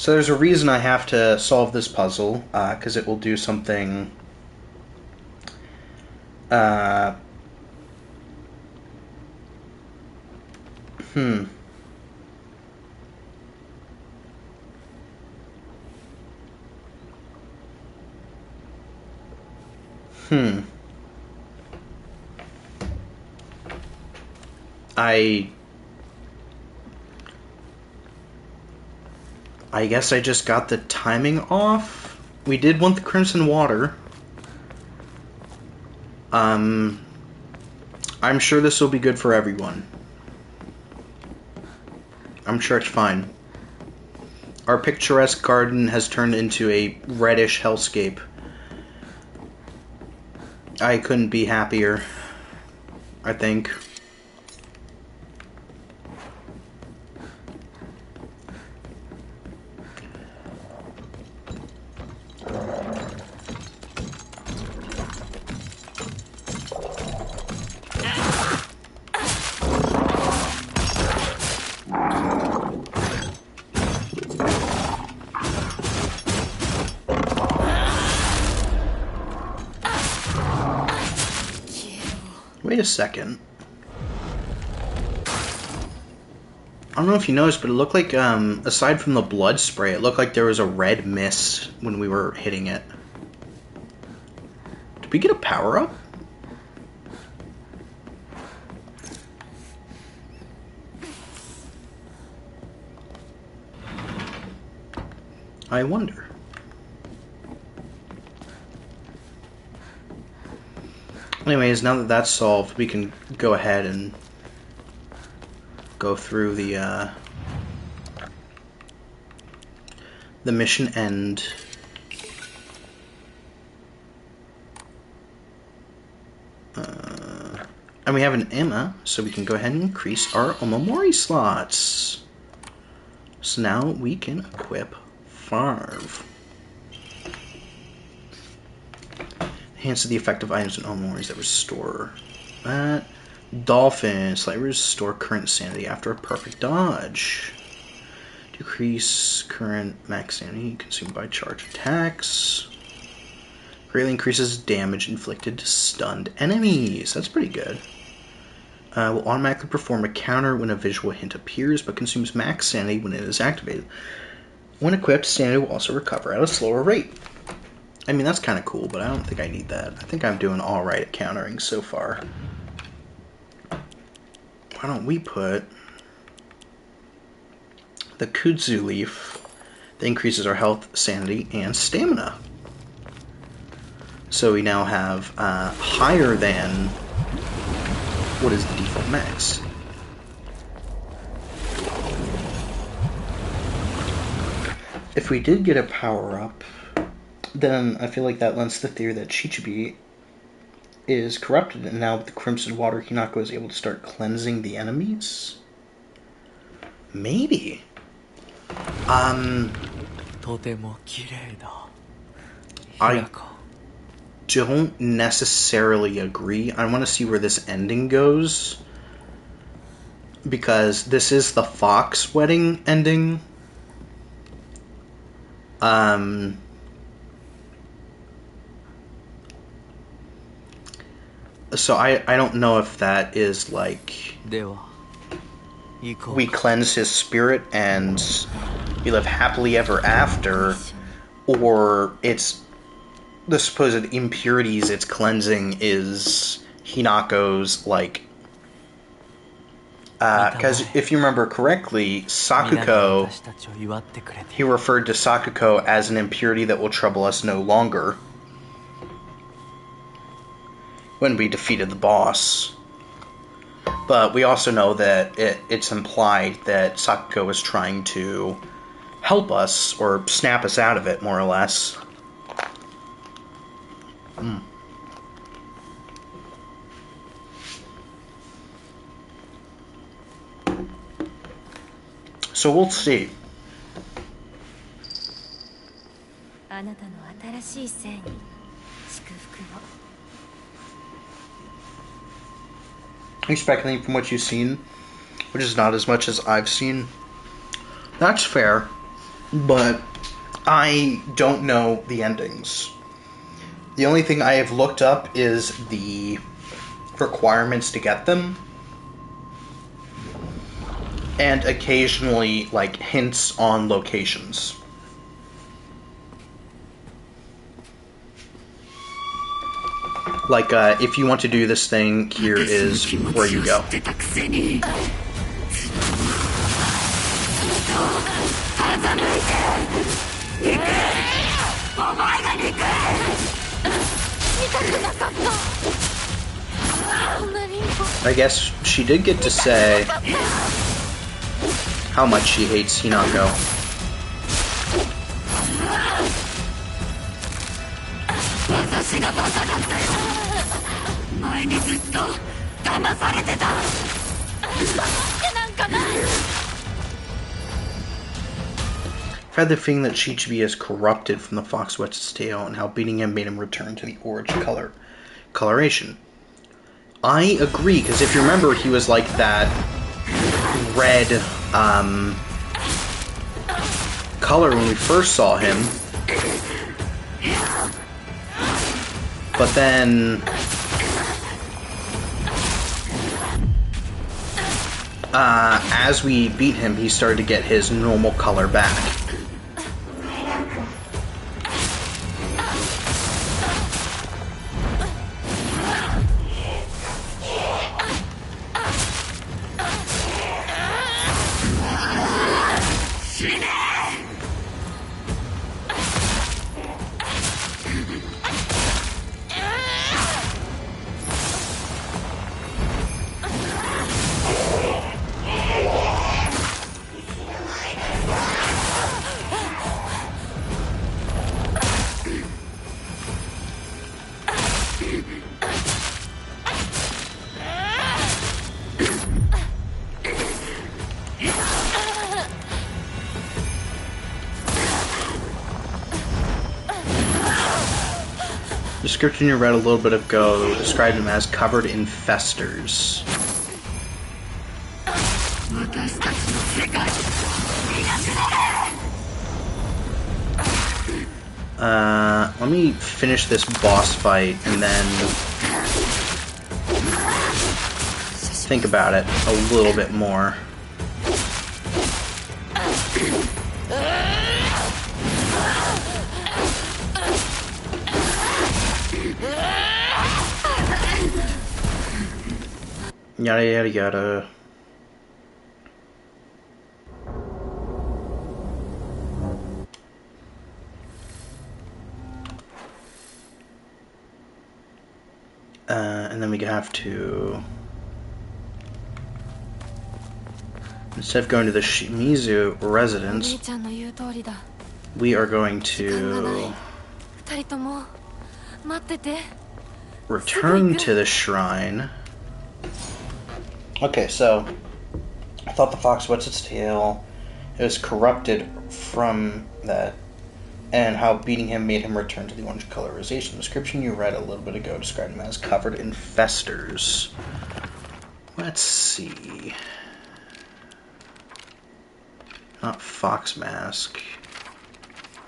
So there's a reason I have to solve this puzzle, because it will do something... I guess I just got the timing off. We did want the Crimson Water. I'm sure this will be good for everyone. I'm sure it's fine. Our picturesque garden has turned into a reddish hellscape. I couldn't be happier, I think. Wait a second. I don't know if you noticed, but it looked like, aside from the blood spray, it looked like there was a red mist when we were hitting it. Did we get a power-up? I wonder. Anyways, now that that's solved, we can go ahead and go through the mission end. And we have an Emma, so we can go ahead and increase our Omamori slots. So now we can equip Farv. Enhance the effect of items and Omomoris that restore that. Dolphin, slightly restore current sanity after a perfect dodge. Decrease current max sanity consumed by charge attacks. Greatly increases damage inflicted to stunned enemies. That's pretty good. Will automatically perform a counter when a visual hint appears, but consumes max sanity when it is activated. When equipped, sanity will also recover at a slower rate. I mean, that's kind of cool, but I don't think I need that. I think I'm doing alright at countering so far. Why don't we put the Kudzu leaf that increases our health, sanity, and stamina. So we now have higher than what is the default max. If we did get a power-up, then I feel like that lends the theory that Chichibi is corrupted, and now with the Crimson Water, Hinako is able to start cleansing the enemies? Maybe. I don't necessarily agree. I want to see where this ending goes, because this is the Fox wedding ending. So I don't know if that is like we cleanse his spirit and we live happily ever after, or it's the supposed impurities it's cleansing is Hinako's, like, because if you remember correctly, Sakuko, he referred to Sakuko as an impurity that will trouble us no longer when we defeated the boss. But we also know that it's implied that Sakuko was trying to help us, or snap us out of it, more or less. So we'll see. Are you speculating from what you've seen, which is not as much as I've seen? That's fair. but I don't know the endings. The only thing I have looked up is the requirements to get them, and occasionally, like, hints on locations. Like, if you want to do this thing, here is where you go. I guess she did get to say how much she hates Hinako. I've had the feeling that Shichibi is corrupted from the fox wets its tail, and how beating him made him return to the orange coloration. I agree, because if you remember, he was like that red color when we first saw him. But then as we beat him, he started to get his normal color back. The description you read a little bit ago described him as covered in festers. Let me finish this boss fight and then think about it a little bit more. Yada yada yada. And then we have to, instead of going to the Shimizu residence, we are going to return to the shrine. Okay, so I thought the fox wets its tail. It was corrupted from that, and how beating him made him return to the orange colorization. The description you read a little bit ago described him as covered in festers. Let's see. Not fox mask.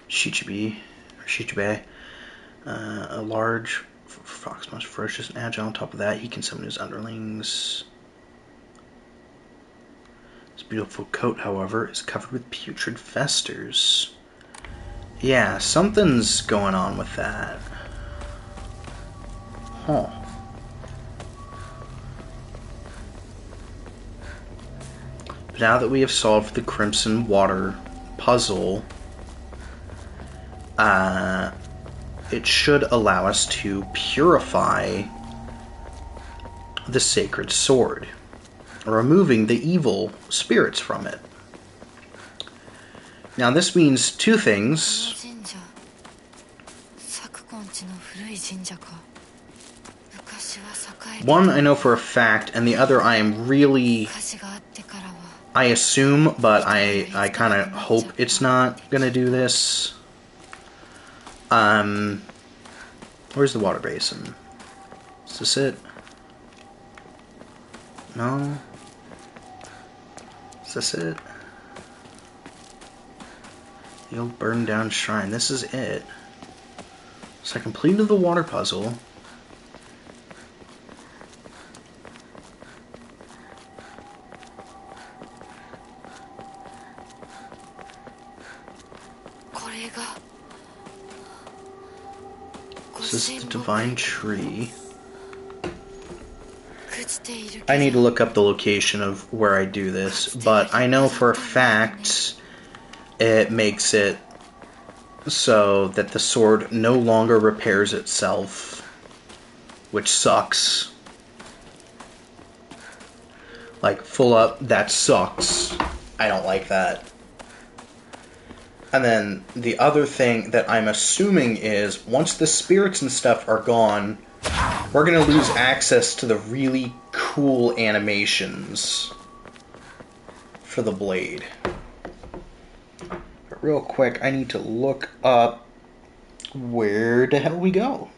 Shichibi, or Shichibe. A large fox mask, ferocious and agile. On top of that, he can summon his underlings. His beautiful coat, however, is covered with putrid festers. Yeah, something's going on with that. Huh. But now that we have solved the Crimson Water puzzle, it should allow us to purify the sacred sword, removing the evil spirits from it. Now this means two things. One I know for a fact, and the other I am really, I assume, but I kind of hope it's not gonna do this. Where's the water basin? Is this it? No? Is this it? The old burned down shrine. This is it. So I completed the water puzzle. This is the divine tree. I need to look up the location of where I do this, but I know for a fact it makes it so that the sword no longer repairs itself, which sucks. Like, full up, that sucks. I don't like that. And then the other thing that I'm assuming is, once the spirits and stuff are gone, we're going to lose access to the really cool animations for the blade. But real quick, I need to look up where the hell we go.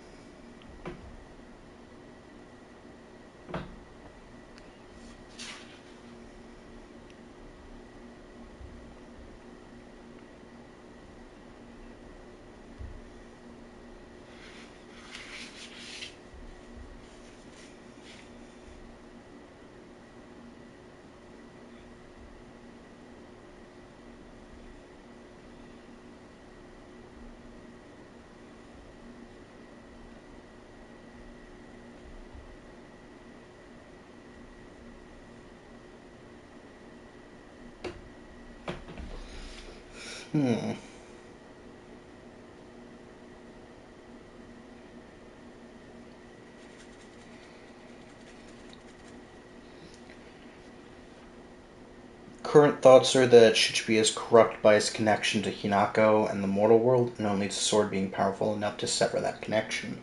Current thoughts are that Shichibi is corrupt by his connection to Hinako and the mortal world, and only the sword being powerful enough to sever that connection.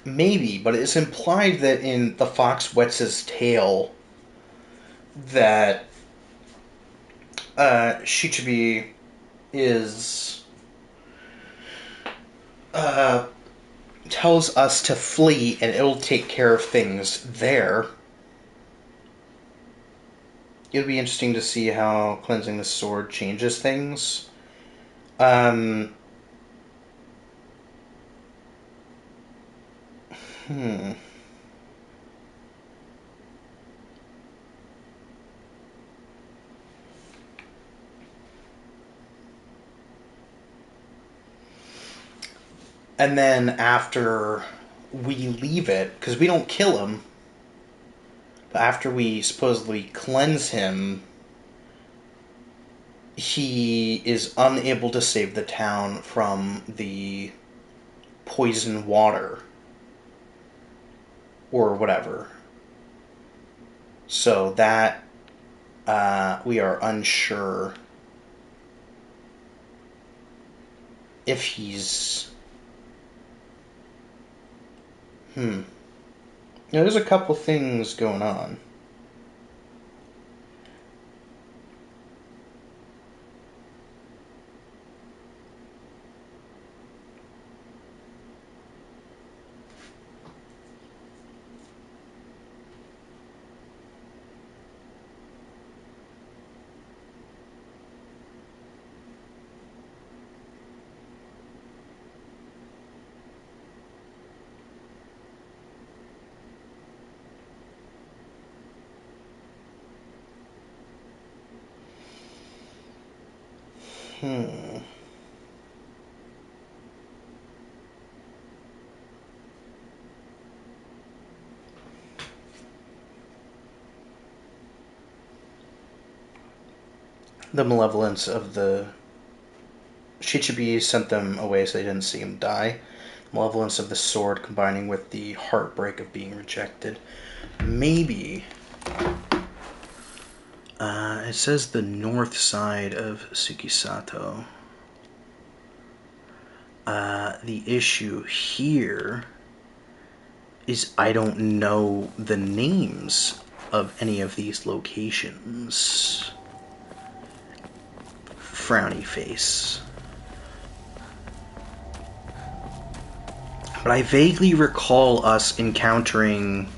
Maybe, but it's implied that in The Fox Wets His Tail that Shichibi is tells us to flee and it'll take care of things there. It'll be interesting to see how cleansing the sword changes things. And then after we leave it, because we don't kill him, but after we supposedly cleanse him, he is unable to save the town from the poison water. Or whatever. So that, we are unsure if he's... Now, there's a couple things going on. The malevolence of the... Shichibi sent them away so they didn't see him die. Malevolence of the sword combining with the heartbreak of being rejected. Maybe... it says the north side of Tsukisato. The issue here is I don't know the names of any of these locations. Frowny face. But I vaguely recall us encountering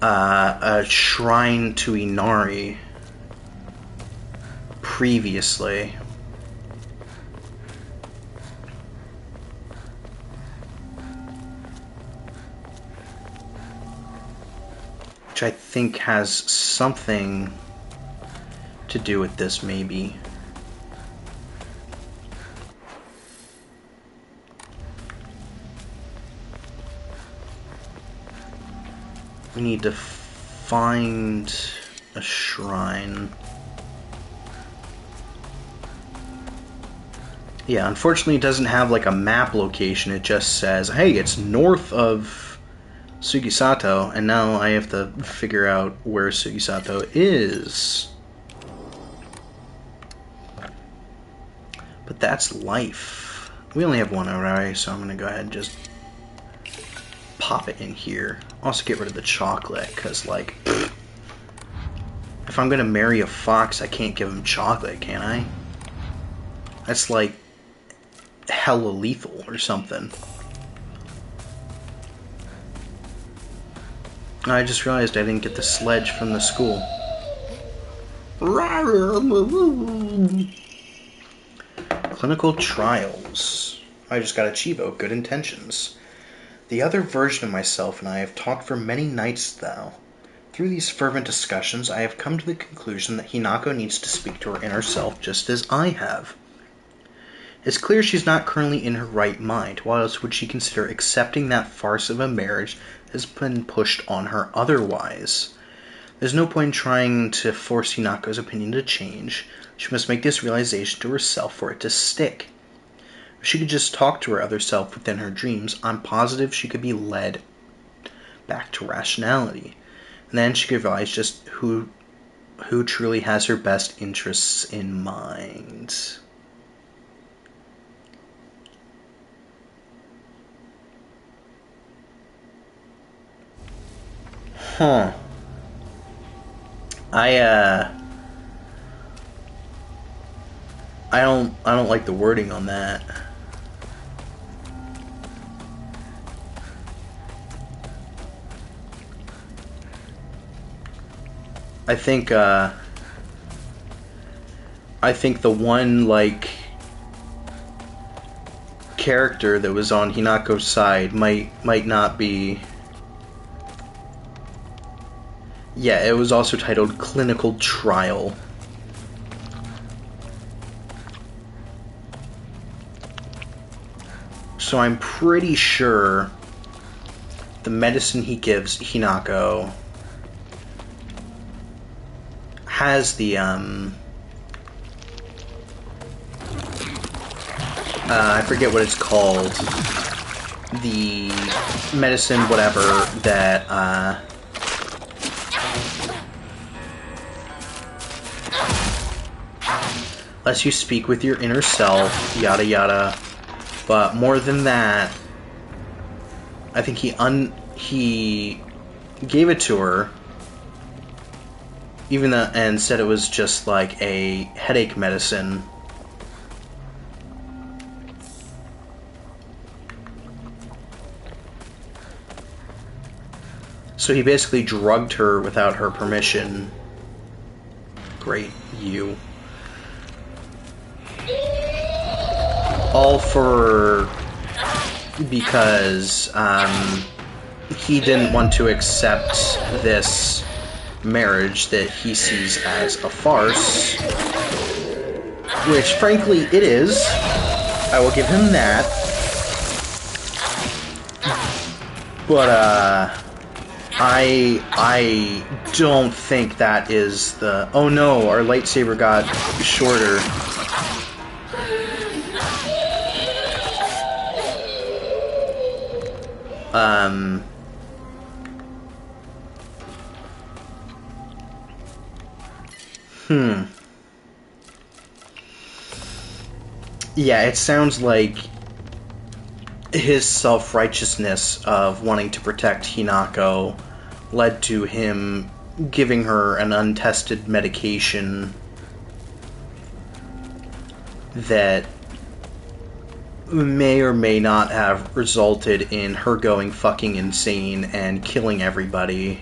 a shrine to Inari previously. which I think has something to do with this, maybe. We need to find a shrine. Yeah, unfortunately it doesn't have like a map location. It just says, hey, it's north of Sugisato, and now I have to figure out where Sugisato is. But that's life. We only have one array, so I'm gonna go ahead and just pop it in here. Also get rid of the chocolate, because, like, if I'm gonna marry a fox, I can't give him chocolate, can I? That's, like, hella lethal or something. I just realized I didn't get the sledge from the school. Clinical trials. I just got a Chivo, good intentions. The other version of myself and I have talked for many nights now. Through these fervent discussions, I have come to the conclusion that Hinako needs to speak to her inner self just as I have. It's clear she's not currently in her right mind. Why else would she consider accepting that farce of a marriage that has been pushed on her otherwise? There's no point in trying to force Hinako's opinion to change. She must make this realization to herself for it to stick. If she could just talk to her other self within her dreams, I'm positive she could be led back to rationality. And then she could realize just who truly has her best interests in mind. Huh. I don't like the wording on that. I think the one, like, character that was on Hinako's side might not be. Yeah, it was also titled Clinical Trial. So I'm pretty sure the medicine he gives Hinako has the, I forget what it's called. The medicine, whatever, that, lets you speak with your inner self, yada yada. But more than that, I think he gave it to her, even though, and said it was just like a headache medicine. So he basically drugged her without her permission. Great, you. All for because he didn't want to accept this marriage that he sees as a farce, which frankly it is. I will give him that. But I don't think that is the. Oh no, our lightsaber got shorter. Yeah, it sounds like his self-righteousness of wanting to protect Hinako led to him giving her an untested medication that may or may not have resulted in her going fucking insane and killing everybody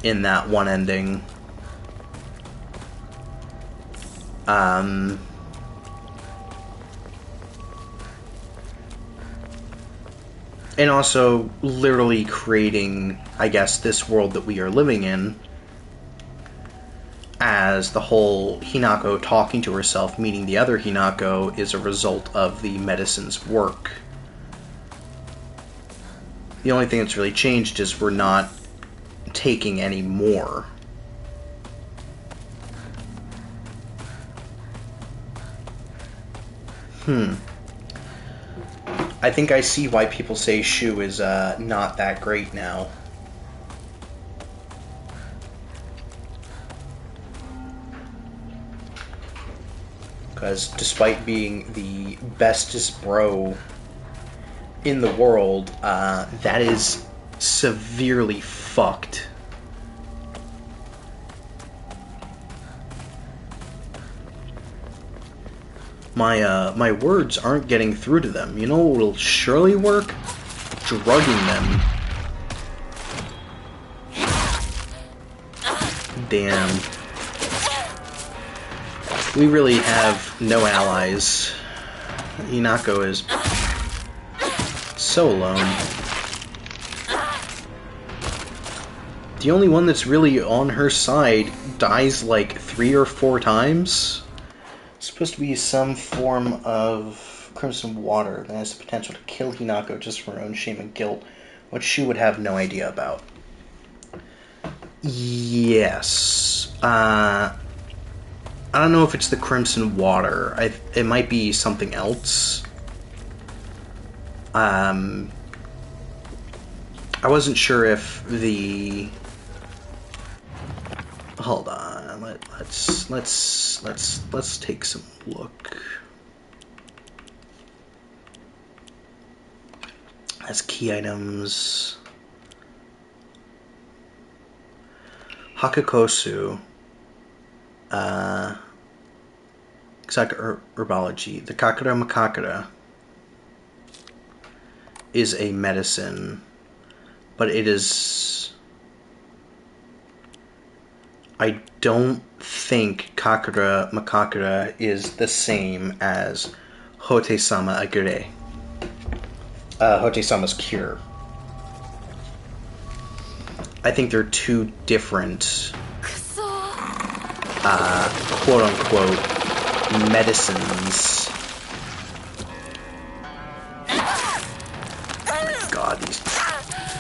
in that one ending. And also literally creating, I guess, this world that we are living in, as the whole Hinako talking to herself, meeting the other Hinako, is a result of the medicine's work. The only thing that's really changed is we're not taking any more. I think I see why people say Shu is not that great now. Because despite being the bestest bro in the world, that is severely fucked. My words aren't getting through to them. You know what will surely work? Drugging them. Damn. We really have no allies. Hinako is so alone. The only one that's really on her side dies like 3 or 4 times. It's supposed to be some form of crimson water that has the potential to kill Hinako just for her own shame and guilt, which she would have no idea about. Yes. I don't know if it's the crimson water. It might be something else. I wasn't sure if the... Hold on. Let's take some look. That's key items. Hakakosu. Exact herbology. The Kakura Makakura is a medicine, but it is... I don't think Kakura Makakura is the same as Hote-sama Agure. Hote-sama's cure. I think they're two different, quote-unquote, medicines. God, these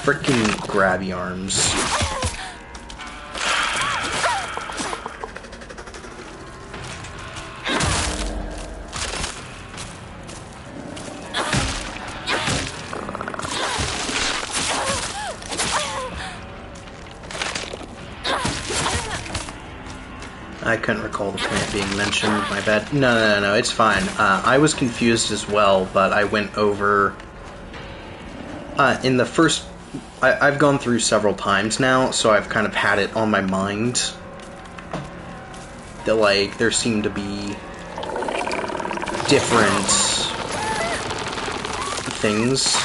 freaking grabby arms. I couldn't recall the plant being mentioned, my bad. No, it's fine. I was confused as well, but I went over... in the first... I've gone through several times now, so I've kind of had it on my mind. That, like, there seemed to be different things.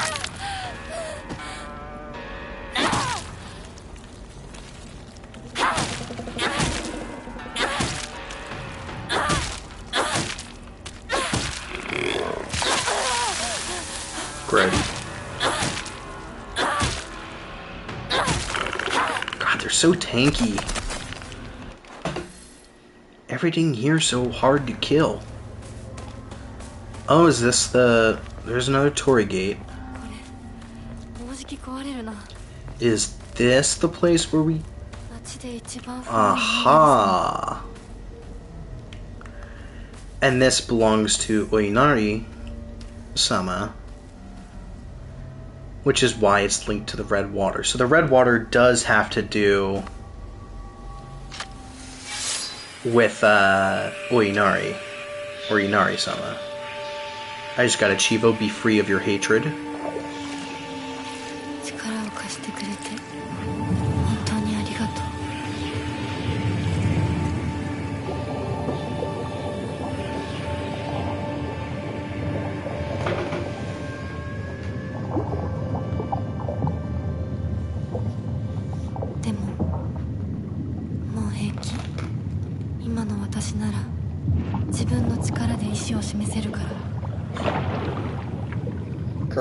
God, they're so tanky. Everything here so hard to kill. Oh, is this the... There's another Torii gate. Is this the place where we... Aha! And this belongs to Oinari-sama, which is why it's linked to the red water. So the red water does have to do with Oinari, or Inari-sama. I just got a Chivo, be free of your hatred.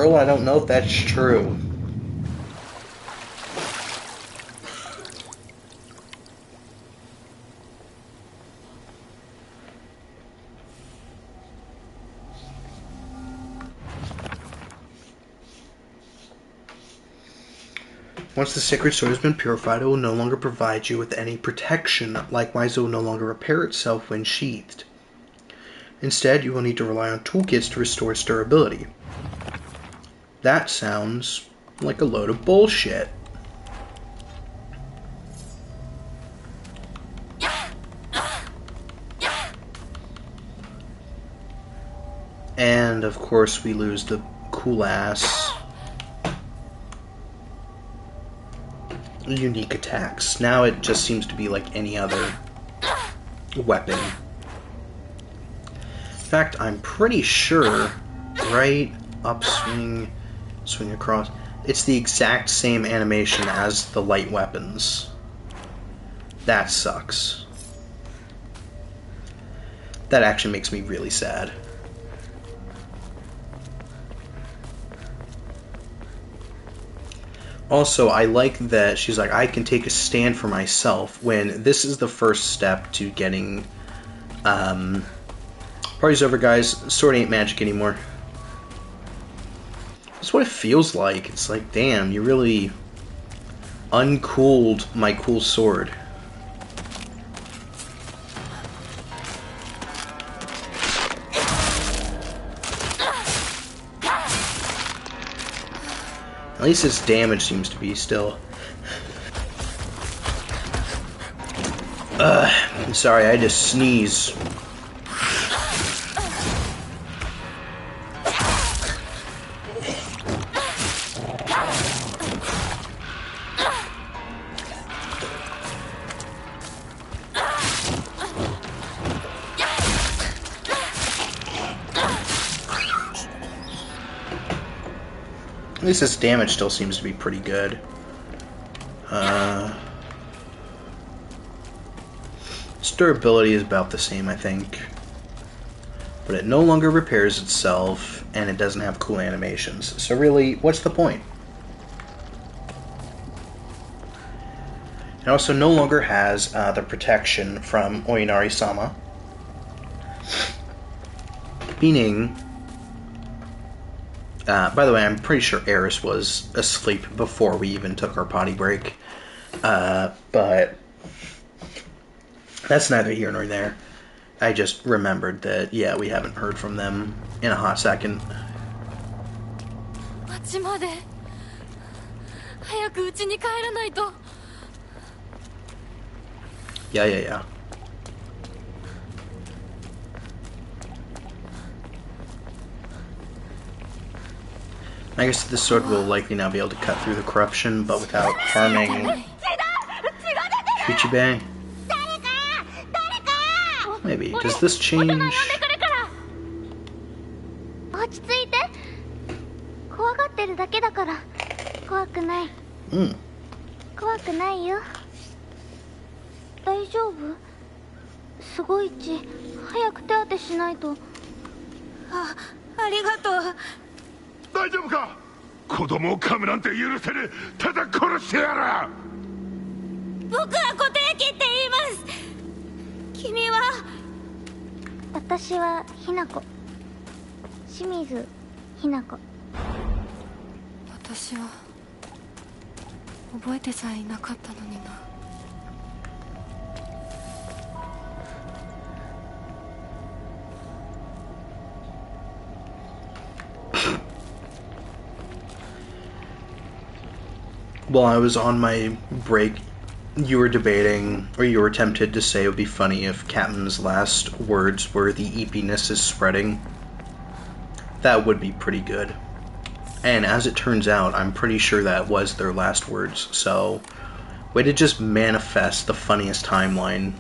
Earl, I don't know if that's true. Once the sacred sword has been purified, it will no longer provide you with any protection. Likewise, it will no longer repair itself when sheathed. Instead, you will need to rely on toolkits to restore its durability. That sounds like a load of bullshit. And, of course, we lose the cool-ass unique attacks. Now it just seems to be like any other weapon. In fact, I'm pretty sure right upswing, swing across, it's the exact same animation as the light weapons. That sucks. That actually makes me really sad. Also, I like that she's like, I can take a stand for myself, when this is the first step to getting... party's over, guys. Sword ain't magic anymore. That's what it feels like. It's like, damn, you really uncooled my cool sword. At least its damage seems to be still. I'm sorry, I had to sneeze. At least its damage still seems to be pretty good. Its durability is about the same, I think. But it no longer repairs itself, and it doesn't have cool animations. So really, what's the point? It also no longer has the protection from Oinari-sama. Meaning... by the way, I'm pretty sure Eris was asleep before we even took our potty break. But that's neither here nor there. I just remembered that, yeah, we haven't heard from them in a hot second. Yeah. I guess this sword will likely now be able to cut through the corruption, but without harming Shichibe. Maybe. Does this change? While I was on my break, you were debating, or you were tempted to say it would be funny if Captain's last words were "the eepiness is spreading." That would be pretty good. And as it turns out, I'm pretty sure that was their last words, so way to just manifest the funniest timeline,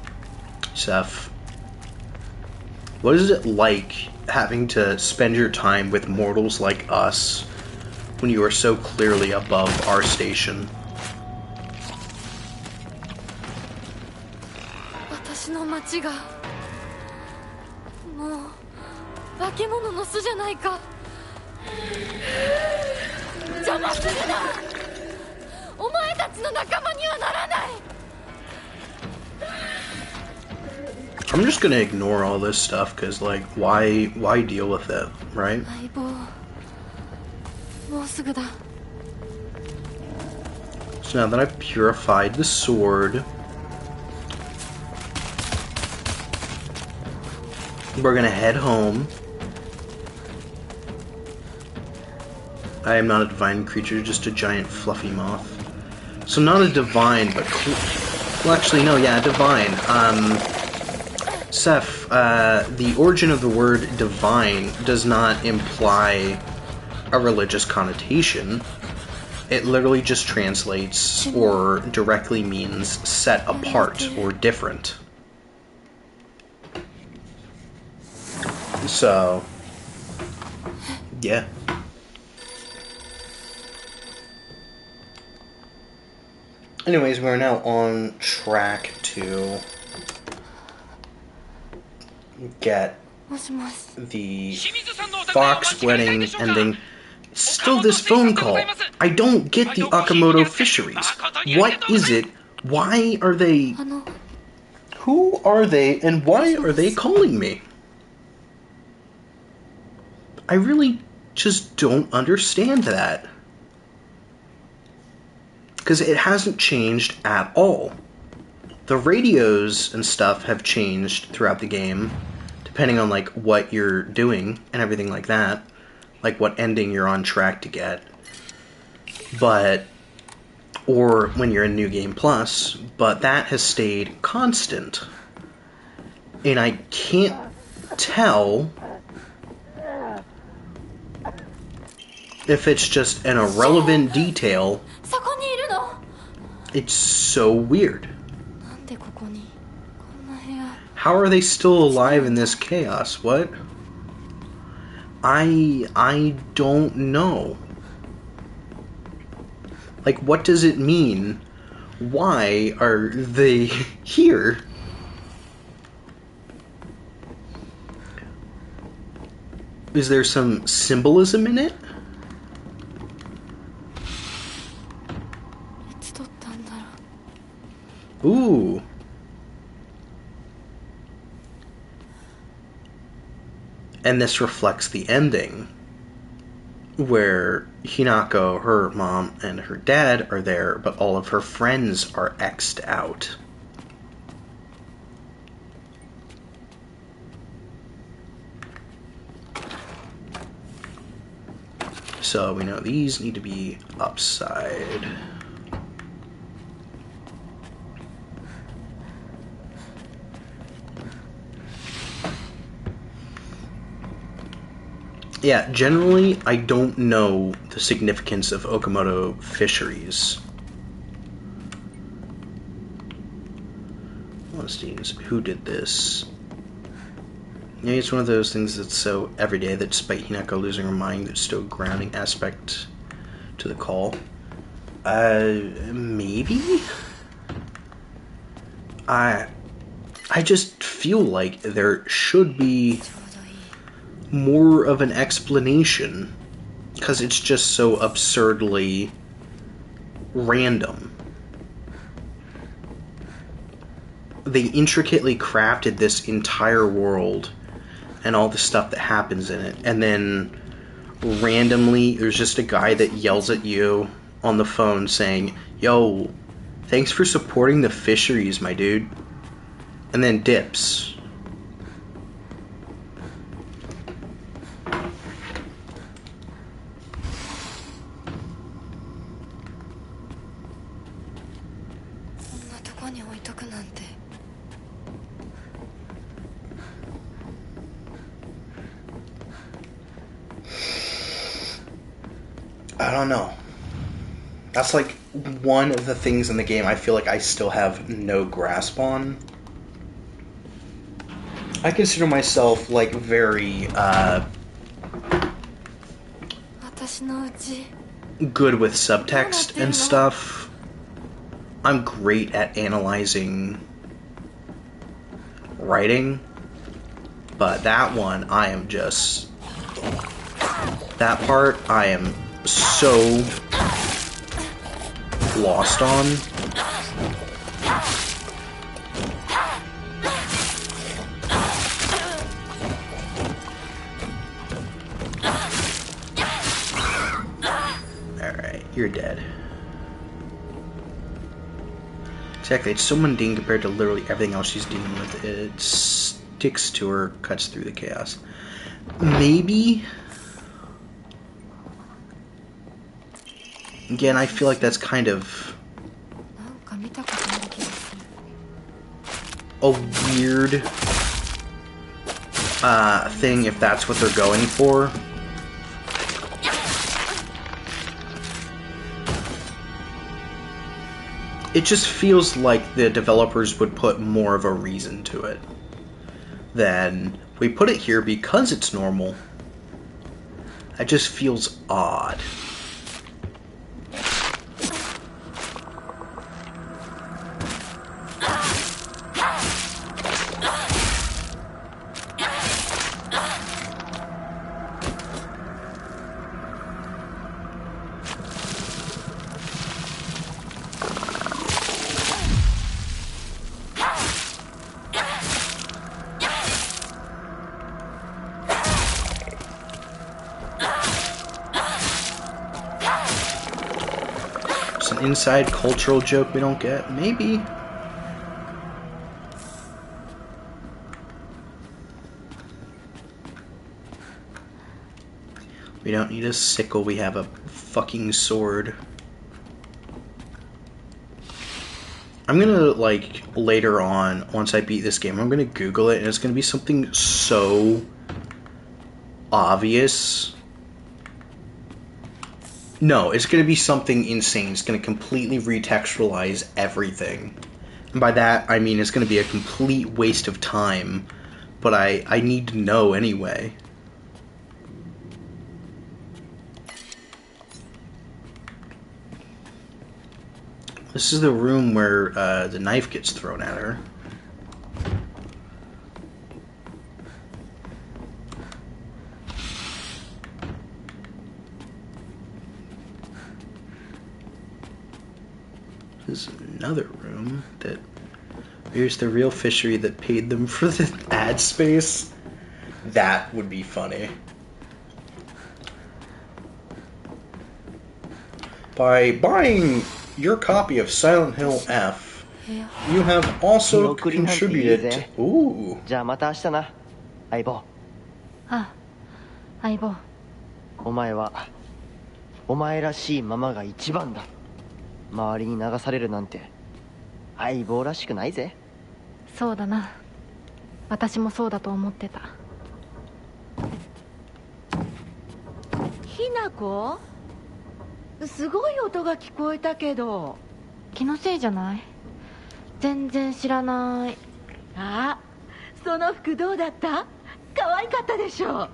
Seth. What is it like having to spend your time with mortals like us when you are so clearly above our station? 邪魔するな。お前たちの仲間にはならない。 I'm just gonna ignore all this stuff because, like, why deal with it, right? 相棒、もうすぐだ。 So now that I've purified the sword, we're gonna head home. I am not a divine creature, just a giant fluffy moth. So not a divine, but well, actually, no, yeah, divine. Seth, the origin of the word divine does not imply a religious connotation. It literally just translates or directly means set apart or different. So, yeah. Anyways, we're now on track to get the Fox wedding ending. Still this phone call. I don't get the Okamoto fisheries. What is it? Why are they... Who are they and why are they calling me? I really just don't understand that. Because it hasn't changed at all. The radios and stuff have changed throughout the game, depending on, like, what you're doing and everything like that. Like, what ending you're on track to get. But, or when you're in New Game Plus, but that has stayed constant. And I can't tell if it's just an irrelevant detail. It's so weird. How are they still alive in this chaos? What? I don't know. Like, what does it mean? Why are they here? Is there some symbolism in it? Ooh. And this reflects the ending, where Hinako, her mom, and her dad are there, but all of her friends are X'd out. So we know these need to be upside. Yeah, generally, I don't know the significance of Okamoto fisheries. Honestines, who did this? Yeah, it's one of those things that's so everyday that despite Hinako losing her mind, there's still a grounding aspect to the call. Maybe? I just feel like there should be more of an explanation, because it's just so absurdly random. They intricately crafted this entire world and all the stuff that happens in it, and then randomly there's just a guy that yells at you on the phone saying, "Yo, thanks for supporting the fisheries, my dude," and then dips. I don't know. That's like one of the things in the game I feel like I still have no grasp on. I consider myself like very good with subtext and stuff. I'm great at analyzing writing, but that one I am just That part I am so lost on. Alright, you're dead. Exactly, it's so mundane compared to literally everything else she's dealing with. It sticks to her, cuts through the chaos. Maybe... Again, I feel like that's kind of a weird thing if that's what they're going for. It just feels like the developers would put more of a reason to it than we put it here because it's normal. It just feels odd. Inside cultural joke we don't get? Maybe. We don't need a sickle, we have a fucking sword. I'm gonna, like, later on, once I beat this game, I'm gonna Google it, and it's gonna be something so obvious. No, it's going to be something insane. It's going to completely retextualize everything. And by that, I mean it's going to be a complete waste of time. But I need to know anyway. This is the room where the knife gets thrown at her. There's another room that... Here's the real fishery that paid them for the ad space. That would be funny. By buying your copy of Silent Hill F, you have also contributed to... Ooh. じゃあまた明日な、相棒。あ、相棒。お前はお前らしいままが一番だ。周りに流されるなんて相棒らしくないぜ。そうだな。私もそうだと思ってた。ひなこ？すごい音が聞こえたけど。気のせいじゃない？全然知らない。あ、その服どうだった？可愛かったでしょ。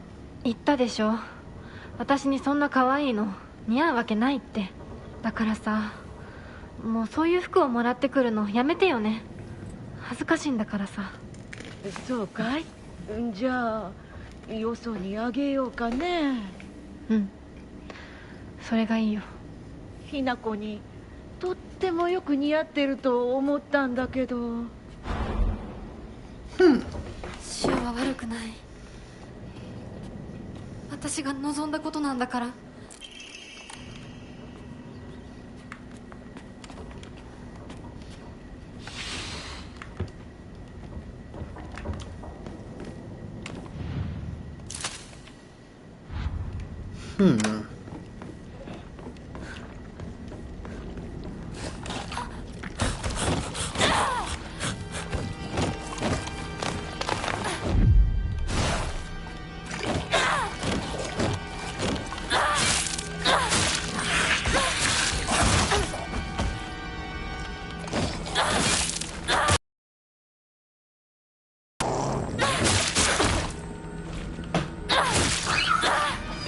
言ったでしょ。私にそんな可愛いの似合うわけないって。だからさ、もうそういう服をもらってくるのやめてよね。恥ずかしいんだからさ。そうかい？じゃあよそにあげようかね。うん、それがいいよ。ひなこにとってもよく似合ってると思ったんだけど。シオは悪くない。私が望んだことなんだから。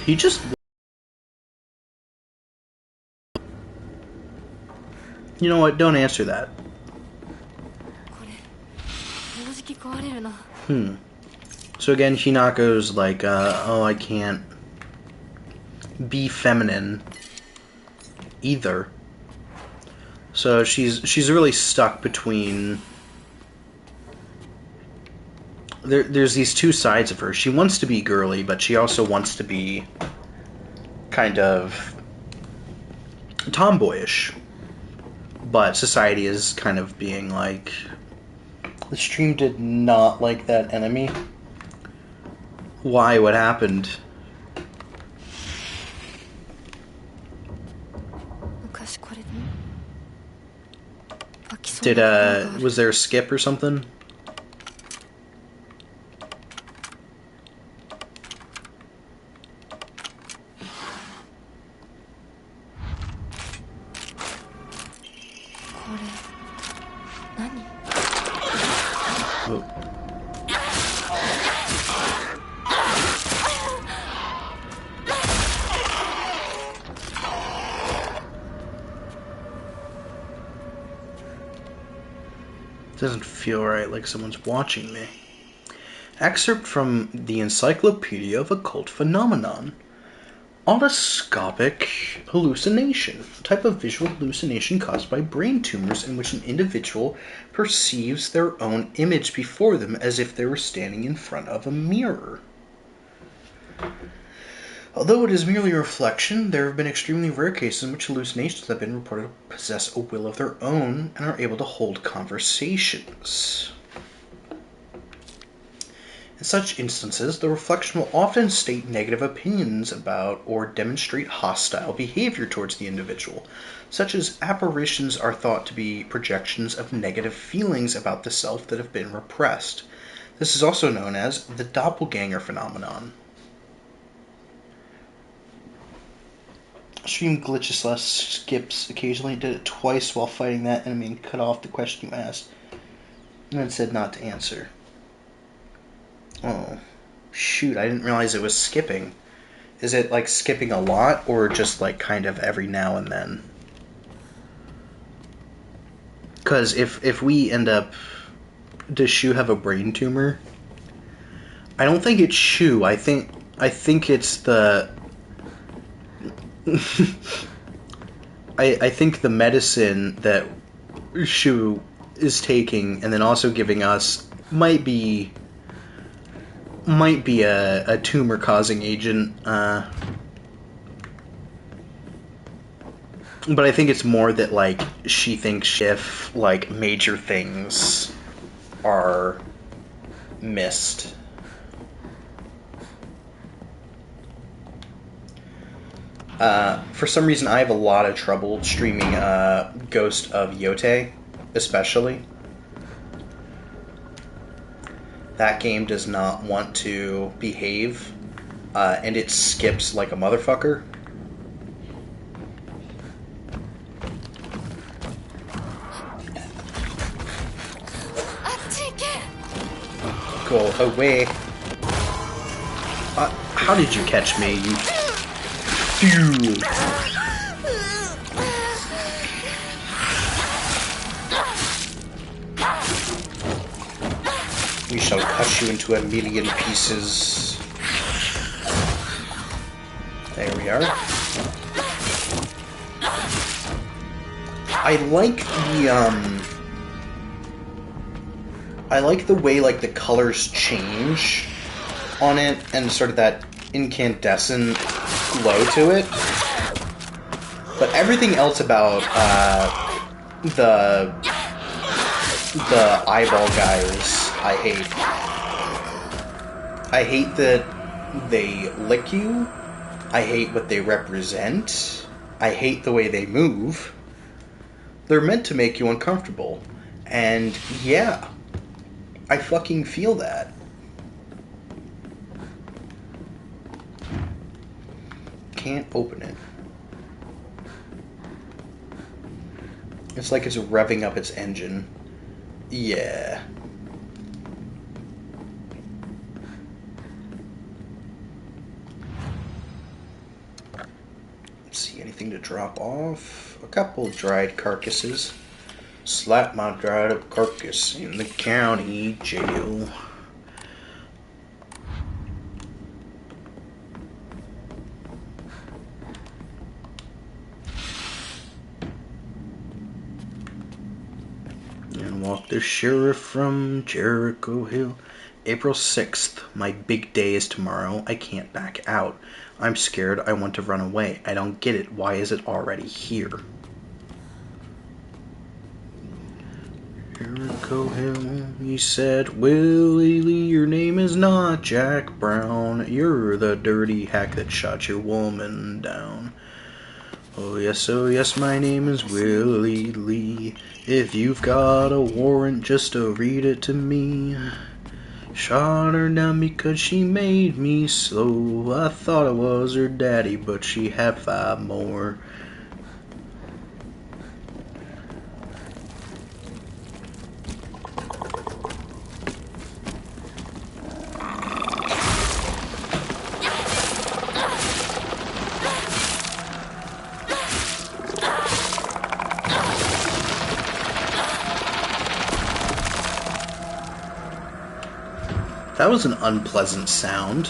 He just... You know what? Don't answer that. So again, Hinako's like, oh, I can't be feminine either. So she's really stuck between... There's these two sides of her. She wants to be girly, but she also wants to be kind of tomboyish. But society is kind of being like, the stream did not like that enemy. Why? What happened? Was there a skip or something? Doesn't feel right, like someone's watching me. Excerpt from the Encyclopedia of Occult Phenomenon. Otoscopic hallucination, a type of visual hallucination caused by brain tumors in which an individual perceives their own image before them as if they were standing in front of a mirror. Although it is merely a reflection, there have been extremely rare cases in which hallucinations have been reported to possess a will of their own and are able to hold conversations. In such instances, the reflection will often state negative opinions about or demonstrate hostile behavior towards the individual, such as apparitions are thought to be projections of negative feelings about the self that have been repressed. This is also known as the doppelganger phenomenon. Stream glitches less skips occasionally. Did it twice while fighting that enemy and cut off the question you asked. And then said not to answer. Oh, shoot, I didn't realize it was skipping. Is it like skipping a lot or just like kind of every now and then? Because if we end up... Does Shu have a brain tumor? I don't think it's Shu. I think it's the... I think the medicine that Shu is taking and then also giving us might be a tumor causing agent, but I think it's more that like she thinks if like major things are missed. For some reason, I have a lot of trouble streaming Ghost of Yotei, especially. That game does not want to behave, and it skips like a motherfucker. Go away. How did you catch me, you... Phew. We shall cut you into a million pieces. There we are. I like the way like the colors change on it and sort of that incandescent glow to it. But everything else about the eyeball guys I hate. I hate that they lick you. I hate what they represent. I hate the way they move. They're meant to make you uncomfortable. And yeah, I fucking feel that. Can't open it. It's like it's revving up its engine. Yeah. Let's see, anything to drop off? A couple dried carcasses. Slap my dried up carcass in the county jail. walk the sheriff from Jericho Hill. April 6th. My big day is tomorrow. I can't back out. I'm scared. I want to run away. I don't get it. Why is it already here? Jericho Hill, he said, Willie Lee, your name is not Jack Brown. You're the dirty hack that shot your woman down. Oh yes, my name is Willie Lee. If you've got a warrant, just read it to me. Shot her down because she made me slow. I thought I was her daddy, but she had 5 more. That was an unpleasant sound.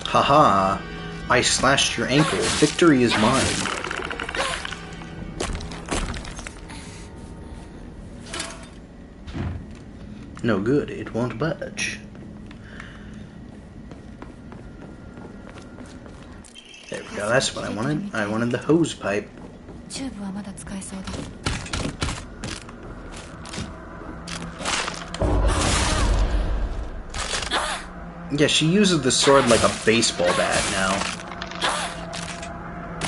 Haha, I slashed your ankle. Victory is mine. No good, it won't budge. There we go, that's what I wanted. I wanted the hose pipe. Yeah, she uses the sword like a baseball bat now.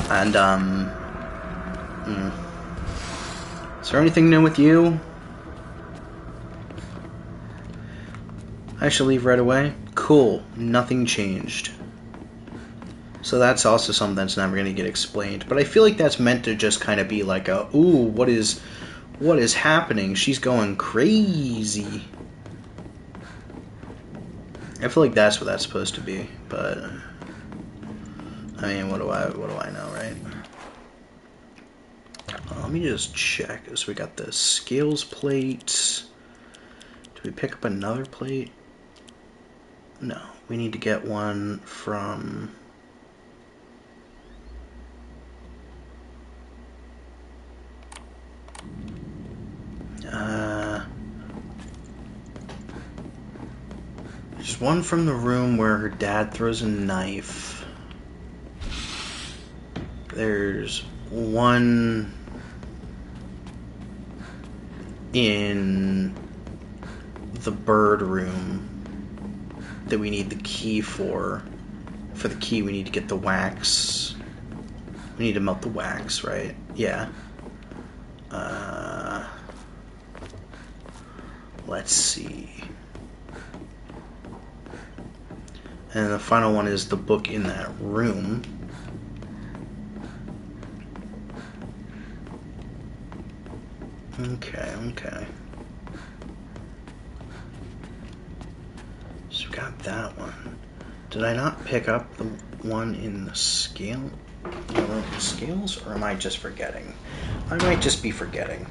And, Is there anything new with you? I shall leave right away. Cool. Nothing changed. So that's also something that's never going to get explained. But I feel like that's meant to just kind of be like a, ooh, what is happening? She's going crazy. I feel like that's what that's supposed to be. But I mean, what do I know, right? Let me just check. So we got the scales plates. Do we pick up another plate? No, we need to get one from... There's one from the room where her dad throws a knife. There's one in the bird room that we need the key for. For the key, we need to get the wax. We need to melt the wax, right? Yeah. Let's see. And the final one is the book in that room. Okay. So we got that one. Did I not pick up the one in the scale? The scales? Or am I just forgetting? I might just be forgetting.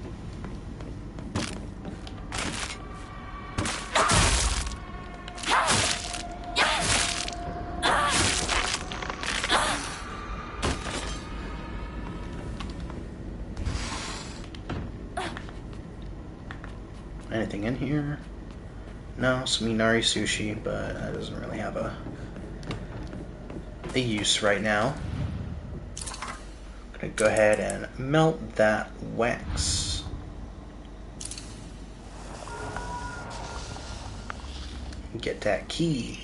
Anything in here? No, some Inari sushi, but that doesn't really have a use right now. I'm gonna go ahead and melt that wax. Get that key.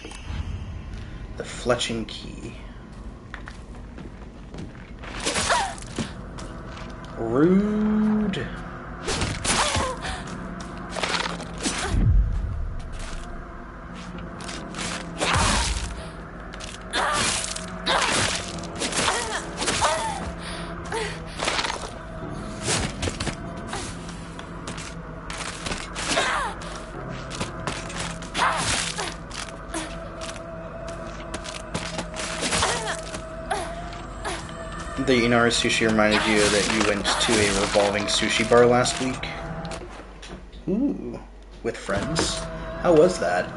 The fletching key. Rude. The Inari sushi reminded you that you went to a revolving sushi bar last week? Ooh, with friends. How was that?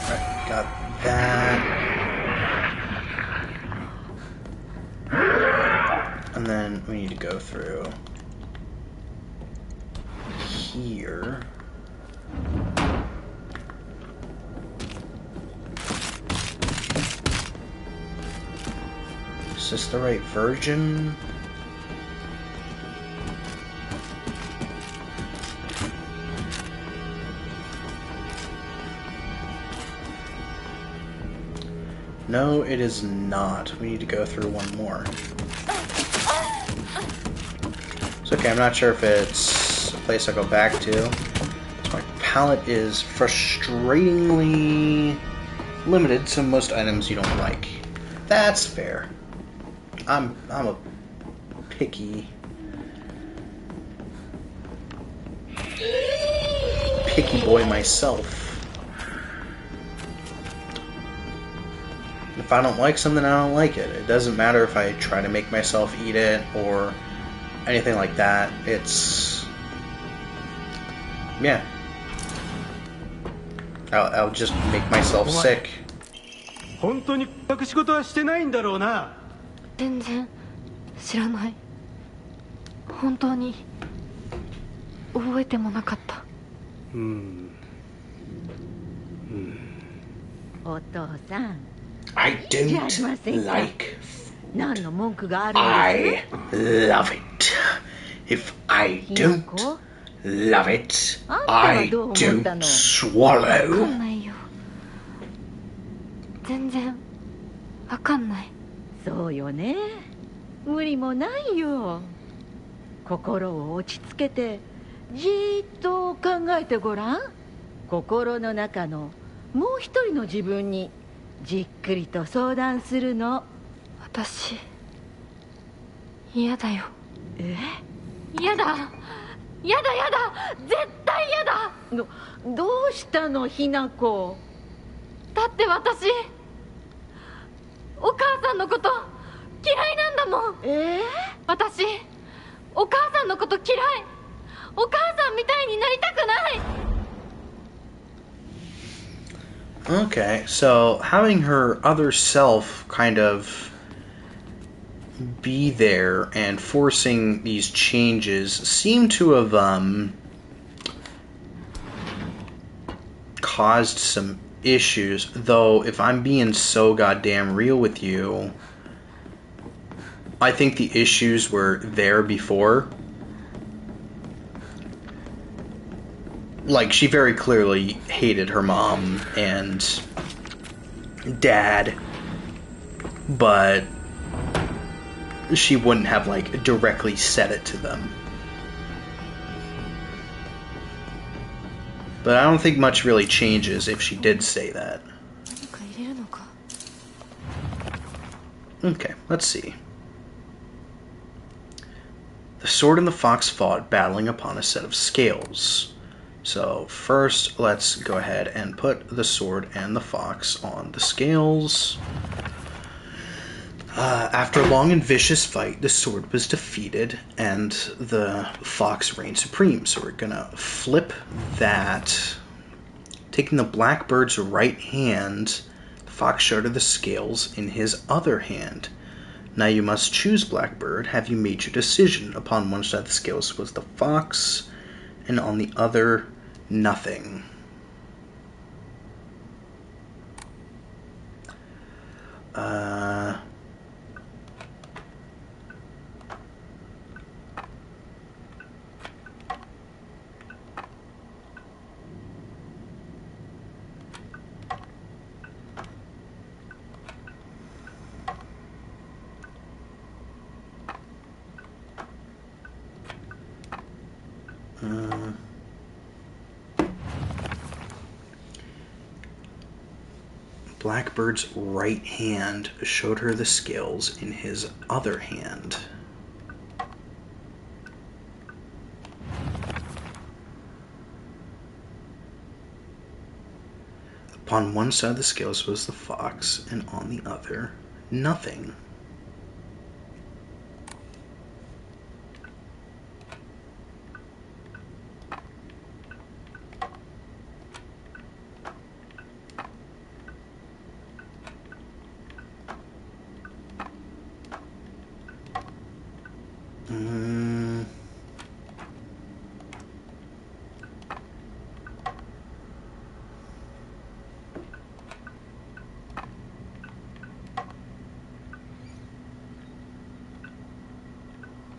Alright, got that. And then we need to go through here. Is this the right version? No, it is not. We need to go through one more. It's okay, I'm not sure if it's a place I'll go back to. So my palette is frustratingly limited to most items you don't like. That's fair. I'm a picky boy myself. If I don't like something, I don't like it. It doesn't matter if I try to make myself eat it or anything like that. It's... yeah. I'll just make myself sick. 本当に隠し事はしてないんだろうな。全然知らない。本当に覚えてもなかった。お父さん。 I don't like. 何の文句があるん I love it. If I don't love it, I don't わか swallow. んないよ。全然わかんない。そうよね。無理もないよ。心を落ち着けてじーっと考えてごらん。心の中のもう一人の自分にじっくりと相談するの。私嫌だよ。え？嫌だ。嫌だ嫌だ。絶対嫌だ。どうしたの、ひな子。だって私お母さんのこと嫌いなんだもん。私お母さんのこと嫌い。お母さんみたいになりたくない。 Okay, so having her other self kind of be there and forcing these changes seem to have caused some issues, though if I'm being so goddamn real with you, I think the issues were there before. Like, she very clearly hated her mom and dad, but she wouldn't have, like, directly said it to them. But I don't think much really changes if she did say that. Okay, let's see. The sword and the fox fought, battling upon a set of scales. So first, let's go ahead and put the sword and the fox on the scales. After a long and vicious fight, the sword was defeated and the fox reigned supreme. So we're gonna flip that. Taking the blackbird's right hand, the fox showed her the scales in his other hand. Now you must choose, Blackbird. Have you made your decision? Upon one side of the scales was the fox, and on the other, nothing. Blackbird's right hand showed her the scales in his other hand. Upon one side of the scales was the fox, and on the other, nothing.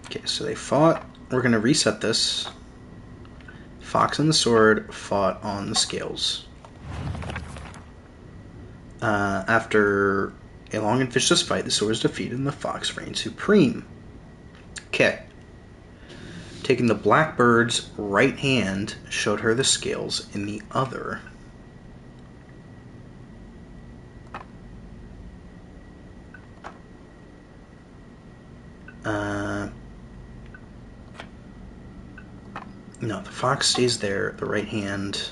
Okay, so they fought. We're going to reset this. Fox and the sword fought on the scales. After a long and vicious fight, the sword was defeated and the fox reigned supreme. Okay. Taking the Blackbird's right hand showed her the scales in the other. No, the fox stays there, the right hand.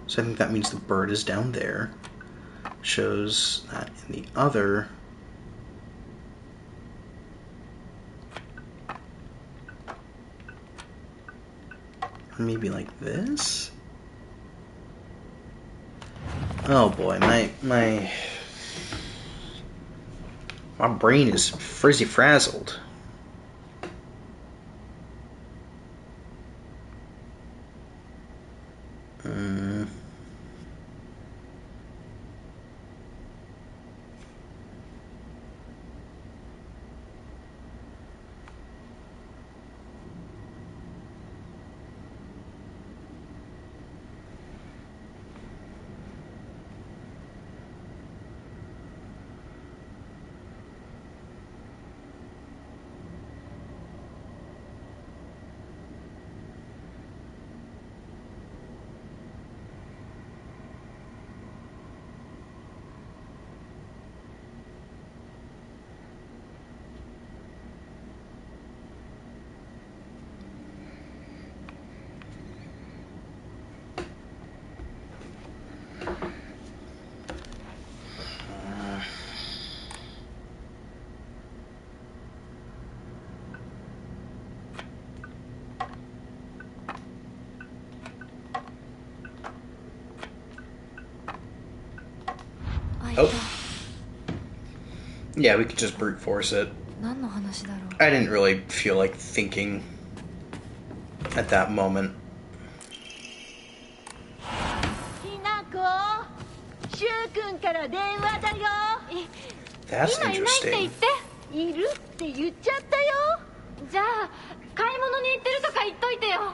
So I think that means the bird is down there. Shows that in the other. Maybe like this? Oh boy, my brain is frizzy frazzled. Oh. Yeah, we could just brute force it. I didn't really feel like thinking at that moment. That's interesting. いるって言っちゃったよ。じゃあ買い物に行ってるとか言っといてよ。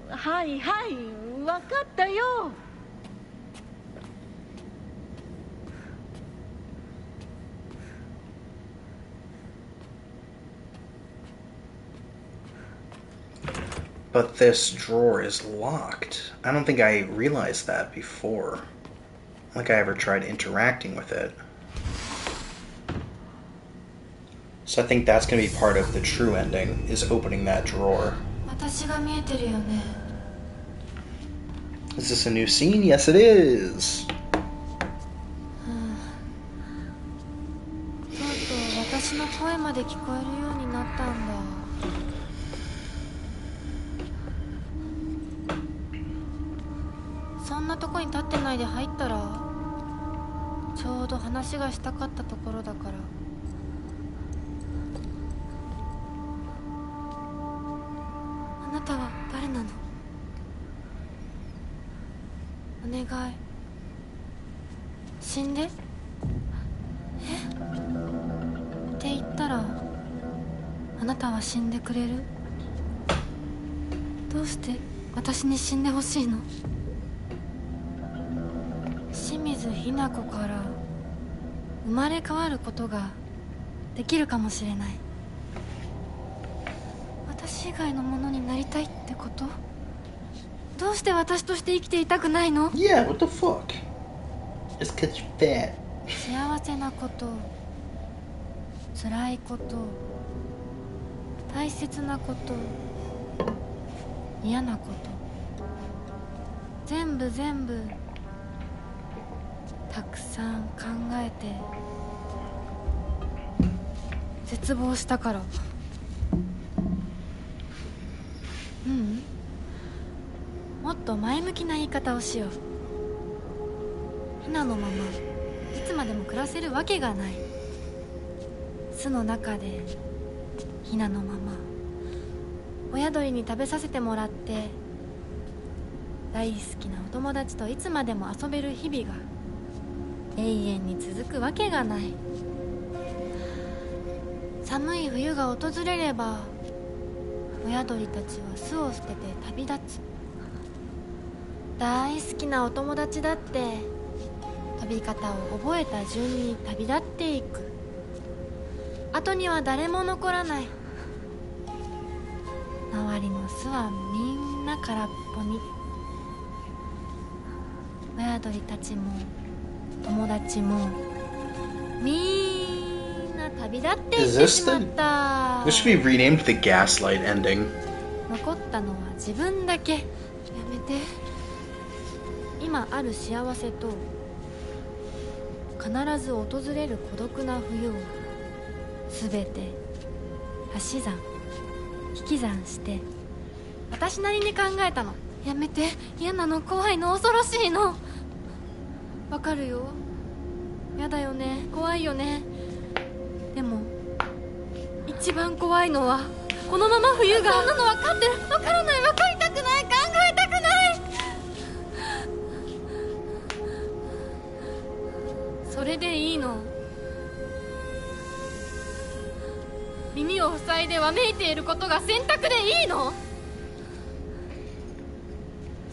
はいはい、分かったよ。But this drawer is locked. I don't think I realized that before. Like I ever tried interacting with it. So I think that's going to be part of the true ending, is opening that drawer. Is this a new scene? Yes, it is. Yeah, what the fuck? Just cause you're fat. 幸せなこと、辛いこと、大切なこと、嫌なこと、全部たくさん考えて絶望したから。もっと前向きな言い方をしよう。ヒナのままいつまでも暮らせるわけがない。巣の中でヒナのまま親鳥に食べさせてもらって、大好きなお友達といつまでも遊べる日々が永遠に続くわけがない。寒い冬が訪れれば親鳥たちは巣を捨てて旅立つ。大好きなお友達だって飛び方を覚えた順に旅立っていく。後には誰も残らない。周りの巣はみんな空っぽに。親鳥たちも友達もみんな旅立っていってしまった。 This should be renamed the Gaslight ending. 残ったのは自分だけ。やめて。今ある幸せと必ず訪れる孤独な冬を全て足し算引き算して私なりに考えたの。やめて。嫌なの、怖いの、恐ろしいの。わかるよ、やだよね、怖いよね。でも一番怖いのはこのまま冬が。そんなの分かってる。分からない、分かりたくない、考えたくない。それでいいの。耳を塞いでわめいていることが選択でいいの。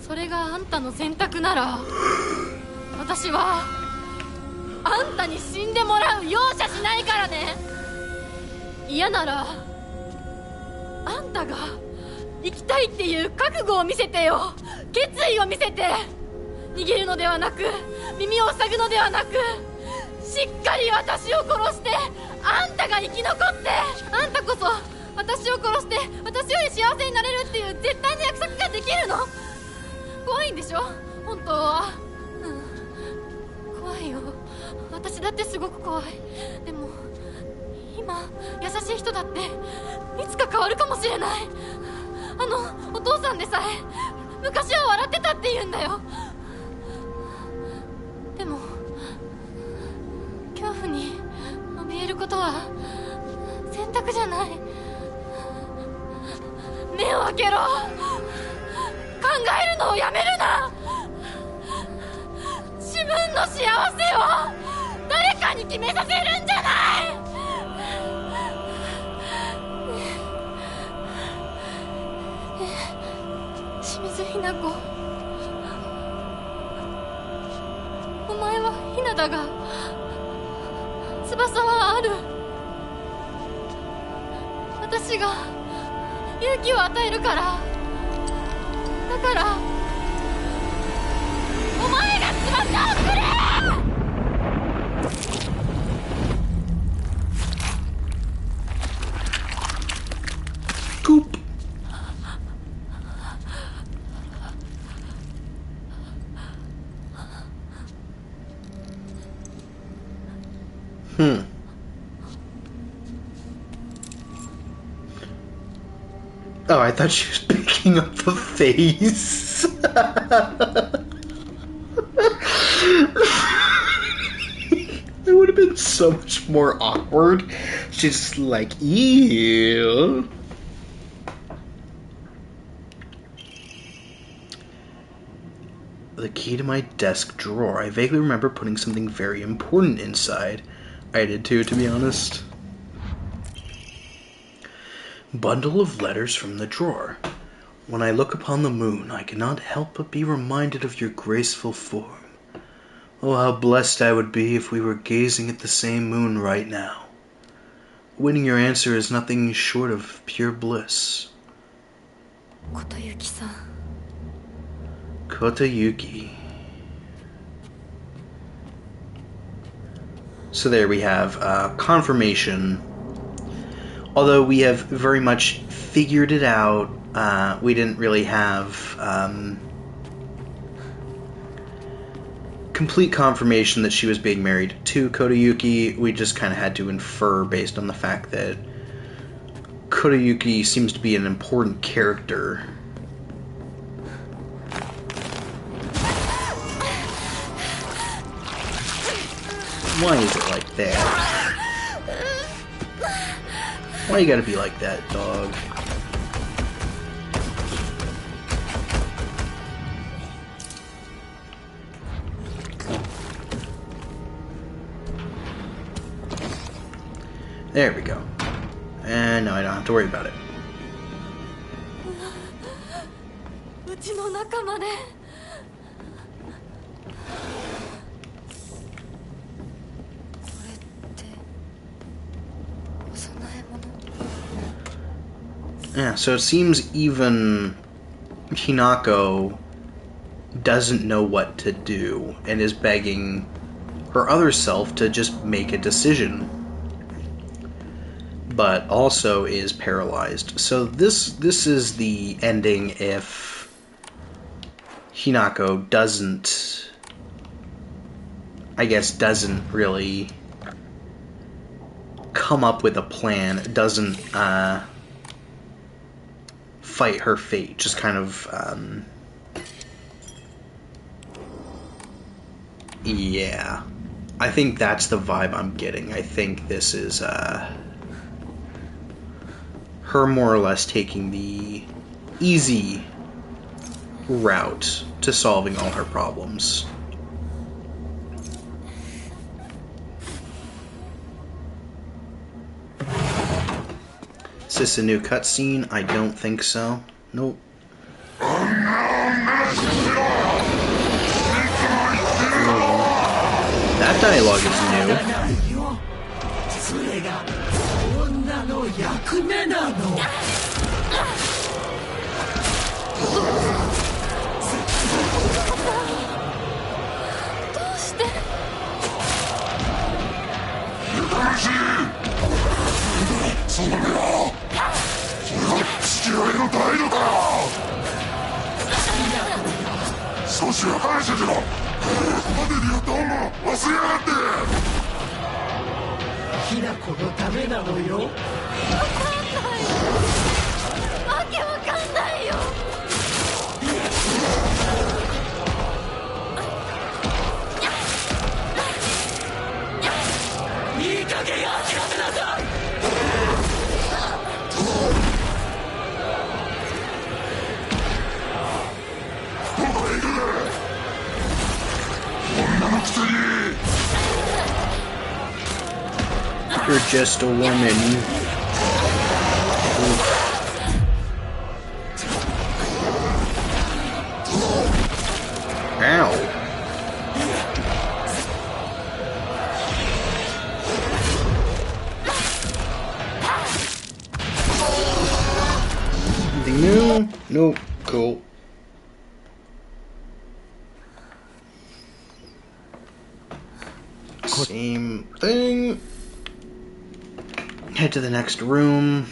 それがあんたの選択なら私はあんたに死んでもらう。容赦しないからね。嫌ならあんたが生きたいっていう覚悟を見せてよ。決意を見せて。逃げるのではなく耳を塞ぐのではなく、しっかり私を殺してあんたが生き残って、あんたこそ私を殺して私より幸せになれるっていう絶対の約束ができるの。怖いんでしょ本当は。怖いよ、私だってすごく怖い。でも今優しい人だっていつか変わるかもしれない。あのお父さんでさえ昔は笑ってたって言うんだよ。でも恐怖に怯えることは選択じゃない。目を開けろ。考えるのをやめるな。自分の幸せを誰かに決めさせるんじゃない。清水ひな子、お前はひなだが翼はある。私が勇気を与えるから。だからお前が翼をくれ。Goop. Oh, I thought she was picking up the face. It would have been so much more awkward. She's just like, ew. The key to my desk drawer. I vaguely remember putting something very important inside. I did too, to be honest. Bundle of letters from the drawer. When I look upon the moon, I cannot help but be reminded of your graceful form. Oh, how blessed I would be if we were gazing at the same moon right now. Winning your answer is nothing short of pure bliss. Kotayuki-san. Kotayuki. So there we have confirmation. Although we have very much figured it out, we didn't really have complete confirmation that she was being married to Kodayuki. We just kind of had to infer based on the fact that Kodayuki seems to be an important character. Why is it like that? Why you gotta be like that, dog? There we go. And now I don't have to worry about it. うちの仲間で。これってお供え物? Yeah, so it seems even Hinako doesn't know what to do and is begging her other self to just make a decision, but also is paralyzed. So this is the ending if Hinako doesn't really come up with a plan, doesn't fight her fate, just kind of yeah, I think that's the vibe I'm getting. I think this is her more or less taking the easy route to solving all her problems. Is this a new cutscene? I don't think so. Nope. That dialogue is new. You're just a woman. Ow. Anything new? Nope. Cool. Same thing. Head to the next room.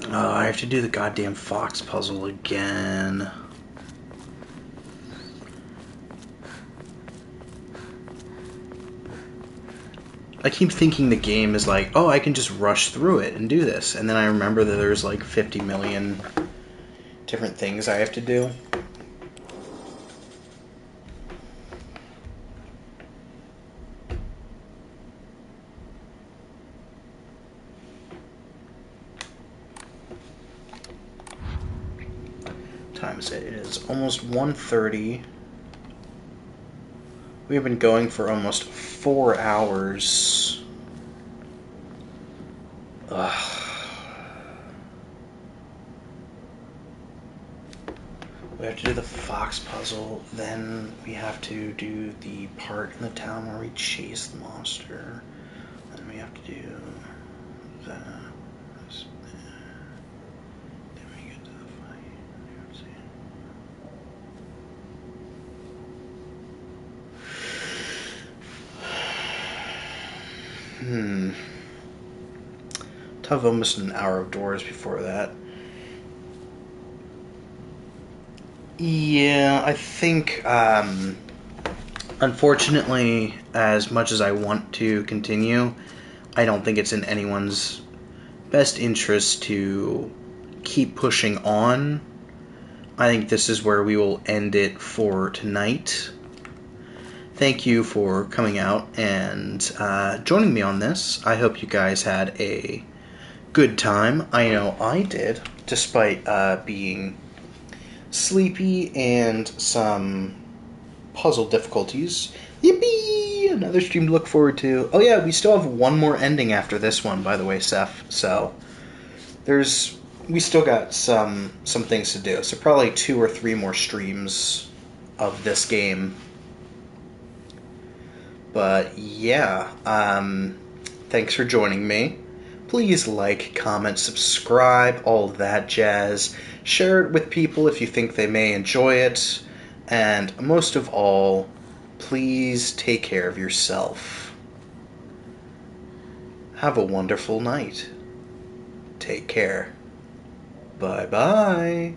Oh, I have to do the goddamn fox puzzle again. I keep thinking the game is like, oh, I can just rush through it and do this. And then I remember that there's like 50 million different things I have to do. What time is it? It is almost 1:30. We've been going for almost 4 hours. Ugh. We have to do the fox puzzle, then we have to do the part in the town where we chase the monster. And we have to do that. Then we get to the fight. To have almost an hour of doors before that. Yeah, I think, unfortunately, as much as I want to continue, I don't think it's in anyone's best interest to keep pushing on. I think this is where we will end it for tonight. Thank you for coming out and joining me on this. I hope you guys had a good time. I know I did, despite being sleepy and some puzzle difficulties. Yippee! Another stream to look forward to. Oh yeah, we still have one more ending after this one, by the way, Seth. So we still got some things to do. So probably 2 or 3 more streams of this game. But yeah, thanks for joining me. Please like, comment, subscribe, all that jazz. Share it with people if you think they may enjoy it. And most of all, please take care of yourself. Have a wonderful night. Take care. Bye-bye.